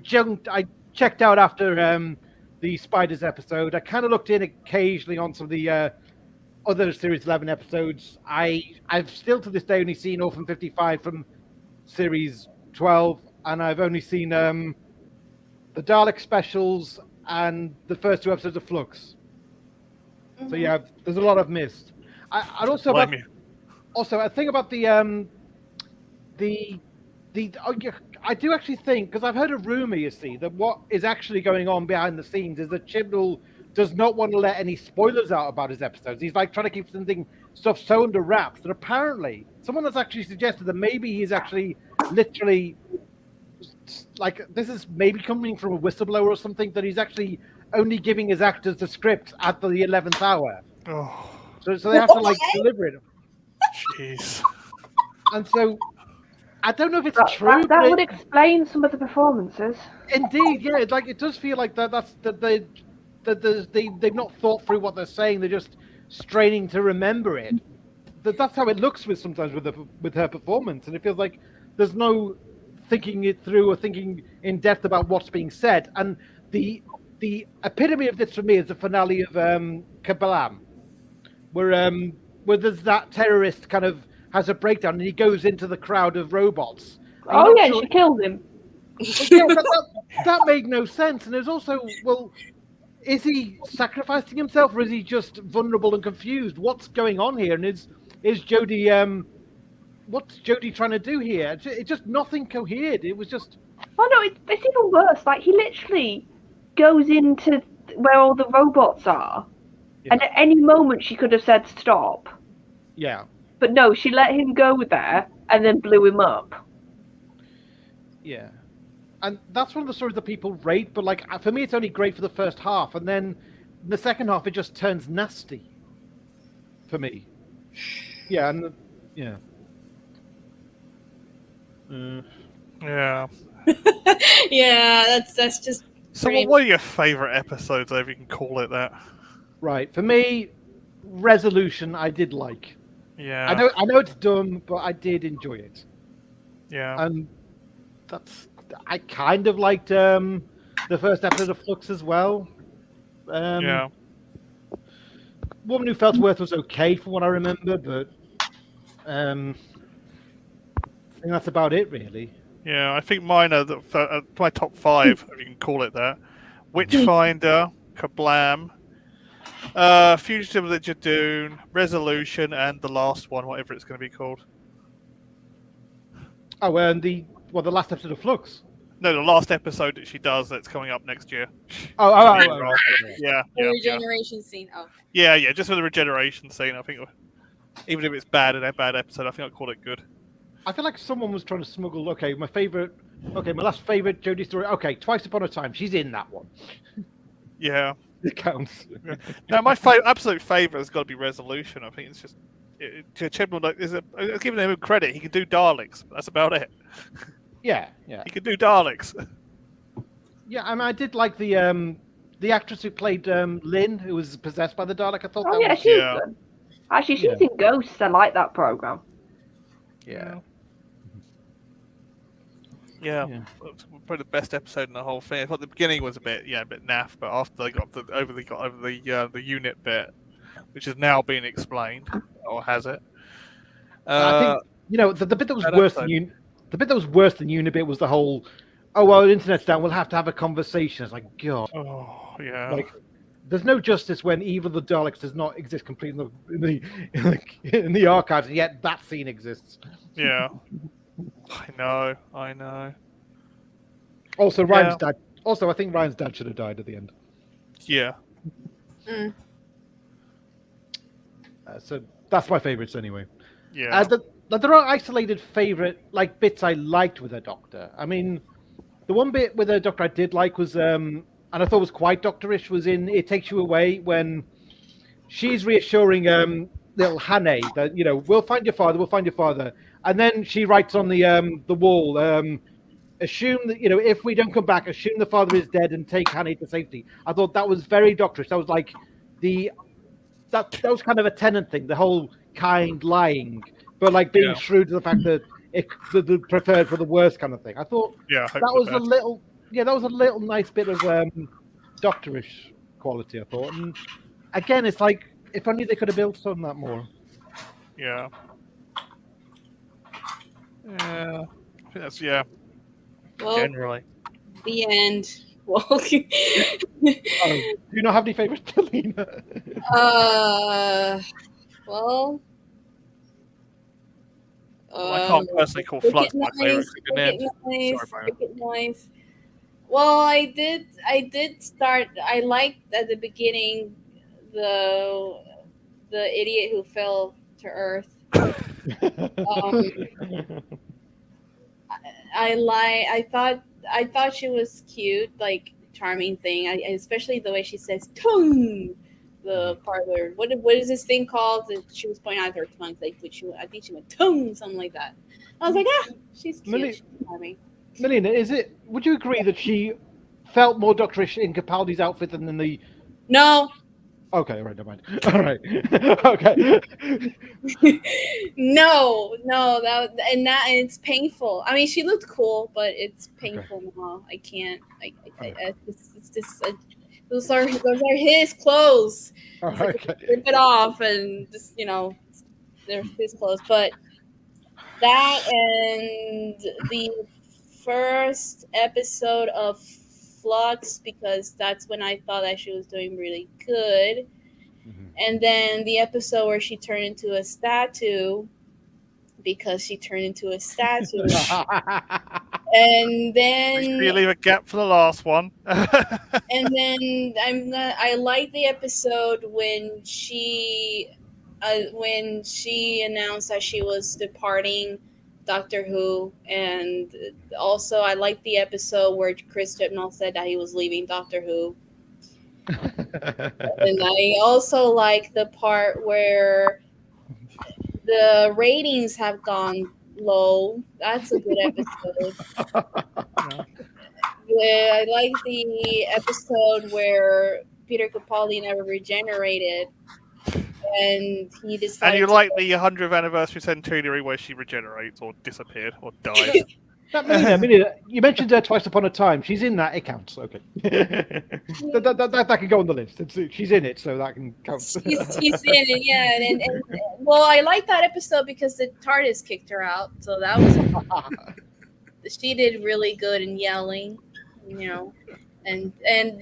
checked out after the Spiders episode. I kind of looked in occasionally on some of the other Series 11 episodes. I've still to this day only seen Orphan 55 from Series 12, and I've only seen the Dalek specials and the first 2 episodes of Flux. So yeah, there's a lot I've missed. I'd also a thing about I do actually think, because I've heard a rumor, you see, that what is actually going on behind the scenes is that Chibnall does not want to let any spoilers out about his episodes. He's like trying to keep stuff so under wraps that apparently someone has actually suggested that maybe he's actually literally, like, this is maybe coming from a whistleblower or something, that he's actually only giving his actors the script at the 11th hour. Oh. So they have to like deliver it. Jeez. And so I don't know if it's true. That would explain some of the performances. Indeed, yeah. It does feel like they've not thought through what they're saying. They're just straining to remember it. That's how it looks sometimes with her performance, and it feels like there's no thinking it through or thinking in depth about what's being said. And the epitome of this for me is the finale of Kabbalam, where there's that terrorist kind of has a breakdown and he goes into the crowd of robots. Oh yeah, she killed him. That made no sense. And there's also, well, is he sacrificing himself or is he just vulnerable and confused? What's going on here? And is Jodie what's Jodie trying to do here? It's just nothing cohered. It was just. Oh no, it's even worse. Like, he literally goes into where all the robots are, and at any moment she could have said stop. Yeah. But no, she let him go there and then blew him up. Yeah. And that's one of the stories that people rate, but like for me, it's only great for the first half, and then in the second half, it just turns nasty. For me. Yeah, and yeah. Yeah. Yeah, that's just. So, pretty what are your favourite episodes, if you can call it that? Right. For me, Resolution I did like. Yeah. I know it's dumb, but I did enjoy it. Yeah. And I kind of liked the first episode of Flux as well. Yeah. Woman Who Felt Worth was okay from what I remember, but I think that's about it really. Yeah. I think mine are my top 5, if you can call it that. Witchfinder, Kablam, Fugitive of the Jadoon, Resolution, and the last one, whatever it's going to be called. Oh, and the last episode of Flux. No, the last episode that she does that's coming up next year. Oh. Yeah. The Yeah. regeneration scene. Oh. Yeah. Just for the regeneration scene, I think. Even if it's bad in a bad episode, I think I'll call it good. I feel like someone was trying to smuggle. My last favorite Jodie story. Okay, Twice Upon a Time. She's in that one. Yeah. It counts. Now, my absolute favourite has got to be Resolution. I think it's just giving him credit. He can do Daleks. But that's about it. Yeah. He can do Daleks. Yeah, I mean, I did like the actress who played Lynn, who was possessed by the Dalek. I thought Oh that yeah, was she's Yeah. good. Actually, she's Yeah. in Ghosts. I like that program. yeah. Yeah. It's probably the best episode in the whole thing. I thought the beginning was a bit naff, but after they got over the unit bit, which is now being explained, or has it? I think the bit that was that worse episode. than the bit that was worse than Unibit was the whole. Oh well, the internet's down. We'll have to have a conversation. It's like God. Oh yeah. Like, there's no justice when Evil the Daleks does not exist completely in the archives, and yet that scene exists. Yeah. I know. Also, Ryan's dad. Also, I think Ryan's dad should have died at the end. Yeah. Mm. So that's my favorites anyway. Yeah. There are isolated favorite bits I liked with the Doctor. I mean, the one bit with the Doctor I did like was, and I thought was quite Doctorish, was in It Takes You Away when she's reassuring little Hannah that we'll find your father, and then she writes on the wall, assume that if we don't come back, assume the father is dead and take Hannah to safety. I thought that was very Doctorish. That was like that was kind of a Tennant thing, the whole kind lying, but being shrewd to the fact that the prepared for the worst kind of thing. I thought that was a little nice bit of Doctorish quality. I thought, and again, it's like if only they could have built on that more. Yeah. I think that's Well, generally. the end. Well, Do you not have any favorites, Lena? well. I can't personally call Flux my favourite. Nice. Well, I did start. I liked at the beginning the idiot who fell to Earth. I thought she was cute, charming thing. Especially the way she says tongue. The part where what is this thing called? That she was pointing out her tongue, I think she went tongue, something like that. I was like, she's cute. She's charming. Melina, would you agree that she felt more Doctorish in Capaldi's outfit than in the? No. Okay, all right, never mind. All right, okay. No, and it's painful. I mean, she looked cool, but it's painful now. I can't. It's just. Those are his clothes. Oh, okay. Rip it off and just they're his clothes. But that and the first episode of Flux, because that's when I thought that she was doing really good. Mm-hmm. And then the episode where she turned into a statue, because she turned into a statue. And then you leave a gap for the last one. And then I like the episode when she announced that she was departing Doctor Who, and also I like the episode where Chris Chibnall said that he was leaving Doctor Who. And I also like the part where the ratings have gone Low. That's a good episode. Yeah, I like the episode where Peter Capaldi never regenerated, and he decided. And you like the 100th anniversary centenary where she regenerates or disappeared or dies. Melina, you mentioned her Twice Upon a Time. She's in that. It counts. Okay. that can go on the list. She's in it, so that can count. He's in it, yeah. And well, I like that episode because the TARDIS kicked her out, so that was she did really good in yelling, and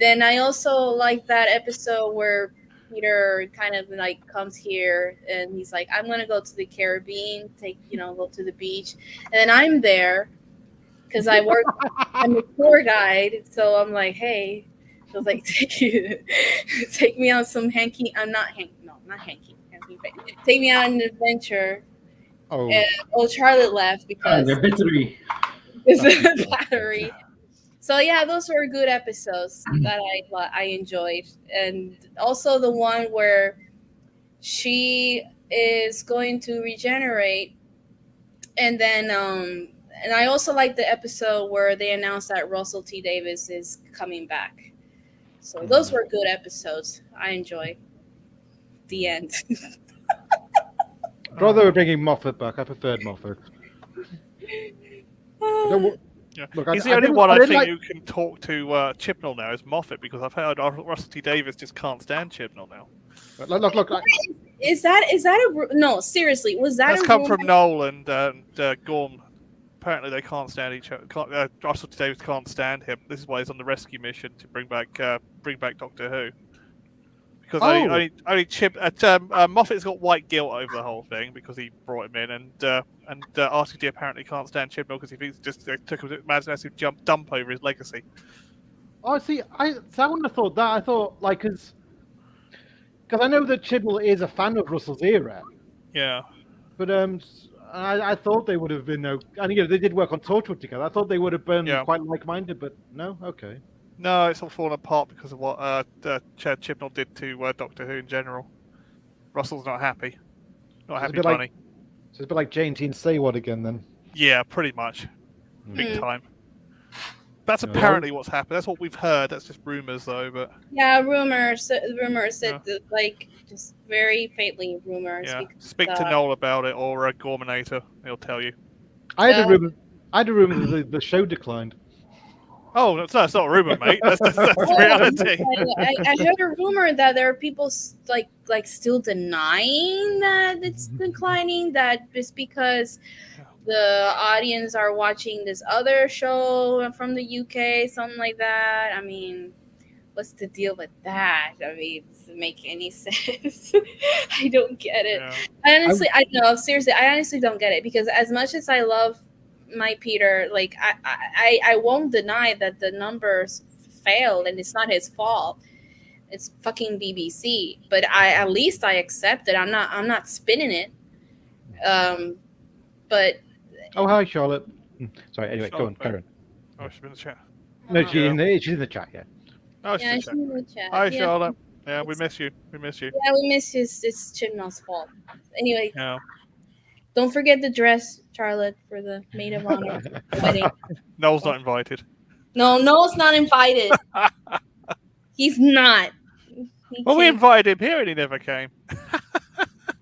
then I also like that episode where Peter kind of like comes here and he's like, I'm gonna go to the Caribbean, go to the beach, and then I'm there because I'm a tour guide, so I'm like, hey, so I was like, take me on some hanky. I'm not hanky. No, not hanky. Take me on an adventure. Oh. And Charlotte left because the battery. The battery. So yeah, those were good episodes that I enjoyed, and also the one where she is going to regenerate, and then and I also like the episode where they announced that Russell T Davies is coming back. So those were good episodes. I enjoyed. The end. I'd rather bringing Moffat back. I preferred Moffat. Look, he's the only one I think who can talk to Chibnall now is Moffat, because I've heard Russell T Davies just can't stand Chibnall now. Look. Is that no? Seriously, was that? That's come from Noel and Gorm. Apparently, they can't stand each other. Russell T Davies can't stand him. This is why he's on the rescue mission to bring back Doctor Who. Because Moffat's got white guilt over the whole thing because he brought him in, and RTD apparently can't stand Chibnall because he thinks just took a massive dump over his legacy. Oh, see, I wouldn't have thought that. I thought because I know that Chibnall is a fan of Russell's era. Yeah. But I thought they would have been and they did work on Torchwood together. I thought they would have been quite like-minded, but no, okay. No, it's all fallen apart because of what Chibnall did to Doctor Who in general. Russell's not happy. Not happy, bunny. So it's a bit like Jane and Say What again, then? Yeah, pretty much. Big time. That's apparently what's happened. That's what we've heard. That's just rumours, though. But yeah, rumors said just very faintly rumors. Yeah, speak to Noel about it or Gorminator. He'll tell you. I had a rumor that the show declined. Oh, that's not a rumor, mate. That's reality. I heard a rumor that there are people like still denying that it's declining. That just because the audience are watching this other show from the UK, something like that. I mean, what's the deal with that? I mean, does it make any sense? I don't get it. Yeah. I honestly don't get it, because as much as I love my Peter, like I won't deny that the numbers failed and it's not his fault. It's fucking BBC. But at least I accept it. I'm not spinning it. But hi, Charlotte. Sorry. Anyway, go on, Karen. Oh, she's in the chat. No, she's in the chat. Yeah. Oh, she's in the chat. Hi, Charlotte. Yeah, we miss you. Yeah, we miss you. It's Chibnall's fault. Anyway. Yeah. Don't forget the dress, Charlotte, for the maid of honor wedding. Noel's not invited. No, Noel's not invited. He's not. We invited him here and he never came.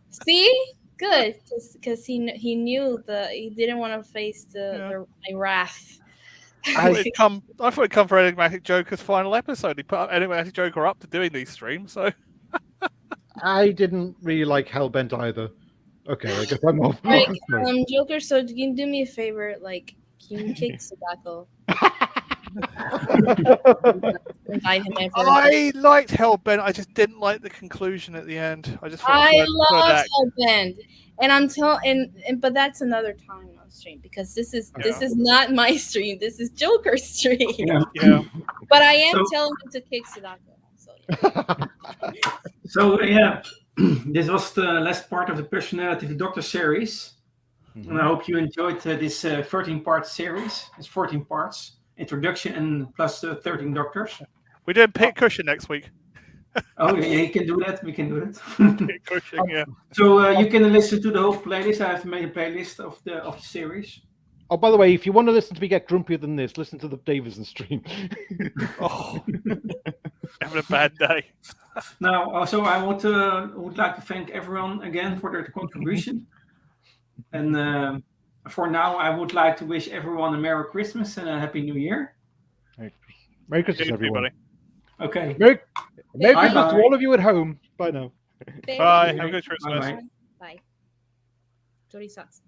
See? Good. Because he knew he didn't want to face my wrath. I thought it'd come for Enigmatic Joker's final episode. He put Enigmatic Joker up to doing these streams, so... I didn't really like Hellbent either. Okay, I guess I'm off. Right, Joker, so can you do me a favor? Like, can you kick Sadako? I liked Hellbent. I just didn't like the conclusion at the end. I love Hellbent, and but that's another time on stream, because this is not my stream. This is Joker's stream. Yeah. But I am telling him to kick Sadako. So yeah. This was the last part of the Personality of the Doctor series. And I hope you enjoyed this 13-part series. It's 14 parts. Introduction and plus 13 Doctors. We're doing Pit Cushion next week. Oh, yeah, you can do that. We can do that. Cushing, yeah. So you can listen to the whole playlist. I have made a playlist of the series. Oh, by the way, if you want to listen to me get grumpier than this, listen to the Davison stream. Oh, having a bad day. Now, also, I would like to thank everyone again for their contribution. And for now, I would like to wish everyone a Merry Christmas and a Happy New Year. Merry Christmas, everyone. Okay. Merry Christmas Bye-bye. to all of you at home. Bye now. Bye. Have a good Christmas. Bye-bye. Bye. Jody sucks.